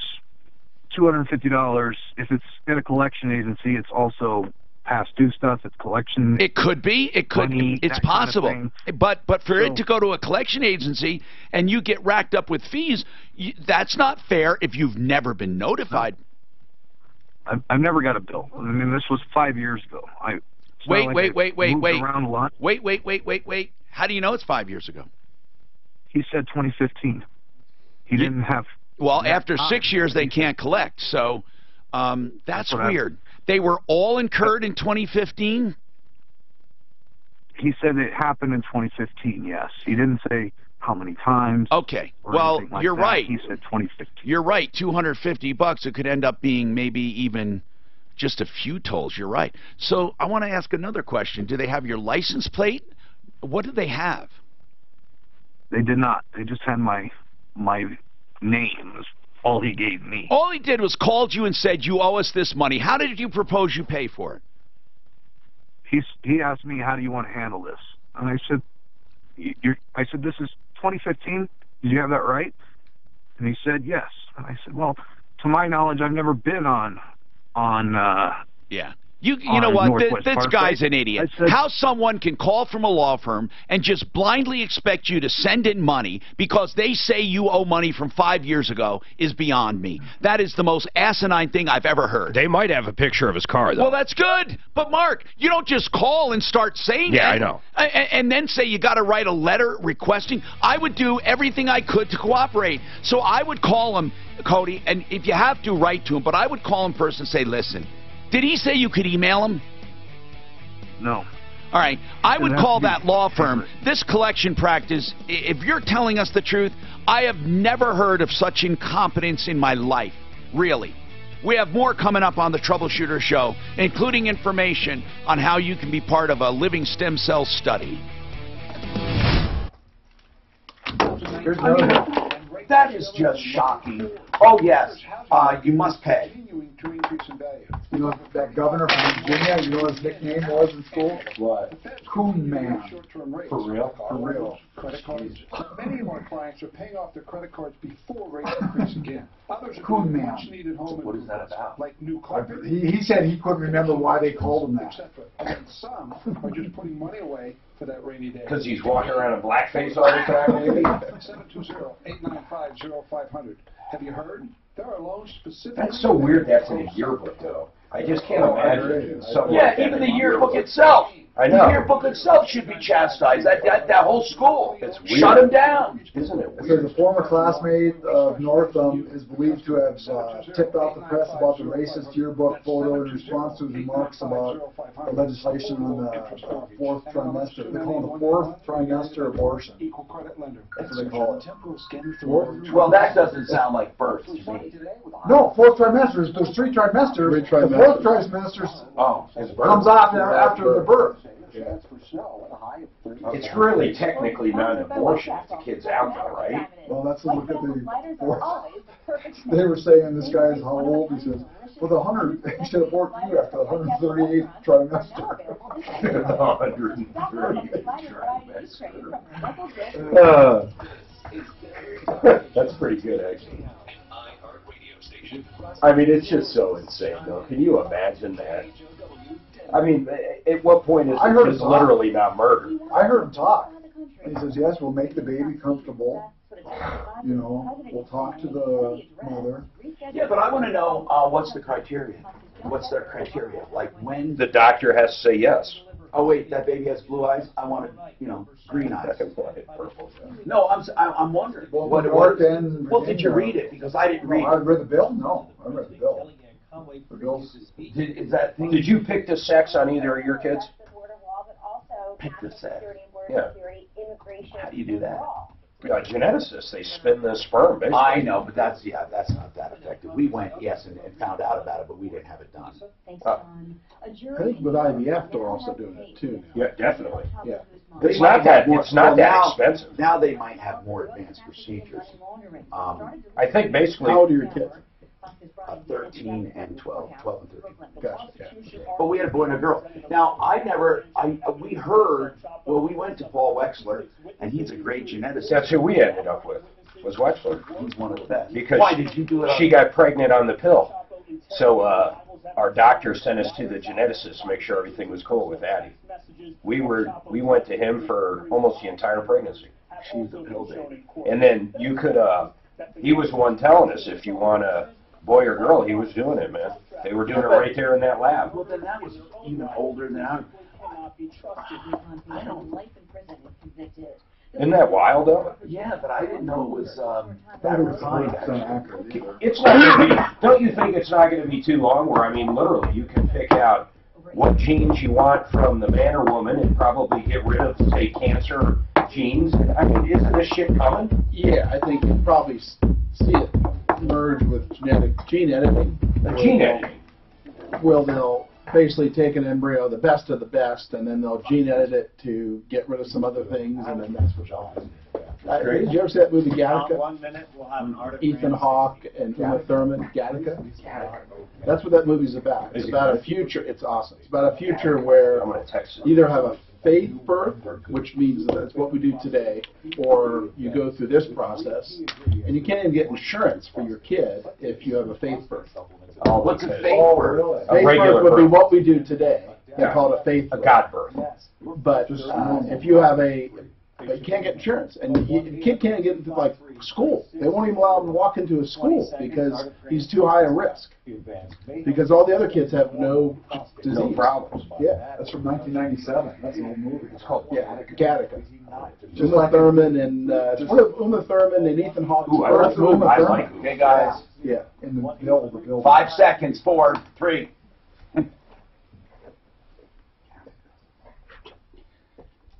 $250, if it's in a collection agency, it's also past due stuff, it's collection. It could be. It could. Money, it's possible. Kind of but for it to go to a collection agency and you get racked up with fees, that's not fair if you've never been notified. I've never got a bill. I mean, this was 5 years ago. Wait. How do you know it's 5 years ago? He said 2015. He didn't have. Well, after 6 years, they can't collect. So that's weird. They were all incurred in 2015? He said it happened in 2015, yes. He didn't say how many times. Okay. Well, you're right. He said 2015. You're right. $250. It could end up being maybe even just a few tolls. You're right. So I want to ask another question. Do they have your license plate? What do they have? They did not. They just had my name. Was all he gave me. All he did was called you and said, you owe us this money. How did you propose you pay for it? He asked me, how do you want to handle this? And I said, this is 2015. Did you have that right? And he said, yes. And I said, well, to my knowledge, I've never been on yeah. You know what? This guy's an idiot. Said, how someone can call from a law firm and just blindly expect you to send in money because they say you owe money from 5 years ago is beyond me. That is the most asinine thing I've ever heard. They might have a picture of his car, though. Well, that's good. But, Mark, you don't just call and start saying I know. And then say you got to write a letter requesting. I would do everything I could to cooperate. So I would call him, Cody, and if you have to, write to him. But I would call him first and say, listen, did he say you could email him? No. All right. I would call that law firm. This collection practice, if you're telling us the truth, I have never heard of such incompetence in my life. Really. We have more coming up on the Troubleshooter Show, including information on how you can be part of a living stem cell study. That is just shocking. Oh, yes, you must pay. You know that governor from Virginia, you know what his nickname was in school? What? Coon Man. For real? For real. Credit cards. Many of our clients are paying off their credit cards before rates increase again. Others are Coon doing Man. much needed home What is that about? like new carpet. He said he couldn't remember why they called him that. And then some are just putting money away for that rainy day. Because he's walking around in blackface all the time, maybe? 720-895-0500. Have you heard? There are loans specific. That's so weird that's in a yearbook, though. I just can't imagine something Yeah, like that even in the a yearbook itself. I know. The yearbook itself should be chastised. That whole school. It's Shut weird. him down. Isn't it It weird? says a former classmate of Northam is believed to have tipped off the press about the racist yearbook photo in response to his remarks about the legislation on the fourth trimester. They call it the fourth trimester abortion. That's what they call it. Well, that doesn't sound like birth to me. No, fourth trimester. There's three trimesters. The fourth trimester comes off after the birth. Yeah. It's really technically not an abortion if the kid's out there, right? Well, that's a look at the fourth. They were saying this guy is how old? He says, with 100, he should abort you after the 138th trimester. 138th That's pretty good, actually. I mean, it's just so insane, though. Can you imagine that? I mean, at what point is it literally not murder? I heard him talk. He says, yes, we'll make the baby comfortable. You know, we'll talk to the mother. Yeah, but I want to know what's the criteria? What's their criteria? Like when the doctor has to say yes. Oh wait, that baby has blue eyes. I want it, green eyes. Purple. No, I'm wondering. Well, Well, did you read it? Because I didn't read I it. read the bill? No, I read the bill. The bill's... Did you pick the sex on either of your kids? Pick the sex. Yeah. How do you do that? Geneticists, they spin the sperm, basically. I know, but that's not that effective. We went, yes, and found out about it, but we didn't have it done. I think with IVF they're also doing it too. Yeah, definitely. Yeah. It's not that expensive. Now they might have more advanced procedures. I think basically. How old are your kids? 13 and 12 and 13. Gotcha. Yeah. But we had a boy and a girl. Now, we heard, we went to Paul Wexler, and he's a great geneticist. That's who we ended up with, was Wexler. He's one of the best. Because why did you do it? She got pregnant on the pill. So our doctor sent us to the geneticist to make sure everything was cool with Addie. We went to him for almost the entire pregnancy. She's a pill baby. And then you could, he was the one telling us if you want a boy or girl, he was doing it, man. They were doing it right there in that lab. Well, then that was even older than I don't. Isn't that wild, though? Yeah, but I didn't know it was that refined. It's not going to be. Don't you think it's not going to be too long? Where I mean, literally, you can pick out what genes you want from the man or woman, and probably get rid of, say, cancer genes. I mean, isn't this shit coming? Yeah, I think you'll probably see it merge with gene editing. Gene editing. Well, they'll basically take an embryo, the best of the best, and then they'll gene edit it to get rid of some other things, and then that's what they'll do. Did you ever see that movie Gattaca? 1 minute, we'll have an article. Ethan Hawke and Uma Thurman, Gattaca? That's what that movie's about. It's about a future. It's awesome. It's about a future where you either have a faith birth, which means that's what we do today, or you go through this process, and you can't even get insurance for your kid if you have a faith birth. Oh, what's a faith birth? Faith birth would be what we do today. They call it a faith birth. A God birth. But if you have but you can't get insurance, and the kid can't get into like school. They won't even allow him to walk into a school because he's too high a risk. Because all the other kids have no disease. No problems. Yeah, That's from 1997. That's an old movie. it's called Gattaca. Uma Thurman and Uma Thurman and Ethan Hawke. Ooh, I like it. Hey guys. Yeah. In the bill. 5 seconds. 4, 3.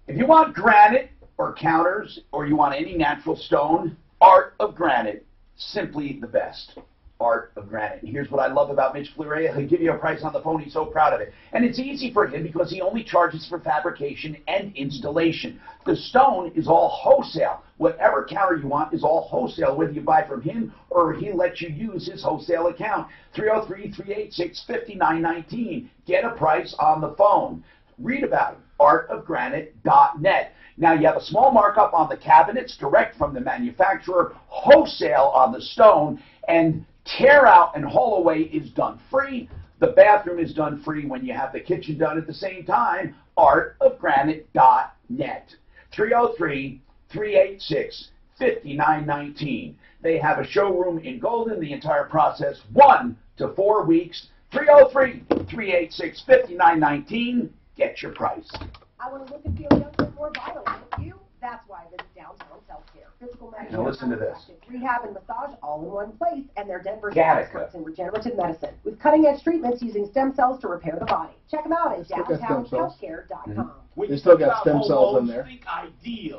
If you want granite or counters, or you want any natural stone, Art of Granite, simply the best. Art of Granite. And here's what I love about Mitch Fleury. He'll give you a price on the phone. He's so proud of it. And it's easy for him because he only charges for fabrication and installation. The stone is all wholesale. Whatever counter you want is all wholesale, whether you buy from him or he lets you use his wholesale account. 303-386-5919. Get a price on the phone. Read about it. artofgranite.net. Now, you have a small markup on the cabinets, direct from the manufacturer, wholesale on the stone, and tear out and haul away is done free. The bathroom is done free when you have the kitchen done at the same time. artofgranite.net. 303-386-5919. They have a showroom in Golden, the entire process, 1 to 4 weeks. 303-386-5919. Get your price. I want to look and feel younger and more vital. Don't you? That's why I visit Downtown Self-Care. Physical medicine, Now listen to this. rehab, and massage all in one place, and they're Denver's Gattaca. experts in regenerative medicine with cutting-edge treatments using stem cells to repair the body. Check them out at Still got stem cells. downtownshealthcare.com. They still got stem cells in there.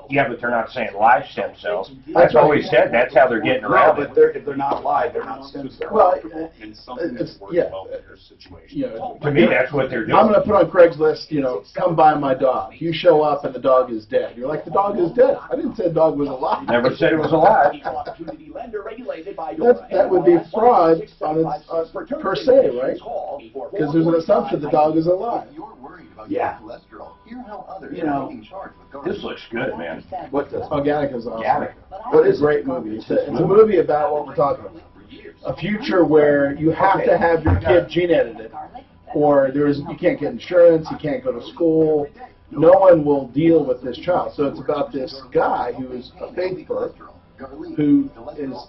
Yeah, but they're not saying live stem cells. That's what we said. That's how they're getting around But it. if they're not live, they're not stem cells. Well, it's, yeah. You know, To me, that's what they're doing. I'm going to put on Craigslist, you know, come buy my dog. You show up and the dog is dead. You're like, the dog is dead. I didn't say the dog was alive. Never said it was alive. That would be fraud on its, per se, right? Because there's an assumption the dog is alive. Yeah. You know, this looks good, man. What does? Oh, Gattaca's awesome. Gattaca. What is a great movie? It's a movie about what we're talking about. A future where you have to have your kid gene edited, or you can't get insurance, you can't go to school. No one will deal with this child. So it's about this guy who is a faith birth, who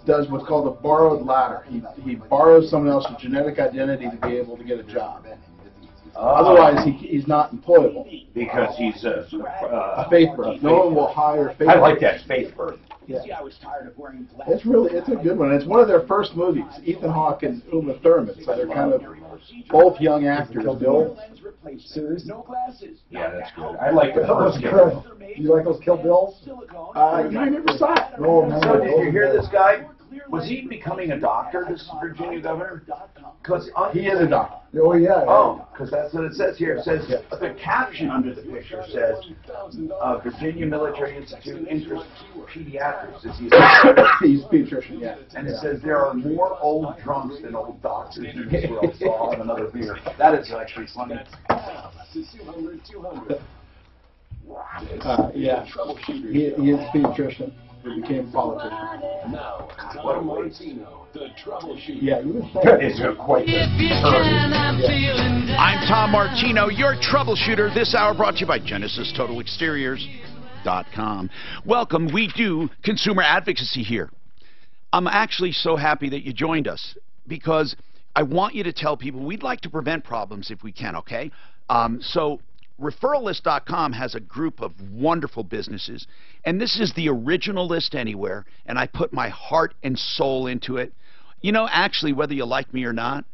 does what's called a borrowed ladder. He borrows someone else's genetic identity to be able to get a job. Otherwise, he's not employable. Because he's a faith birth. No one will hire faith birth. I like that faith birth. Yeah. It's a good one. It's one of their first movies. Ethan Hawke and Uma Thurman. So they're kind of both young actors. Bill series? Yeah, that's good. I like the first Kill. You like those Kill Bills? I never saw it. Oh, man. So did you hear this guy? Was he becoming a doctor, this Virginia governor? Because he is a doctor. Oh, yeah. Oh, because that's what it says here. It says, the caption under the picture says, Virginia Military Institute interest pediatrics. Is he He's a pediatrician, yeah. And it says there are more old drunks than old doctors in this world, so I'll have another beer. That is actually funny. Yeah. He is a pediatrician. He became a politician. Now, Tom Martino, the Troubleshooter. Yeah, you would That is quite the I'm Tom Martino, your troubleshooter. This hour brought to you by GenesisTotalExteriors.com. Welcome. We do consumer advocacy here. I'm actually so happy that you joined us because I want you to tell people we'd like to prevent problems if we can, okay? So Referralist.com has a group of wonderful businesses, and this is the original list anywhere, and I put my heart and soul into it. You know, actually, whether you like me or not,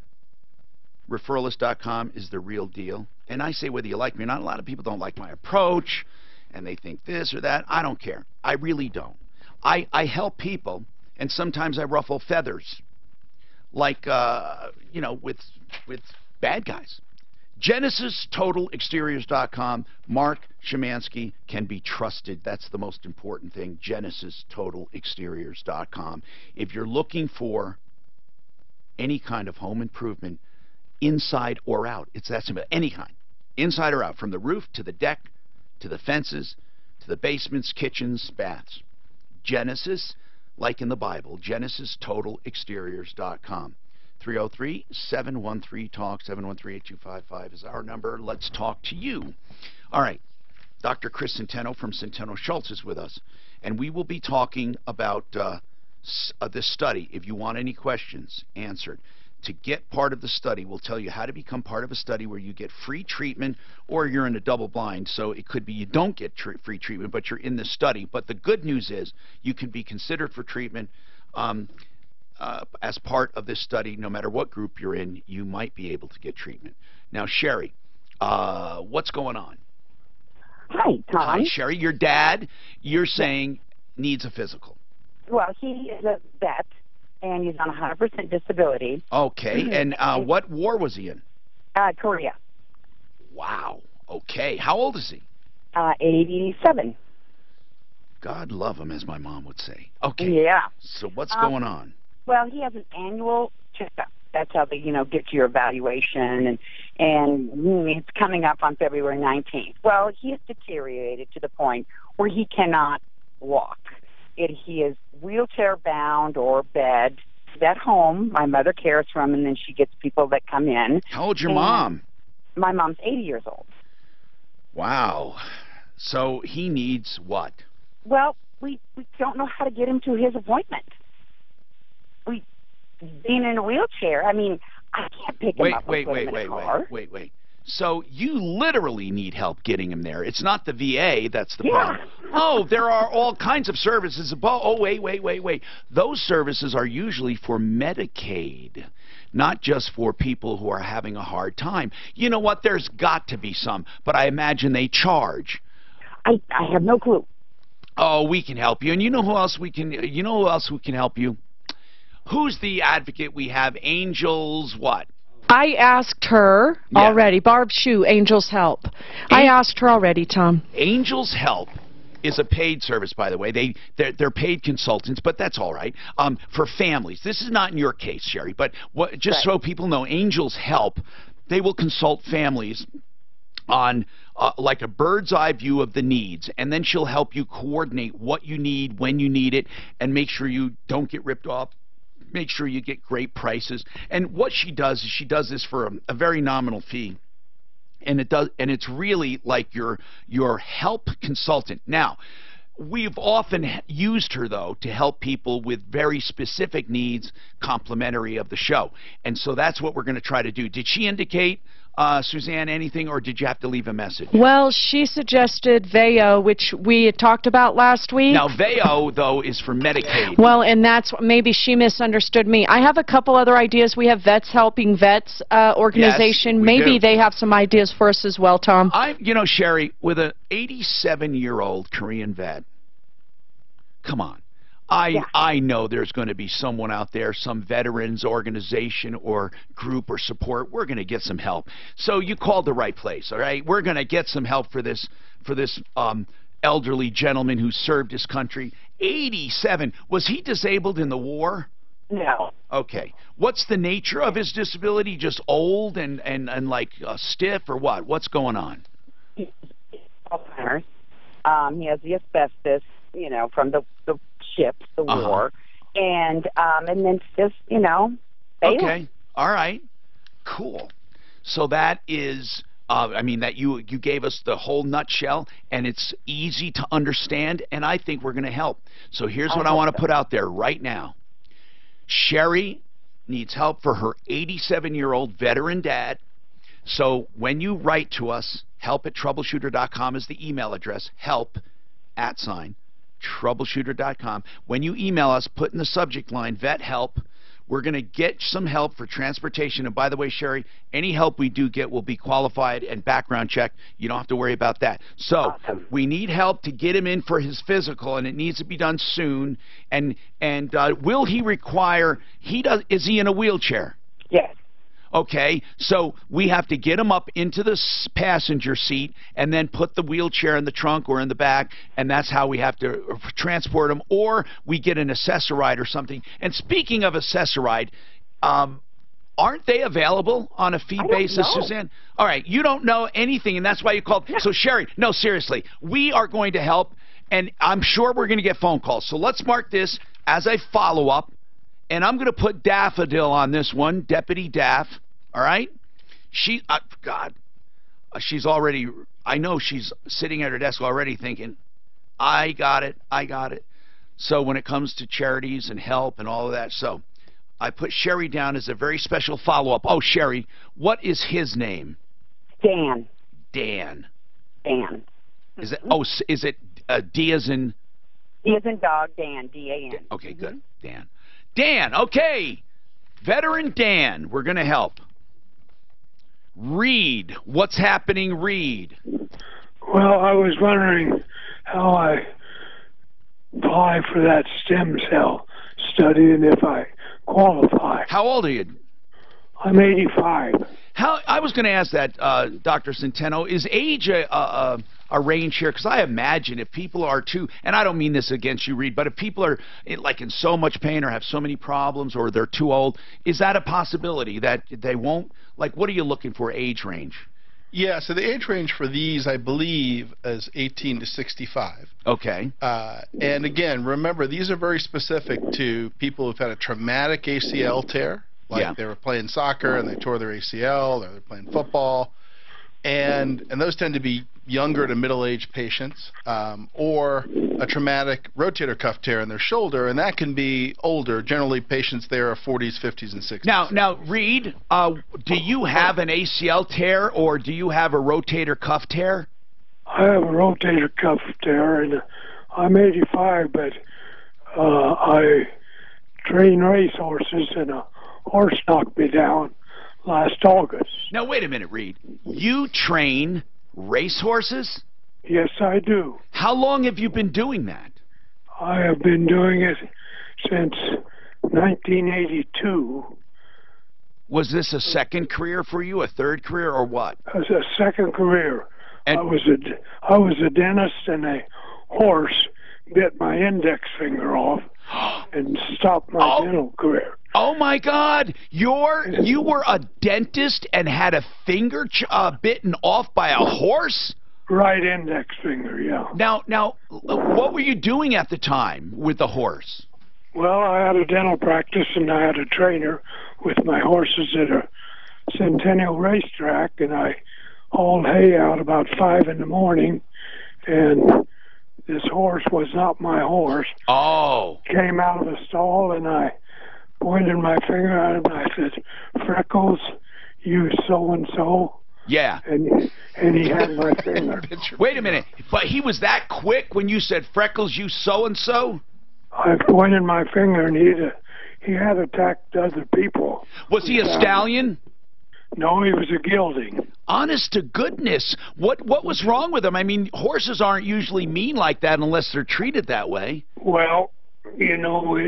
Referralist.com is the real deal. And I say whether you like me or not, a lot of people don't like my approach, and they think this or that. I don't care. I really don't. I help people, and sometimes I ruffle feathers, like, you know, with bad guys. GenesisTotalExteriors.com. Mark Szymanski can be trusted. That's the most important thing. GenesisTotalExteriors.com. If you're looking for any kind of home improvement, inside or out, it's that simple. Any kind. Inside or out. From the roof to the deck to the fences to the basements, kitchens, baths. Genesis, like in the Bible, GenesisTotalExteriors.com. 303-713-TALK, 713-8255 is our number. Let's talk to you. All right. Dr. Chris Centeno from Centeno Schultz is with us, and we will be talking about this study. If you want any questions answered, to get part of the study, we'll tell you how to become part of a study where you get free treatment, or you're in a double blind, so it could be you don't get free treatment, but you're in the study. But the good news is you can be considered for treatment as part of this study. No matter what group you're in, you might be able to get treatment. Now, Sherry, what's going on? Hi, Tom. Hi, Sherry. Your dad, you're saying, needs a physical. Well, he is a vet, and he's on 100% disability. Okay, and what war was he in? Korea. Wow. Okay. How old is he? 87. God love him, as my mom would say. Okay. Yeah. So what's going on? Well, he has an annual checkup. That's how they, get to your evaluation, and it's coming up on February 19th. Well, he has deteriorated to the point where he cannot walk. He is wheelchair-bound or bed. He's at home. My mother cares for him, and then she gets people that come in. How old's your mom? My mom's 80 years old. Wow. So he needs what? Well, we don't know how to get him to his appointment. Being in a wheelchair, I can't pick him up and put him in a car. Wait. So you literally need help getting him there. It's not the VA that's the problem. Oh, there are all kinds of services. Oh, wait. Those services are usually for Medicaid, not just for people who are having a hard time. You know what? There's got to be some, but I imagine they charge. I have no clue. Oh, we can help you. And you know who else we can? You know who else we can help you? Who's the advocate we have? Angels what? I asked her already. Barb Shue, Angels Help. I asked her already, Tom. Angels Help is a paid service, by the way. They're paid consultants, but that's all right. For families. This is not in your case, Sherry, but just so people know, Angels Help, they will consult families on like a bird's eye view of the needs, and then she'll help you coordinate what you need, when you need it, and make sure you don't get ripped off. Make sure you get great prices. And what she does is she does this for a very nominal fee. And it's really like your help consultant. Now, we've often used her, though, to help people with very specific needs complimentary of the show. And so that's what we're going to try to do. Did she indicate, Suzanne, anything, or did you have to leave a message? Well, she suggested VEO, which we had talked about last week. Now, VEO, though, is for Medicaid. Well, and that's maybe she misunderstood me. I have a couple other ideas. We have Vets Helping Vets organization. Yes, maybe they have some ideas for us as well, Tom. You know, Sherry, with an 87-year-old Korean vet, come on. I know there's going to be someone out there, some veterans organization or group or support. We're going to get some help. So you called the right place, all right? We're going to get some help for this elderly gentleman who served his country. 87. Was he disabled in the war? No. Okay. What's the nature of his disability? Just old and like stiff, or what? What's going on? Alzheimer's. He has the asbestos, you know, from the ships, the war, and then just, you know, failing. Okay. All right. Cool. So that is, I mean, that you gave us the whole nutshell, and it's easy to understand, and I think we're going to help. So here's what I want to put out there right now. Sherry needs help for her 87-year-old veteran dad. So when you write to us, help@troubleshooter.com is the email address, help@troubleshooter.com. When you email us, put in the subject line, vet help. We're going to get some help for transportation. And by the way, Sherry, any help we do get will be qualified and background checked. You don't have to worry about that. So we need help to get him in for his physical, and it needs to be done soon. And will he require, is he in a wheelchair? Yes. Okay, so we have to get him up into the passenger seat and then put the wheelchair in the trunk or in the back, and that's how we have to transport him, or we get an accessoride or something. And speaking of accessoride, aren't they available on a fee basis, Suzanne? All right, you don't know anything, and that's why you called. So, Sherry, no, seriously, we are going to help, and I'm sure we're going to get phone calls. So let's mark this as a follow-up. And I'm going to put Daffodil on this one, Deputy Daff, all right? She's already, I know she's sitting at her desk already thinking, I got it. So when it comes to charities and help and all of that, so I put Sherry down as a very special follow-up. Oh, Sherry, what is his name? Dan. Dan. Dan. Is it, is it D as in? D as in dog, Dan, D-A-N. Okay, good, Dan. Dan, okay. Veteran Dan, we're going to help. Reed, what's happening, Reed? Well, I was wondering how I apply for that stem cell study and if I qualify. How old are you? I'm 85. I was going to ask that, Dr. Centeno, is age a range here? Because I imagine if people are too, and I don't mean this against you, Reed, but if people are like in so much pain or have so many problems or they're too old, is that a possibility that they won't? Like, what are you looking for age range? Yeah, so the age range for these, I believe, is 18 to 65. Okay. And again, remember, these are very specific to people who've had a traumatic ACL tear. Like they were playing soccer and they tore their ACL, or they're playing football, and those tend to be younger to middle-aged patients, or a traumatic rotator cuff tear in their shoulder, and that can be older. Generally, patients there are 40s, 50s, and 60s. Now, Reed, do you have an ACL tear or do you have a rotator cuff tear? I have a rotator cuff tear, and I'm 85, but I train race horses, and a horse knocked me down last August. Now, wait a minute, Reed. You train race horses? Yes, I do. How long have you been doing that? I have been doing it since 1982. Was this a second career for you, a third career, or what? It was a second career. And I was a dentist, and a horse bit my index finger off and stopped my dental career. Oh my God! You were a dentist and had a finger bitten off by a horse? Right index finger, yeah. Now, what were you doing at the time with the horse? Well, I had a dental practice, and I had a trainer with my horses at a Centennial racetrack, and I hauled hay out about 5 in the morning, and this horse was not my horse. Oh. Came out of the stall, and I pointed my finger at him, and I said, "Freckles, you so-and-so." Yeah. And he had my finger. Wait a minute. But he was that quick when you said, "Freckles, you so-and-so"? I pointed my finger, and he had attacked other people. Was he a stallion? No, he was a gelding. Honest to goodness. What was wrong with him? I mean, horses aren't usually mean like that unless they're treated that way. Well, you know,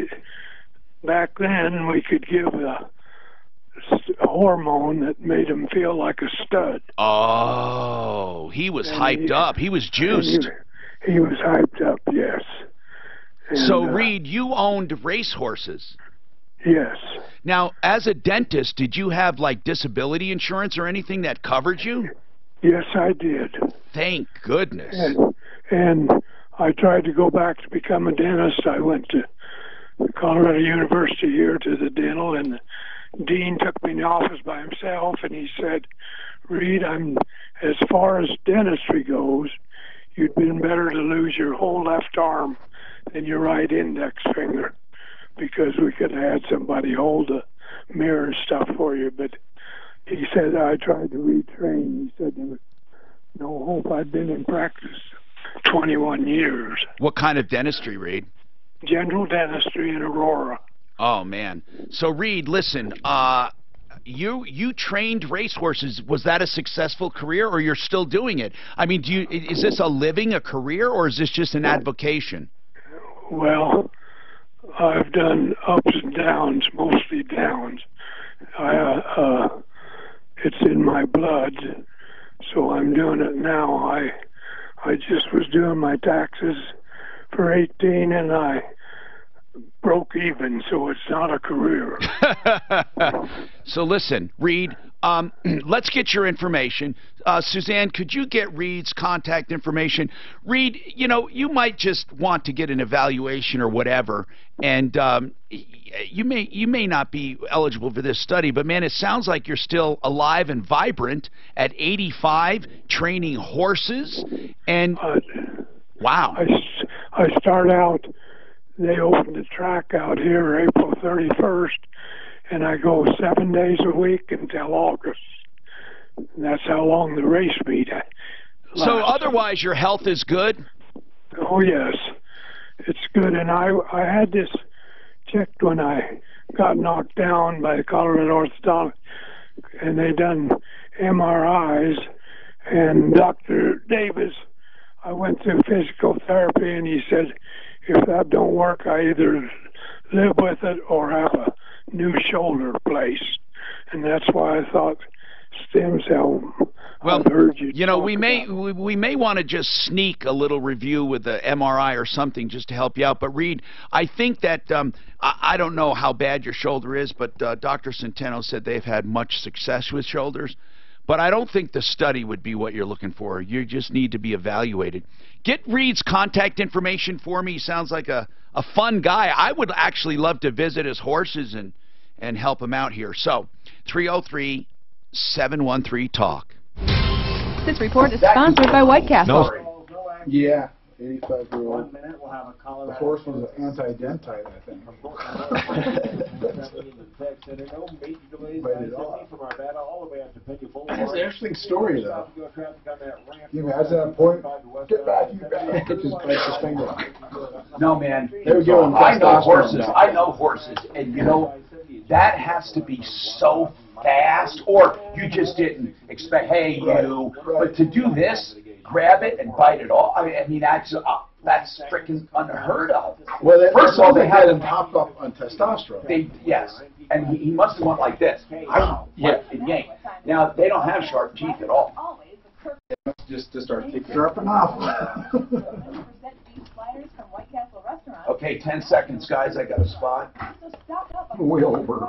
back then we could give a hormone that made him feel like a stud. Oh, he was hyped up. He was juiced. He was hyped up, yes. And, so, Reed, you owned race horses. Yes. Now, as a dentist, did you have, like, disability insurance or anything that covered you? Yes, I did. Thank goodness. And I tried to go back to become a dentist. I went to Colorado University here to the dental, and the dean took me in the office by himself, and he said, "Reed, as far as dentistry goes, you'd been better to lose your whole left arm than your right index finger, because we could have had somebody hold the mirror and stuff for you." But he said, I tried to retrain. He said there was no hope. I'd been in practice 21 years. What kind of dentistry, Reed? General dentistry in Aurora. Oh, man. So, Reed, listen, you trained racehorses. Was that a successful career, or you're still doing it? I mean, is this a living, a career, or is this just an avocation? Well, I've done ups and downs, mostly downs. It's in my blood, so I'm doing it now. I just was doing my taxes for 18, and I broke even, so it's not a career. So listen, Reed, let's get your information. Suzanne, could you get Reed's contact information? Reed, you know, you might just want to get an evaluation or whatever, and you may not be eligible for this study, but man, it sounds like you're still alive and vibrant at 85, training horses, and wow. I start out, they opened the track out here April 31st, and I go 7 days a week until August. And that's how long the race meet lasts. So otherwise your health is good? Oh, yes. It's good. And I had this checked when I got knocked down by the Colorado orthodontist, and they done MRIs, and Dr. Davis, I went through physical therapy, and he said, if that don't work, I either live with it or have a new shoulder placed. And that's why I thought stem cell. Well, you know, we may want to just sneak a little review with the MRI or something just to help you out. But Reed, I think that I don't know how bad your shoulder is, but Dr. Centeno said they've had much success with shoulders. But I don't think the study would be what you're looking for. You just need to be evaluated. Get Reed's contact information for me. He sounds like a fun guy. I would actually love to visit his horses and help him out here. So, 303-713-TALK. This report is sponsored by White Castle. Yeah, 85-year-old. The horse was an anti-dentite, I think. That's an interesting story, though. You imagine that point? Get back, you back. Just bite his finger. No, man. They were giving I know testosterone horses. now. I know horses, and you know that has to be so fast, or you just didn't expect. Hey, you. But to do this, grab it and bite it off. I mean that's freaking unheard of. Well, First of all, they had him hopped up on testosterone. Yes, and he must have went like this. Yeah, and yank. Now they don't have sharp teeth at all. Just start taking Sharp enough. Okay, 10 seconds, guys. I got a spot. Wilbur.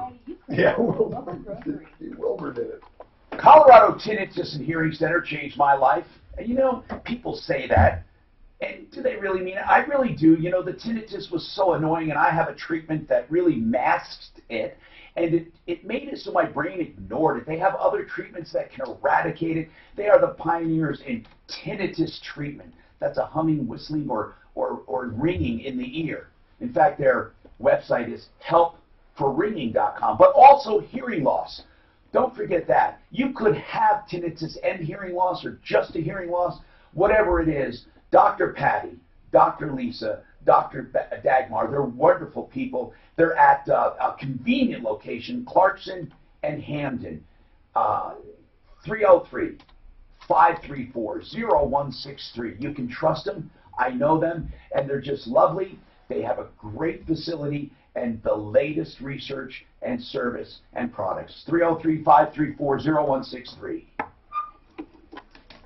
Yeah, Wilbur. Wilbur did it. Colorado Tinnitus and Hearing Center changed my life. And you know, people say that. And do they really mean it? I really do. You know, the tinnitus was so annoying, and I have a treatment that really masked it. And it made it so my brain ignored it. They have other treatments that can eradicate it. They are the pioneers in tinnitus treatment. That's a humming, whistling, or ringing in the ear. In fact, their website is helpforringing.com. But also hearing loss. Don't forget that. You could have tinnitus and hearing loss, or just a hearing loss, whatever it is. Dr. Patty, Dr. Lisa, Dr. Dagmar, they're wonderful people. They're at a convenient location, Clarkson and Hamden, 303-534-0163. You can trust them. I know them, and they're just lovely. They have a great facility and the latest research and service and products. 303-534-0163.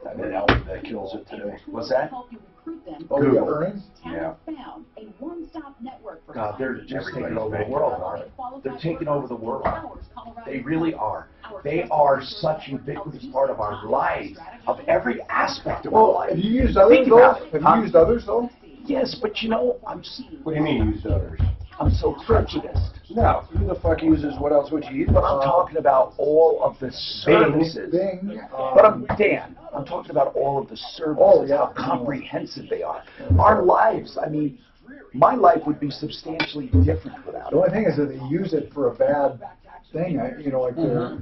That kills it today. What's that? Oh, you got earnings? Yeah. God, they're just taking over the world, aren't they? They're taking over the world. They really are. They are such a ubiquitous part of our lives, of every aspect of our life. Have you used others, though? Have you used others, though? Yes, but you know, What do you mean used others? I'm so prejudiced. No. Who the fuck uses what else would you use? But I'm talking about all of the services. Bing. But I'm talking about all of the services, how comprehensive they are. Our lives, I mean, my life would be substantially different without The only thing is that they use it for a bad thing. You know, like they're.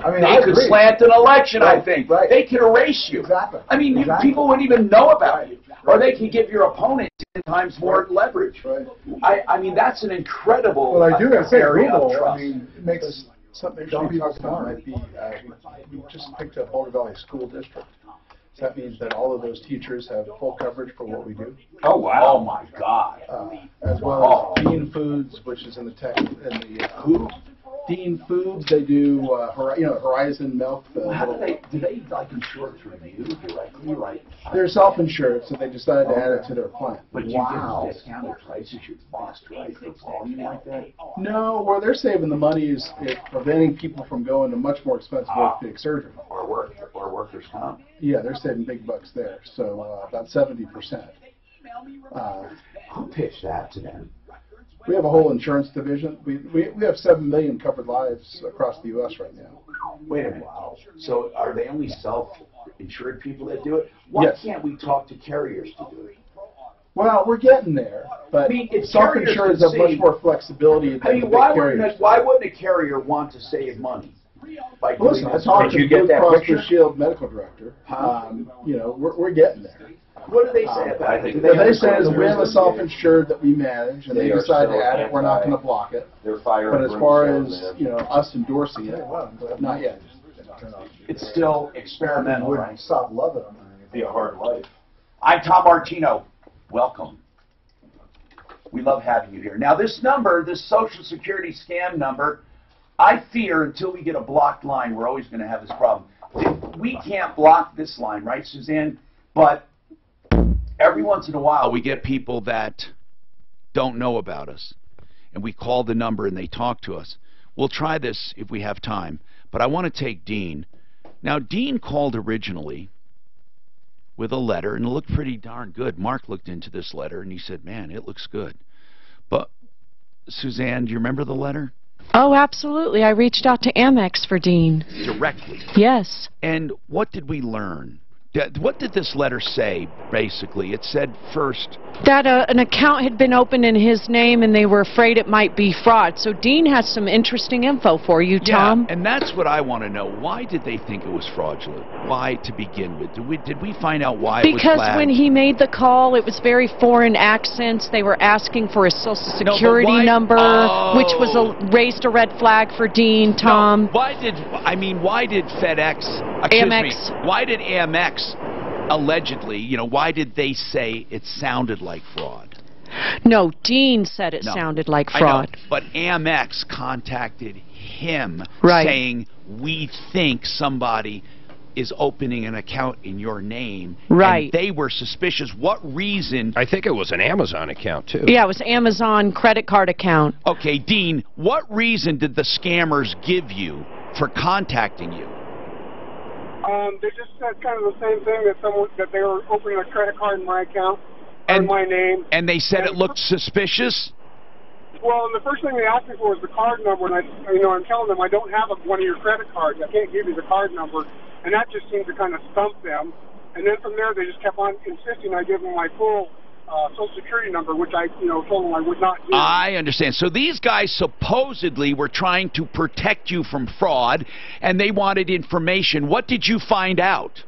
I mean, they could slant an election, I think. Right. They could erase you. Exactly. I mean, Exactly. people wouldn't even know about you. Or they can give your opponent 10 times more leverage. Right. I mean, that's an incredible Well, I do gotta say, area of Google, trust. I mean, it makes Something dumb people smart smart. might be, we just picked up Boulder Valley School District. So that means that all of those teachers have full coverage for what we do. Oh, wow. Oh, my God. As well as Dean Foods, which is in the tech, in the, who? Dean Foods, they do, Horizon Milk. How do they like insure through you directly? Like, They're self-insured, so they decided to add it to their plan. but you get discounted prices, you must, right? For volume like that? No, where they're saving the money is preventing people from going to much more expensive orthopedic surgery. Or workers' comp. Yeah, they're saving big bucks there, so about 70%. Who pitched that to them? We have a whole insurance division. We have 7 million covered lives across the U.S. right now. Wait a minute. So are they only self-insured people that do it? Why can't we talk to carriers to do it? Well, we're getting there, but self-insureds have much more flexibility than the big carriers. Why wouldn't a carrier want to save money? By doing Listen, I this? talked to Did you the get Blue that Cross picture? Blue Shield medical director. We're getting there. What do they say about it? What they say is we have a self-insured that we manage, and they decide to add it. We're not going to block it. But as far as us endorsing it, not yet. It's still experimental, right? Stop loving them. It'd be a hard life. I'm Tom Martino. Welcome. We love having you here. Now, this number, this Social Security scam number, I fear until we get a blocked line, we're always going to have this problem. We can't block this line, right, Suzanne? But every once in a while, we get people that don't know about us, and we call the number and they talk to us. We'll try this if we have time, but I want to take Dean. Now, Dean called originally with a letter, and it looked pretty darn good. Mark looked into this letter, and he said, man, it looks good. But, Suzanne, do you remember the letter? Oh, absolutely. I reached out to Amex for Dean. Directly. Yes. And what did we learn? What did this letter say, basically? It said first that an account had been opened in his name and they were afraid it might be fraud. So Dean has some interesting info for you, Tom. Yeah, and that's what I want to know. Why did they think it was fraudulent? Why to begin with? Did we find out why it was flagged? Because when he made the call, it was very foreign accents. They were asking for his Social Security number, which was raised a red flag for Dean, Tom. No, why did FedEx, Amex. Why did Amex allegedly, why did they say it sounded like fraud? No, Dean said it sounded like fraud. I know, but Amex contacted him saying, we think somebody is opening an account in your name. Right. And they were suspicious. What reason? I think it was an Amazon account, too. Yeah, it was Amazon credit card account. Okay, Dean, what reason did the scammers give you for contacting you? They just said kind of the same thing, that they were opening a credit card in my account, in my name. And they said it looked suspicious? Well, the first thing they asked me for was the card number, and I'm telling them I don't have one of your credit cards. I can't give you the card number, and that just seemed to kind of stump them. And then from there, they just kept on insisting I give them my full Social Security number, which I, told them I would not do. I understand. So these guys supposedly were trying to protect you from fraud, and they wanted information. What did you find out?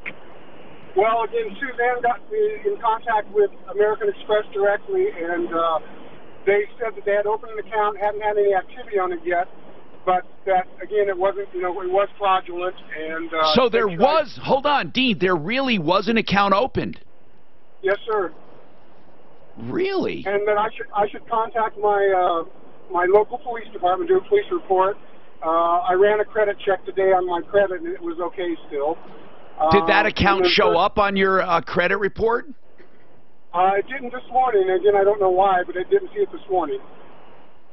Well, again, Suzanne got me in contact with American Express directly, and they said that they had opened an account, hadn't had any activity on it yet, but that, again, it wasn't, it was fraudulent. And so there was, hold on, Dean, there really was an account opened? Yes, sir. Really? And then I should contact my my local police department, do a police report. I ran a credit check today on my credit, and it was okay still. Did that account show up on your credit report? It didn't this morning. Again, I don't know why, but I didn't see it this morning.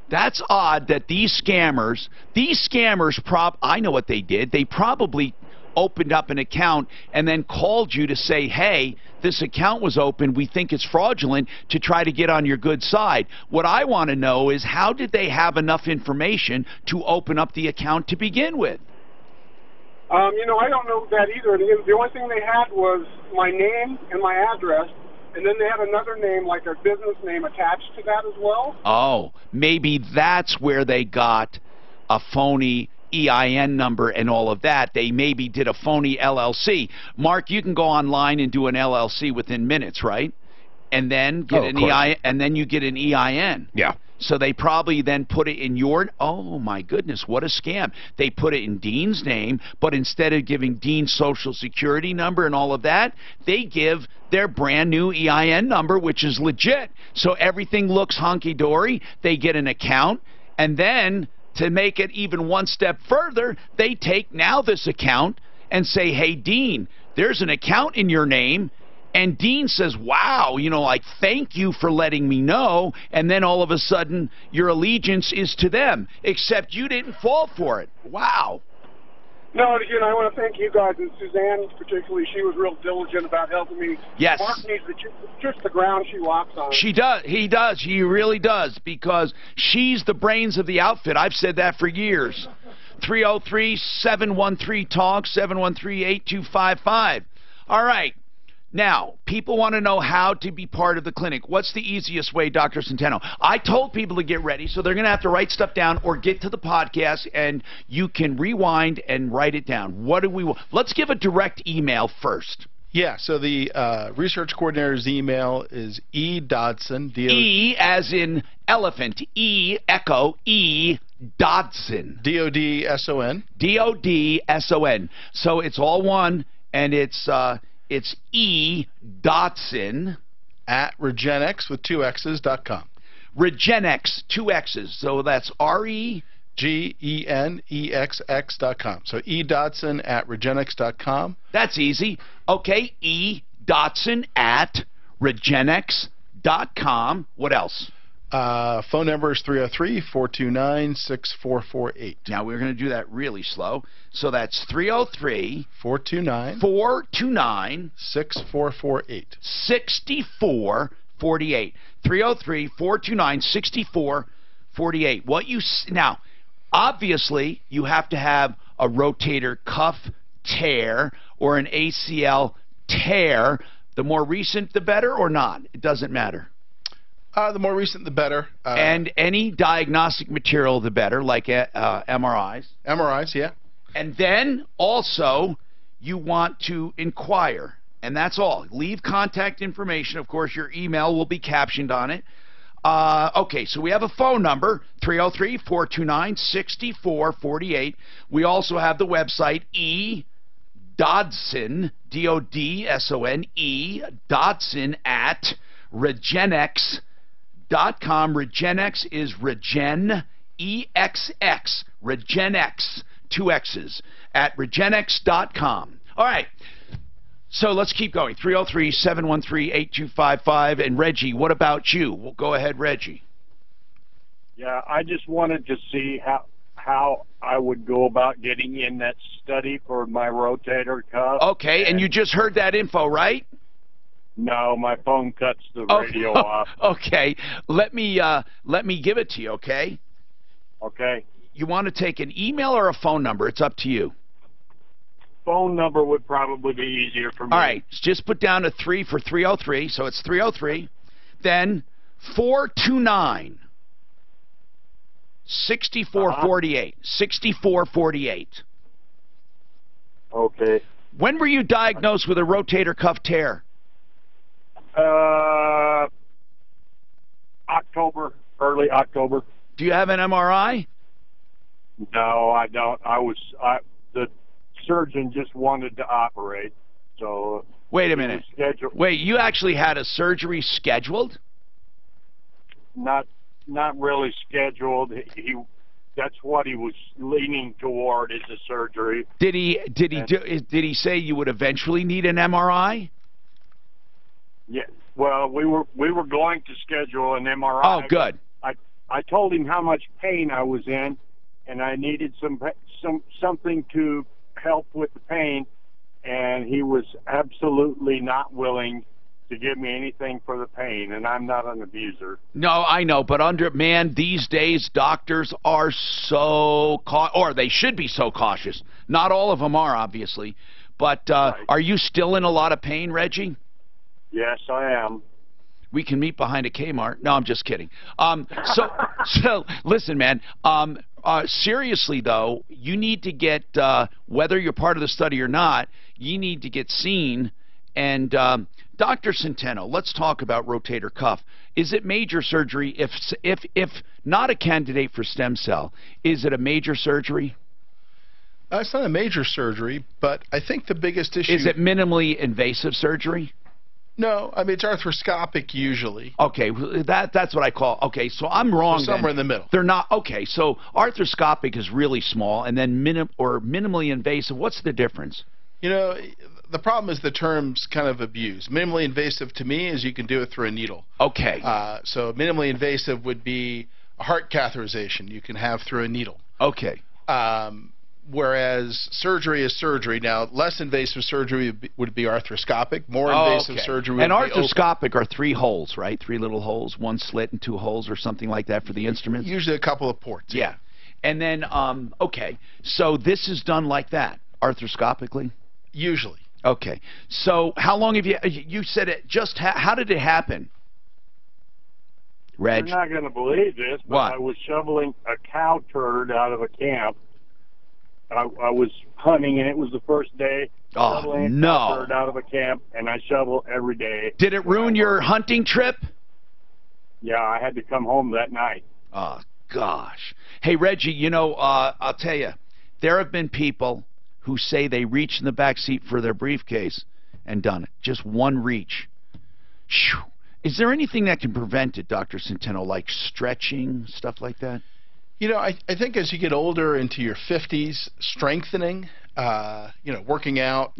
That's odd that these scammers, I know what they did. They probably opened up an account and then called you to say, hey, this account was open, we think it's fraudulent, to try to get on your good side. What I want to know is, how did they have enough information to open up the account to begin with? I don't know that either. The only thing they had was my name and my address, and then they had another name, like a business name, attached to that as well. Oh, maybe that's where they got a phony EIN number and all of that. They maybe did a phony LLC. Mark, you can go online and do an LLC within minutes, right? And then get an EIN, and then you get an EIN. Yeah. So they probably then put it in your, oh my goodness, what a scam. They put it in Dean's name, but instead of giving Dean's Social Security number and all of that, they give their brand new EIN number, which is legit. So everything looks hunky-dory. They get an account, and then to make it even one step further, they take now this account and say, hey, Dean, there's an account in your name. And Dean says, wow, thank you for letting me know. And then all of a sudden, your allegiance is to them, except you didn't fall for it. Wow. No, again, I want to thank you guys, and Suzanne particularly. She was real diligent about helping me. Yes. Mark needs just the ground she walks on. She does. He does. He really does, because she's the brains of the outfit. I've said that for years. 303-713-TALK, 713-8255. All right. Now, people want to know how to be part of the clinic. What's the easiest way, Dr. Centeno? I told people to get ready, so they're going to have to write stuff down or get to the podcast, and you can rewind and write it down. What do we want? Let's give a direct email first. Yeah, so the research coordinator's email is E.Dodson. E as in elephant. E, echo, E, Dodson. D-O-D-S-O-N. D-O-D-S-O-N. So it's all one, and it's E. Dodson at Regenex with 2 X's.com. Regenex, 2 X's. So that's REGENEXX.com. So E. Dodson at Regenex.com. That's easy. Okay, E. Dodson at Regenex.com. What else? Phone number is 303-429-6448. Now, we're going to do that really slow. So that's 303-429-6448. 6448. 303-429-6448. Now, Obviously, you have to have a rotator cuff tear or an ACL tear. The more recent, the better, or not? It doesn't matter. The more recent, the better. And any diagnostic material, the better, like MRIs. MRIs, yeah. And then also, you want to inquire, and that's all. Leave contact information. Of course, your email will be captioned on it. Okay, so we have a phone number, 303-429-6448. We also have the website, Dodson, Dodson, Dodson at Regenex.com. Regenex is Regen, EXX, Regenex, 2 X's, at Regenex.com. All right, so let's keep going. 303-713-8255. And Reggie, what about you? Well, go ahead, Reggie. Yeah, I just wanted to see how I would go about getting in that study for my rotator cuff. Okay, and you just heard that info, right? No, my phone cuts the radio off. Okay, let me give it to you, okay? Okay. You want to take an email or a phone number? It's up to you. Phone number would probably be easier for me. All right, just put down a 3 for 303, so it's 303, then 429 6448. 6448. Okay. When were you diagnosed with a rotator cuff tear? October, early October. Do you have an MRI? No, I don't. The surgeon just wanted to operate, so. Wait a minute. Wait, you actually had a surgery scheduled? Not really scheduled. That's what he was leaning toward, is a surgery. Did he say you would eventually need an MRI? Yeah. Well, we were going to schedule an MRI. Oh, good. I told him how much pain I was in, and I needed something to help with the pain, and he was absolutely not willing to give me anything for the pain, and I'm not an abuser. No, I know, but these days doctors are so or they should be so cautious. Not all of them are, obviously, but Right. Are you still in a lot of pain, Reggie? Yes, I am. We can meet behind a Kmart. No, I'm just kidding. So listen, man. Seriously, though, you need to get, whether you're part of the study or not, you need to get seen. And Dr. Centeno, let's talk about rotator cuff. Is it major surgery? If not a candidate for stem cell, is it a major surgery? It's not a major surgery, but I think the biggest issue... Is it minimally invasive surgery? No, I mean, it's arthroscopic usually. Okay, that's what I call... Okay, so I'm wrong So somewhere in the middle. They're not... Okay, so arthroscopic is really small, and then minimally invasive, what's the difference? You know, the problem is the term's kind of abused. Minimally invasive to me is you can do it through a needle. Okay. So minimally invasive would be a heart catheterization you can have through a needle. Okay. Whereas surgery is surgery. Now, less invasive surgery would be arthroscopic. More invasive surgery would and be arthroscopic are 3 holes, right? 3 little holes, 1 slit and 2 holes or something like that for the instruments? Usually a couple of ports. Yeah. And then, okay, so this is done like that, arthroscopically? Usually. Okay. So how long have you said it just, how did it happen? Reg? You're not going to believe this, but What? I was shoveling a cow turd out of a camp. I was hunting, and it was the first day shoveling a cow turd out of a camp, and I shovel every day. Did it ruin your hunting trip? Yeah, I had to come home that night. Oh, gosh. Hey, Reggie, you know, I'll tell you, there have been people who say they reached in the back seat for their briefcase and done it. Just one reach. Whew. Is there anything that can prevent it, Dr. Centeno, like stretching, stuff like that? You know, I think as you get older into your 50s, strengthening, working out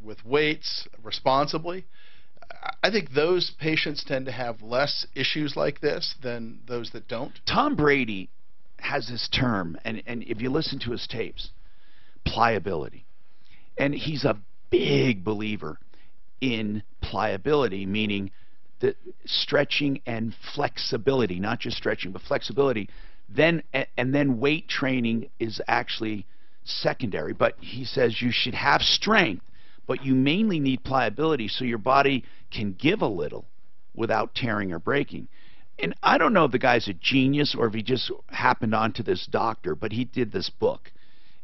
with weights responsibly, I think those patients tend to have less issues like this than those that don't. Tom Brady has this term, and if you listen to his tapes, pliability. And he's a big believer in pliability, meaning the stretching and flexibility, not just stretching, but flexibility. and then weight training is actually secondary. But he says you should have strength, but you mainly need pliability so your body can give a little without tearing or breaking. And I don't know if the guy's a genius or if he just happened onto this doctor, but he did this book.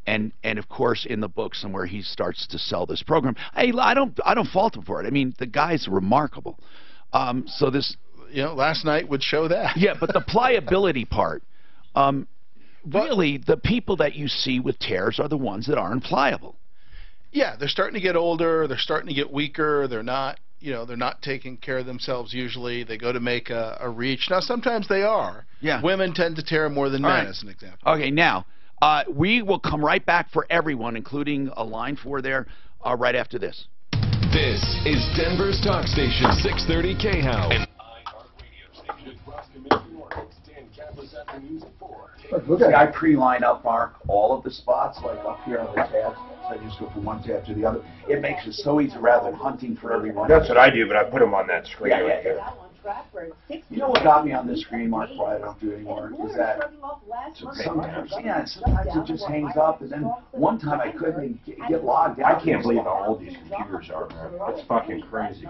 And of course, in the book somewhere, he starts to sell this program. I don't fault him for it. I mean, the guy's remarkable. So this, last night would show that. Yeah, but the pliability part, really, the people that you see with tears are the ones that aren't pliable. Yeah, they're starting to get older. They're starting to get weaker. They're not, they're not taking care of themselves usually. They go to make a reach. Now, sometimes they are. Yeah. Women tend to tear more than men, right. as an example. Okay, now, we will come right back for everyone, including a line 4 there, right after this. This is Denver's Talk Station, 630 KHOW. Look at I pre-line up, Mark, all of the spots, like up here on the tabs. So I just go from one tab to the other. It makes it so easy rather than hunting for everyone. That's what I do, but I put them on that screen right there. You know what got me on this screen, Mark, why I don't do it anymore, is that sometimes it just hangs up, and then one time I couldn't get logged out. I can't believe how old these computers are, man. That's fucking crazy.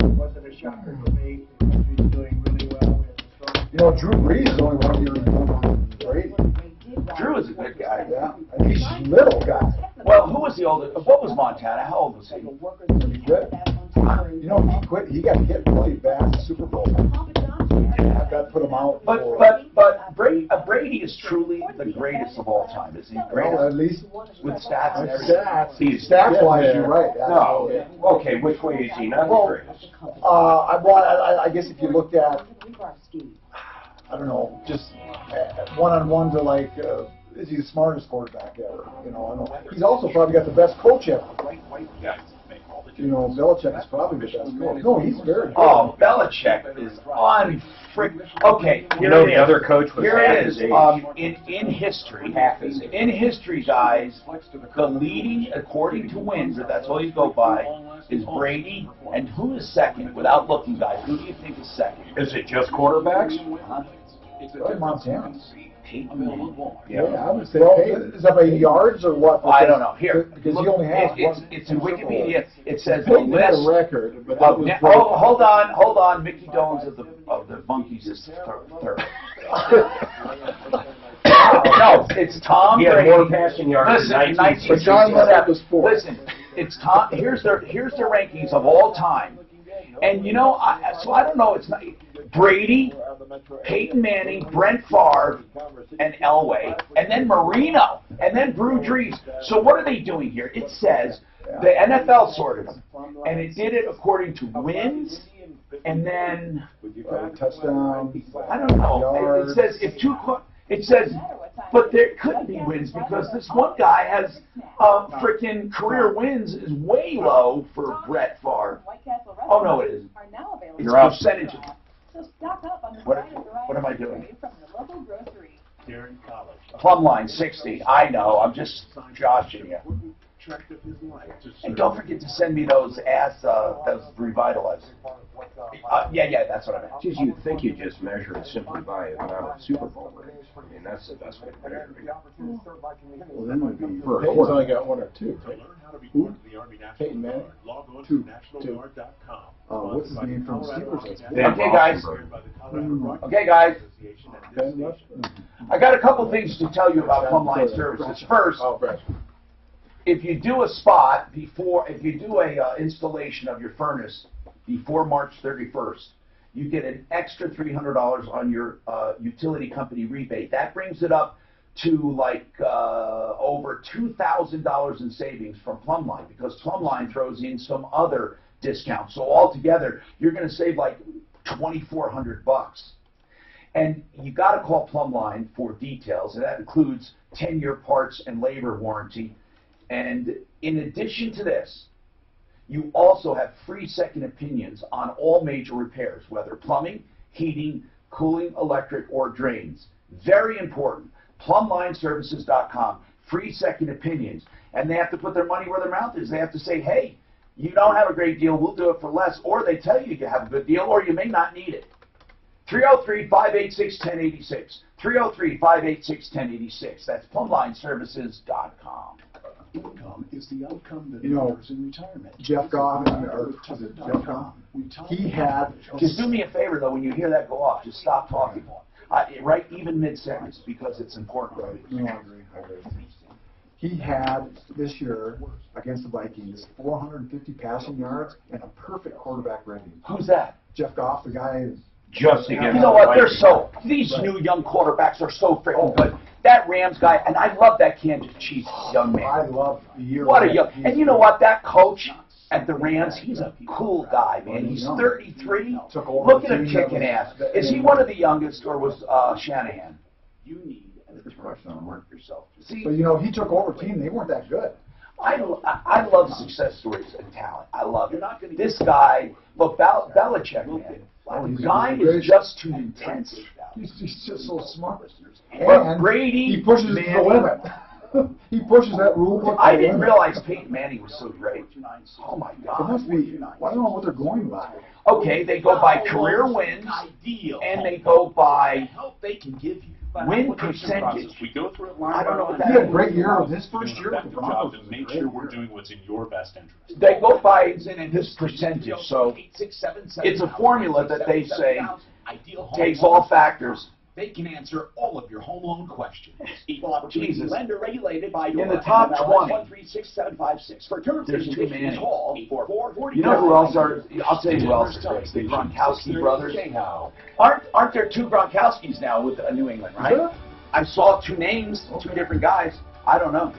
Wasn't a shocker to me. He's doing really well. Drew Brees is only 1 year from Brady. Drew is a good guy. Yeah, and he's a little guy. Well, who was the oldest? What was Montana? How old was he? Pretty good. He quit. He got hit really bad in the Super Bowl. Yeah, that put him out. But Brady is truly the greatest of all time. Is he greatest? Well, at least with stats and everything. Stats-wise, you're right. No. Okay, which way is he not the greatest? I guess if you looked at, I don't know, just one-on-one to like, is he the smartest quarterback ever? I don't know. He's also probably got the best coach ever. Yeah. Belichick is probably the best coach. No, he's very good. Oh, Belichick is okay. The other coach was here half it his is. age. In history, guys, the leading, according to wins, if that's all you go by, is Brady. And who is second? Without looking, guys, who do you think is second? Is it just quarterbacks? Probably Montana. Yeah, I would say. Is that by yards or what? I don't know. Here, because he only has it's in Wikipedia. It says the list. Record, but that was hold on. Mickey Dolenz of the Monkeys is third. No, it's Tom He had Brady. more passing yards Listen, in 1967. Listen, it's Tom. Here's their rankings of all time. And so I don't know. It's not Brady, Peyton Manning, Brent Favre, and Elway, and then Marino, and then Drew Brees. So what are they doing here? It says the NFL sorted them, and it did it according to wins, and then touchdown. I don't know. It says It says, but there couldn't be wins because this one guy has freaking career wins is way low for Brett Favre. Oh no, it isn't. It's percentage. What am I doing? Plumb line 60. I know. I'm just joshing you. And don't forget to send me those those revitalized. Yeah, that's what I meant. Geez, you'd think you just measure it simply by the amount of Super Bowl rings. I mean, that's the best way to measure it. Well, that might be. Peyton's only got one or two. Who? Peyton Manning? Two. What's his name from the Steelers? Okay, guys. I got a couple things to tell you about Plumb Line Services. First, if you do a spot if you do a installation of your furnace before March 31st, you get an extra $300 on your utility company rebate. That brings it up to like over $2,000 in savings from Plumb Line because Plumb Line throws in some other discounts. So altogether, you're going to save like $2,400. And you got to call Plumb Line for details, and that includes 10-year parts and labor warranty. And in addition to this, you also have free second opinions on all major repairs, whether plumbing, heating, cooling, electric, or drains. Very important. PlumbLineServices.com. Free second opinions. And they have to put their money where their mouth is. They have to say, hey, you don't have a great deal, we'll do it for less. Or they tell you you have a good deal, or you may not need it. 303-586-1086. 303-586-1086. That's PlumlineServices.com. Income is the outcome that You know, matters in retirement. Jeff Goff, or was it Jeff Goff? He had, Just do me a favor, though, when you hear that go off, just stop talking. Right, even mid-sentence, because it's important. No, I agree. He had this year against the Vikings 450 passing yards and a perfect quarterback rating. Who's that? Jeff Goff, the guy. Just against You know what? They're Vikings. these new young quarterbacks are so freaking good. That Rams guy, and I love that Kansas Chiefs young man. I love the year. What a young, and you know what? That coach at the Rams, he's a cool guy, man. He's 33. Look at him kicking ass. Is he one of the youngest, or was Shanahan? You need an attorney to work yourself. See, But you know, he took over a team. They weren't that good. I love success stories and talent. I love it. This guy, look, Belichick, man. The guy is just too intense. He's just so smart. But And Brady, he pushes the limit. He pushes that rule book. I didn't realize Peyton Manning was so great. Oh my It God. must be. I don't know what they're going by. Okay, they go by career wins, and they go by They can give you. win percentage. We go through it I line don't know by what line. He had a great year of his first year with the Effective job Broncos. to Was a make great sure we're year. doing what's in your best interest. They go by his percentage, so it's a formula that they say takes all factors. They can answer all of your home loan questions. Equal opportunity Jesus. lender regulated by In your the top 20. 136756. For terms There's and too conditions, many. call 844-40. You know who else are? I'll tell you who else is great. The Gronkowski brothers. Aren't there two Gronkowskis now with New England, right? I saw two names, two different guys. I don't know.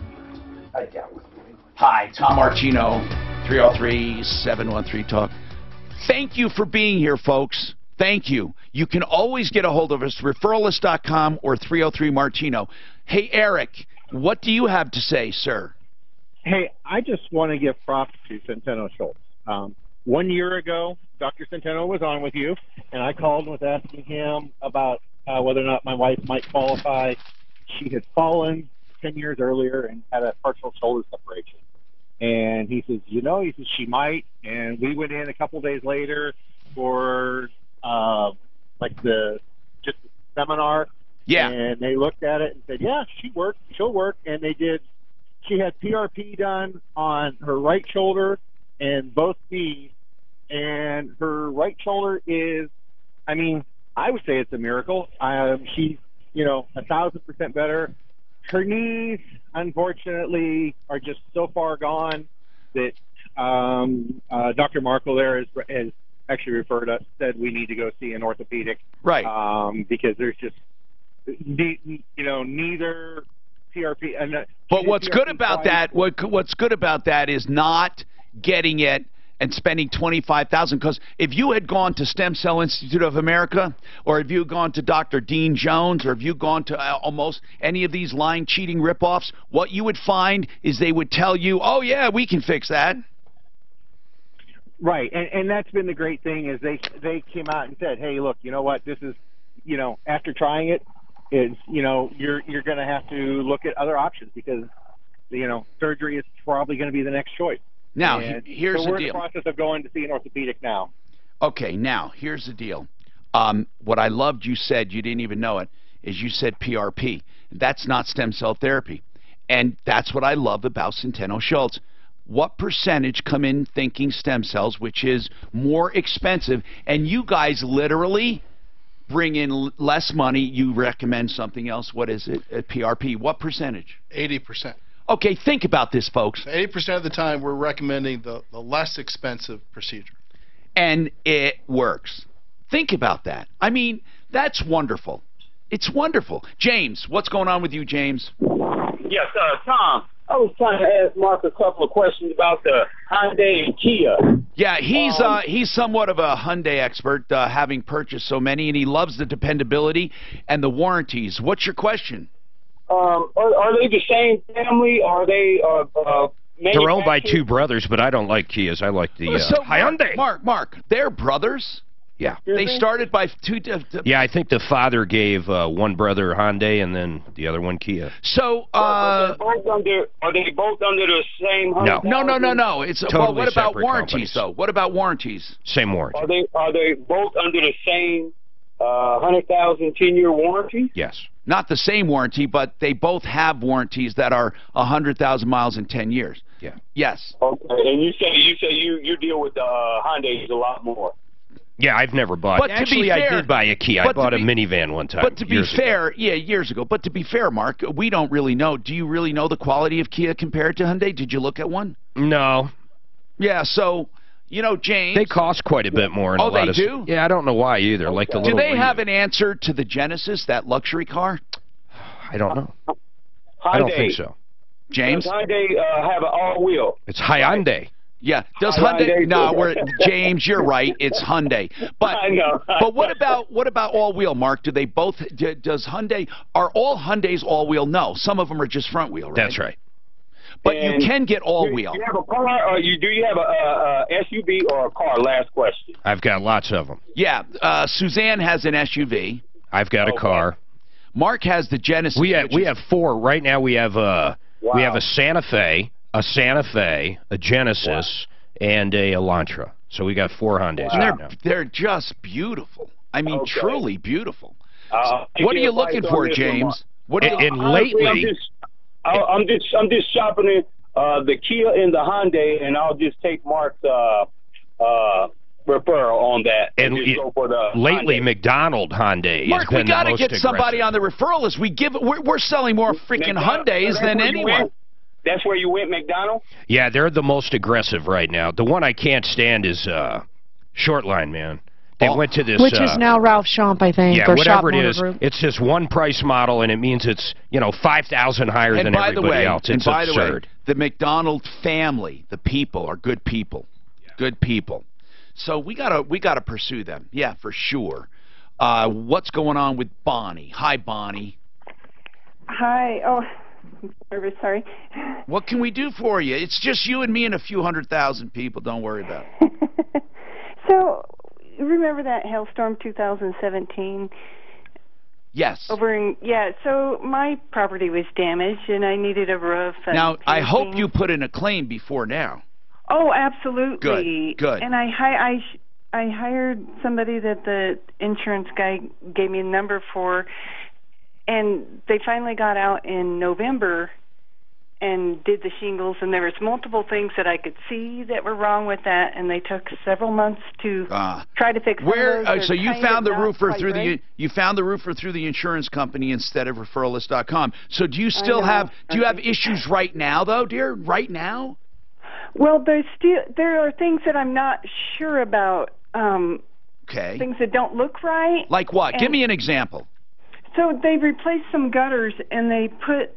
I doubt it. Hi, Tom Marchino, 303-713-TALK. Thank you for being here, folks. Thank you. You can always get a hold of us, referralist.com or 303-Martino. Hey, Eric, what do you have to say, sir? Hey, I just want to give props to Centeno Schultz. 1 year ago, Dr. Centeno was on with you, and I called and was asking him about whether or not my wife might qualify. She had fallen 10 years earlier and had a partial shoulder separation. And he says, she might. And we went in a couple days later for the seminar. Yeah. And they looked at it and said, yeah, she'll work. And they did. She had PRP done on her right shoulder and both knees. And her right shoulder is, I would say it's a miracle. She's, 1,000% better. Her knees, unfortunately, are just so far gone that Dr. Markle there has actually referred us, said we need to go see an orthopedic. Right. Because there's just, neither PRP. But what's good about that? What's good about that is not getting it and spending $25,000. Because if you had gone to Stem Cell Institute of America, or if you had gone to Dr. Dean Jones, or if you'd gone to almost any of these line cheating ripoffs, what you would find is they would tell you, "Oh yeah, we can fix that." Right, and that's been the great thing is they came out and said, "Hey, look, you know what? This is, after trying it, is you're going to have to look at other options because, surgery is probably going to be the next choice." Now, and here's so the we're deal. in the process of going to see an orthopedic now. Okay, now, here's the deal. What I loved you said, you didn't even know it, is you said PRP. That's not stem cell therapy. And that's what I love about Centeno Schultz. What percentage come in thinking stem cells, which is more expensive, and you guys literally bring in less money, you recommend something else. What is it? PRP. What percentage? 80%. Okay, think about this, folks. 80% of the time, we're recommending the less expensive procedure. And it works. Think about that. That's wonderful. It's wonderful. James, what's going on with you, James? Yes, Tom. I was trying to ask Mark a couple of questions about the Hyundai and Kia. Yeah, he's somewhat of a Hyundai expert, having purchased so many, and he loves the dependability and the warranties. What's your question? Are they the same family? Are they They're owned by two brothers, but I don't like Kias. I like the Hyundai. Mark, they're brothers? Yeah. They started by two... Yeah, I think the father gave one brother Hyundai and then the other one Kia. So, are they both under the same Hyundai? No. It's totally what about separate warranties, companies. though? What about warranties? Same warranty. Are they both under the same 100,000 10-year warranty? Yes. Not the same warranty, but they both have warranties that are 100,000 miles in 10 years. Yeah. Yes. Okay, and you deal with Hyundais a lot more. Yeah, I've never bought. But Actually, to be fair, I did buy a Kia. I bought a minivan one time. But to be fair, years ago. But to be fair, Mark, we don't really know. Do you really know the quality of Kia compared to Hyundai? Did you look at one? No. Yeah, so, you know, James. They cost quite a bit more. In a lot they of, do? Yeah, I don't know why either. Like the do they have an answer to the Genesis, that luxury car? I don't know. Hyundai. I don't think so. James? Does Hyundai have an all-wheel? It's Hyundai. Yeah. Does Hyundai? No, James, you're right. It's Hyundai. But I know. But what about all-wheel, Mark? Do they both? Does Hyundai? Are all Hyundais all-wheel? No, some of them are just front-wheel. Right? That's right. But you can get all-wheel. Do you have a car, or do you have a SUV or a car? Last question. I've got lots of them. Yeah. Suzanne has an SUV. I've got a car. Mark has the Genesis. We have four right now. We have a Santa Fe, a Genesis, and a Elantra. So we got 4 Hyundais right now. They're just beautiful. I mean, truly beautiful. What are you looking for, James? What? And lately, I'm just shopping the Kia and the Hyundai, and I'll just take Mark's referral on that. And just go for the lately, Hyundai. McDonald Hyundai Mark, has been we got to the most get somebody aggressive. on the referral list. We're selling more freaking Hyundais than anyone. That's where you went, McDonald? Yeah, they're the most aggressive right now. The one I can't stand is Shortline, man. They went to this... Which is now Ralph Champ, I think, yeah, or whatever Shop it is. Group. It's this one price model, and it means it's, 5,000 higher than everybody else. It's by the way, absurd. the McDonald family, the people, are good people. Yeah. Good people. So we gotta pursue them. Yeah, for sure. What's going on with Bonnie? Hi, Bonnie. Hi. Oh, I'm nervous. Sorry. What can we do for you? It's just you and me and a few 100,000 people. Don't worry about it. So, remember that hailstorm 2017? Yes. So my property was damaged and I needed a roof. And now, I hope painting. you put in a claim before now. Oh, absolutely. Good. And I hired somebody that the insurance guy gave me a number for, and they finally got out in November and did the shingles, and there was multiple things that I could see that were wrong with that, and they took several months to try to fix. So you found the roofer through the roofer through the insurance company instead of referralist.com. So do you still have issues right now though, dear? Right now? Well, there are things that I'm not sure about. Okay. Things that don't look right. Like what? Give me an example. So they replaced some gutters and they put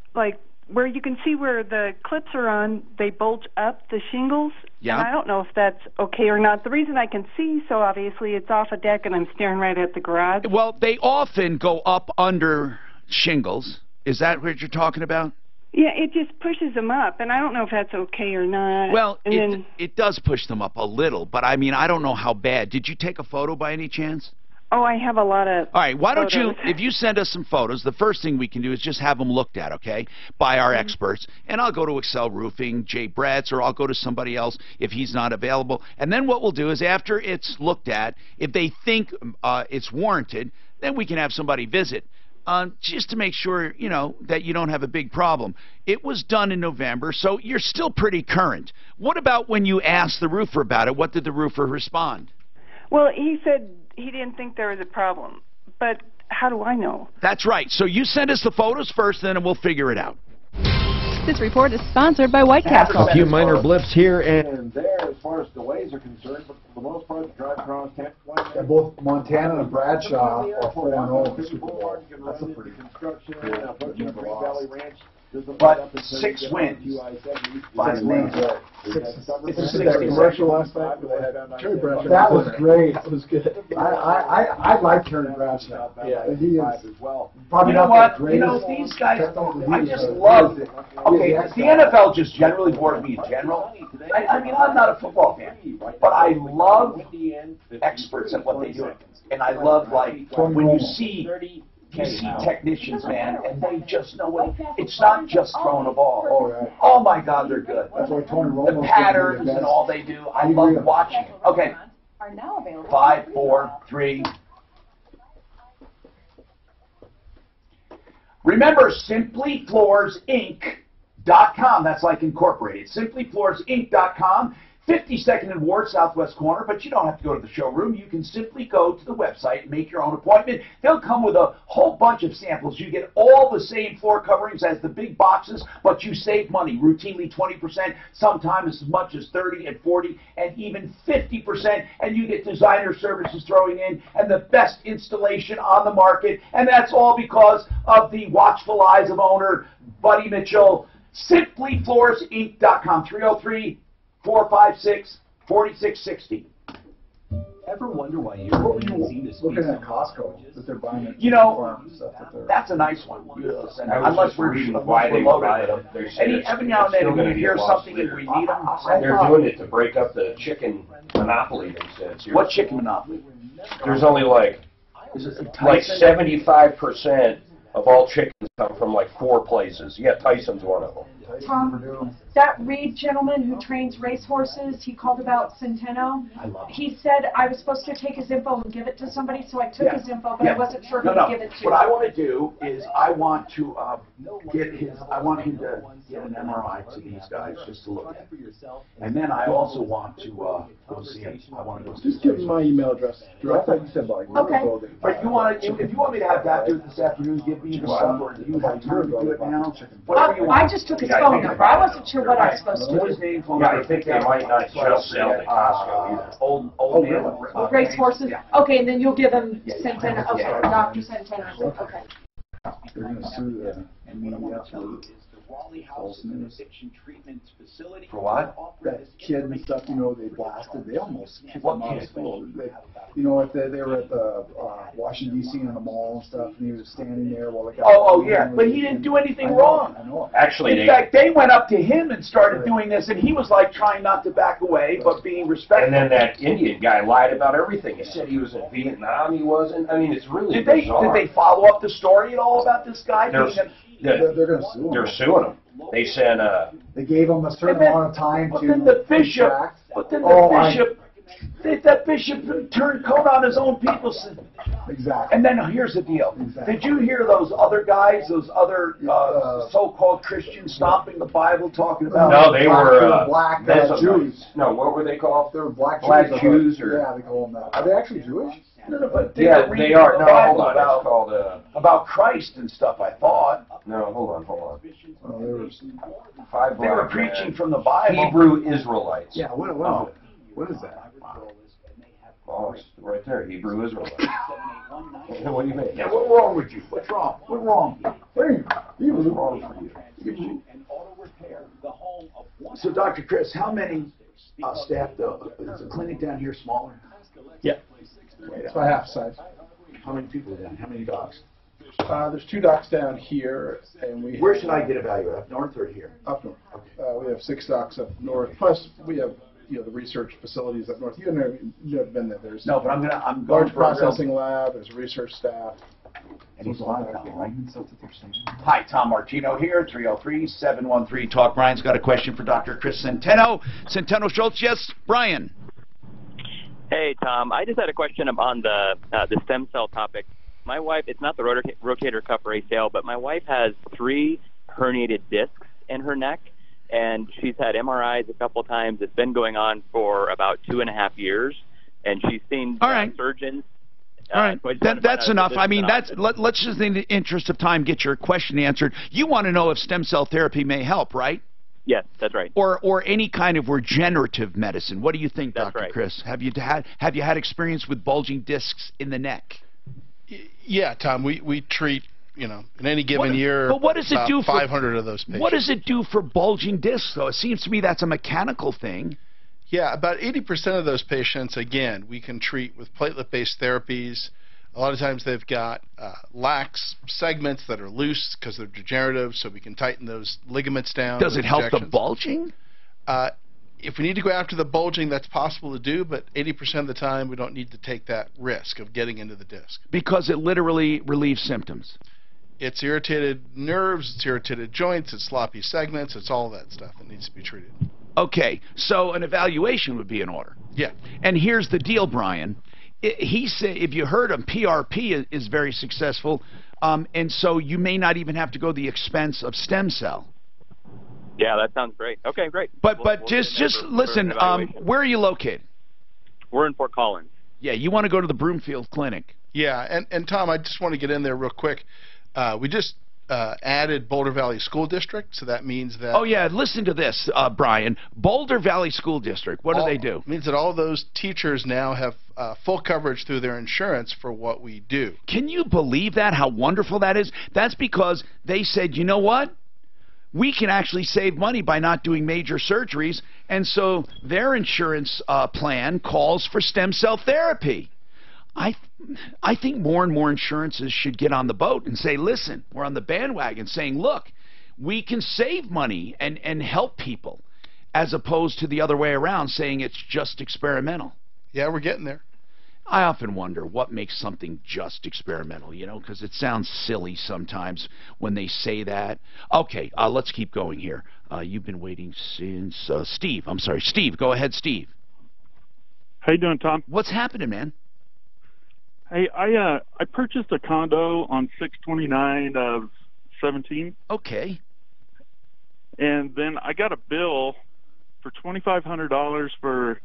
where you can see where the clips are on, they bulge up the shingles. Yeah. And I don't know if that's okay or not. The reason I can see, so obviously it's off a deck and I'm staring right at the garage. Well, they often go up under shingles. Is that what you're talking about? Yeah, it just pushes them up, and I don't know if that's okay or not. Well, it does push them up a little, but I mean, I don't know how bad. Did you take a photo by any chance? Oh, I have a lot of All right, why don't photos. if you send us some photos, the first thing we can do is just have them looked at, okay, by our experts. And I'll go to Excel Roofing, Jay Bratz, or I'll go to somebody else if he's not available. And then what we'll do is after it's looked at, if they think it's warranted, then we can have somebody visit. Just to make sure, that you don't have a big problem. It was done in November, so you're still pretty current. What about when you asked the roofer about it? What did the roofer respond? Well, he said he didn't think there was a problem, but how do I know? That's right. So you send us the photos first, then, and we'll figure it out. This report is sponsored by White Castle. A few minor blips here and there as far as delays are concerned, but for the most part, the drive across both Montana and Bradshaw are 4-0 for Super Bowl. That's a pretty good. But 6 wins. 5 wins. It's a commercial last night. That was great. That was good. I like Terry Bradshaw. Yeah, he is probably you know not what? the greatest. These guys, I just love it. Okay, the NFL just generally bored me in general. I mean, I'm not a football fan, but I love experts at what they do. And I love, when you see technicians, man, and they just know what it's not just throwing a ball. Oh my God, they're good. The patterns and all they do, I love watching it. Okay. 5, 4, 3. Remember, simplyfloorsinc.com. That's like incorporated. Simplyfloorsinc.com. 52nd and Ward, southwest corner, but you don't have to go to the showroom. You can simply go to the website and make your own appointment. They'll come with a whole bunch of samples. You get all the same floor coverings as the big boxes, but you save money, routinely 20%, sometimes as much as 30 and 40 and even 50%, and you get designer services throwing in and the best installation on the market, and that's all because of the watchful eyes of owner Buddy Mitchell. Simplyfloorsinc.com, 303-456-4660. Ever wonder why you looking at Costco that they're buying it? You know, that's a nice one. Unless we're why they buy loaded. them. Every now and then we hear something and we need them. They're doing it to break up the chicken monopoly. They said. What chicken monopoly? There's only like 75% of all chickens come from like 4 places. Yeah, Tyson's one of them. Tom, that Reed gentleman who trains racehorses, he called about Centeno. He said I was supposed to take his info and give it to somebody, so I took his info, but I wasn't sure who to give it to. What I want to do is I want to get his. I want him to get an MRI to these guys just to look at. And then I also want to go see him. I want to go see. Just give him my email address. I thought you said like okay. But you want to, if you want me to have that do it this afternoon, give me the stuff, or you have time to do it now. Whatever you want. I just took his phone number. I wasn't sure what I was supposed to do. His name, Yeah, I think they might not just sell at Costco either. Old man. Race horses? Okay, and then you'll give him Centeno. Okay, Dr. Centeno. Okay. They're going to sue the false news. For what? That kid and stuff, you know, they blasted. They almost kicked them out of school. You know, if they were at the Washington, D.C. in the mall and stuff, and he was standing there while the guy... Oh, yeah, but he didn't do anything wrong. I know. Actually, in fact, they went up to him and started doing this, and he was like trying not to back away, but being respectful. And then that Indian guy lied about everything. He said he was in Vietnam. He wasn't. I mean, it's really bizarre. Did they follow up the story at all about this guy? They're going to sue him. They're suing him. They said they gave him a certain amount of time to. But then the bishop turned coat on his own people. Exactly. And then here's the deal. Exactly. Did you hear those other guys, those other so-called Christians stomping the Bible, talking about? No, they were black Jews. No, what were they called? They were black Jews. Yeah, they call them that. Are they actually Jewish? No, but they are. No, hold on. It's called about Christ and stuff. I thought. No, hold on. They were preaching from the Bible. Hebrew Israelites. Yeah. What is that? Oh, it's right there. Hebrew Israelites. What do you mean? Yeah. What's wrong with you? What's wrong? What's wrong? What's wrong for you? So, Dr. Chris, how many staff though? Is the clinic down here smaller? Yeah. It's by half size. How many people are down? How many docs? There's 2 docs down here, and we. Where should I get evaluated? Up north or here? Up north. Okay. We have 6 docs up north. Plus, we have the research facilities up north. You've never been there. There's no, but I'm going large processing lab. There's research staff. And he's live now, right? Hi, Tom Martino here, 303-713-TALK. Brian's got a question for Dr. Chris Centeno. Centeno Schultz, yes, Brian. Hey, Tom. I just had a question on the stem cell topic. My wife, it's not the rotator cuff or ACL, but my wife has 3 herniated discs in her neck, and she's had MRIs a couple of times. It's been going on for about 2.5 years, and she's seen surgeons. All right, that's enough. I mean, let's just, in the interest of time, get your question answered. You want to know if stem cell therapy may help, right? Yes, that's right. Or any kind of regenerative medicine. What do you think, That's Dr. right. Chris? Have you had experience with bulging discs in the neck? Yeah, Tom. We treat, in any given year. But what does it do for 500 of those patients? What does it do for bulging discs, though? It seems to me that's a mechanical thing. Yeah, about 80% of those patients, again, we can treat with platelet-based therapies. A lot of times they've got lax segments that are loose because they're degenerative, so we can tighten those ligaments down. Does it help the bulging? If we need to go after the bulging, that's possible to do, but 80% of the time we don't need to take that risk of getting into the disc. Because it literally relieves symptoms. It's irritated nerves, it's irritated joints, it's sloppy segments, it's all that stuff that needs to be treated. Okay, so an evaluation would be in order. Yeah. And here's the deal, Brian. He said, if you heard him, PRP is very successful. And so you may not even have to go the expense of stem cell. Yeah, that sounds great. Okay, great. But We'll just get in there for listen, an evaluation. where are you located? We're in Fort Collins. Yeah, you want to go to the Broomfield Clinic. Yeah, and Tom, I just want to get in there real quick. We just added Boulder Valley School District, so that means that... Oh, yeah, listen to this, Brian. Boulder Valley School District, what do they do? It means that all those teachers now have full coverage through their insurance for what we do. Can you believe that, how wonderful that is? That's because they said, you know what? We can actually save money by not doing major surgeries, and so their insurance plan calls for stem cell therapy. I think more and more insurances should get on the boat and say, listen, we're on the bandwagon saying, look, we can save money and help people, as opposed to the other way around saying it's just experimental. Yeah, we're getting there. I often wonder what makes something just experimental, you know, because it sounds silly sometimes when they say that. Okay, let's keep going here. You've been waiting since Steve. I'm sorry, Steve. Go ahead, Steve. How you doing, Tom? What's happening, man? Hey, I purchased a condo on 6/29 of 17. Okay. And then I got a bill for $2,500 for,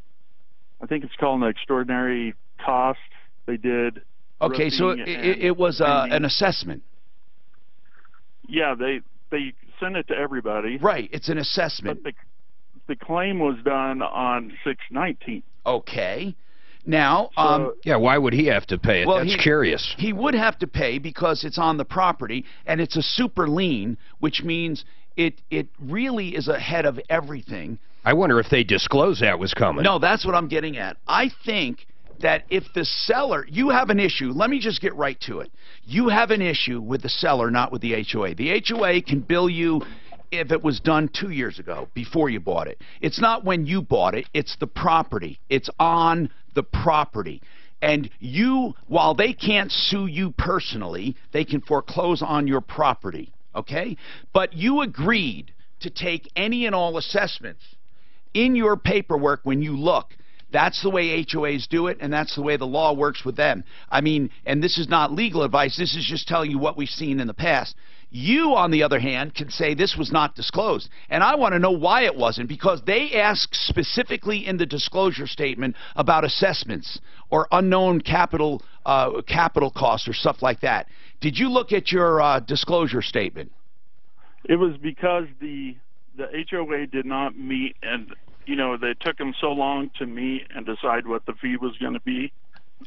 I think it's called an extraordinary cost. They did. Okay, so it was an assessment. Yeah, they sent it to everybody. Right, it's an assessment. But the claim was done on 6/19. Okay. Now, yeah, why would he have to pay it? Well, That's curious. He would have to pay because it's on the property, and it's a super lien, which means it really is ahead of everything. I wonder if they disclosed that was coming. No, that's what I'm getting at. I think that if the seller, you have an issue, let me just get right to it. You have an issue with the seller, not with the HOA. The HOA can bill you if it was done 2 years ago, before you bought it. It's not when you bought it, it's the property. It's on the property. And you, while they can't sue you personally, they can foreclose on your property, okay? But you agreed to take any and all assessments in your paperwork when you look. That's the way HOAs do it, and that's the way the law works with them. I mean, and this is not legal advice, this is just telling you what we've seen in the past. You, on the other hand, can say this was not disclosed. And I want to know why it wasn't, because they ask specifically in the disclosure statement about assessments or unknown capital costs or stuff like that. Did you look at your disclosure statement? It was because the HOA did not meet, and you know, they took them so long to meet and decide what the fee was going to be.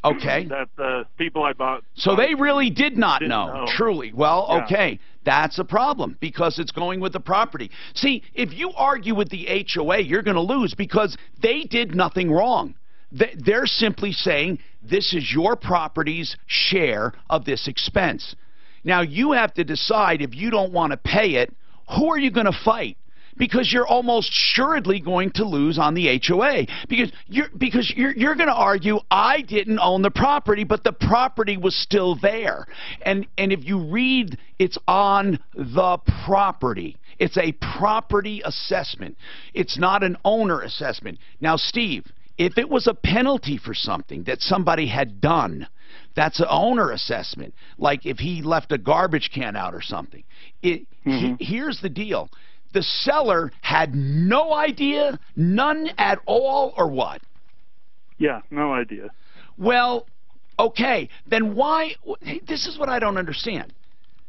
Okay. That the people I bought. So they really did not know, know. truly. Well, Yeah. okay, that's a problem because it's going with the property. See, if you argue with the HOA, you're going to lose because they did nothing wrong. They're simply saying this is your property's share of this expense. Now, you have to decide if you don't want to pay it, who are you going to fight? Because you're almost assuredly going to lose on the HOA. Because you're going to argue, I didn't own the property, but the property was still there. And if you read, it's on the property. It's a property assessment. It's not an owner assessment. Now, Steve, if it was a penalty for something that somebody had done, that's an owner assessment. Like if he left a garbage can out or something. Here's the deal. The seller had no idea, none at all, or what? Yeah, no idea. Well, okay, then why? This is what I don't understand.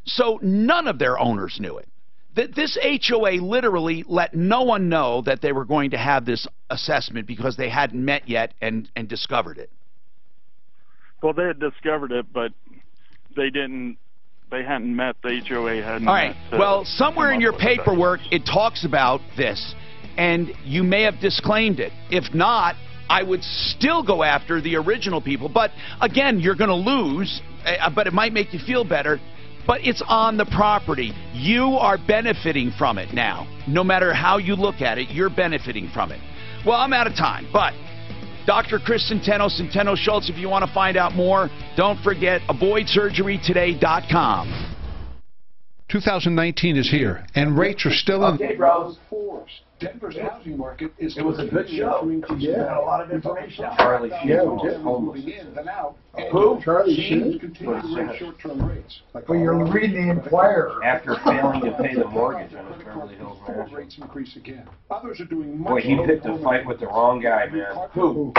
So none of their owners knew it. This HOA literally let no one know that they were going to have this assessment because they hadn't met yet and discovered it. Well, they had discovered it, but they didn't. They hadn't met. The HOA hadn't. All right. Met, well, somewhere in your paperwork it talks about this, and you may have disclaimed it. If not, I would still go after the original people. But again, you're going to lose, but it might make you feel better. But it's on the property. You are benefiting from it now. No matter how you look at it, you're benefiting from it. Well, I'm out of time, but Dr. Chris Centeno, Centeno Schultz, if you want to find out more, don't forget avoidsurgerytoday.com. 2019 is here, and rates are still in... Okay, bros. Denver's housing market is. It was a good show. Yeah, a lot of information. Charlie Sheen more was homeless. moving in than out. Who? Charlie Sheen Sheen? continue to raise short-term rates. Like Well, you're reading the Inquirer. After failing to pay the mortgage on his Beverly Hills mansion. Rates increase again. Others are doing much. Boy, he picked a fight with the wrong guy, man. Who?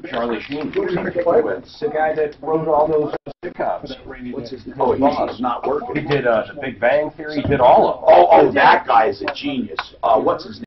Charlie Sheen. Who did he pick a fight with? The guy that wrote all those sitcoms. What's his name? Oh, he's not working. He did The Big Bang Theory. He did all of them. Oh, that guy is a genius. What's his name?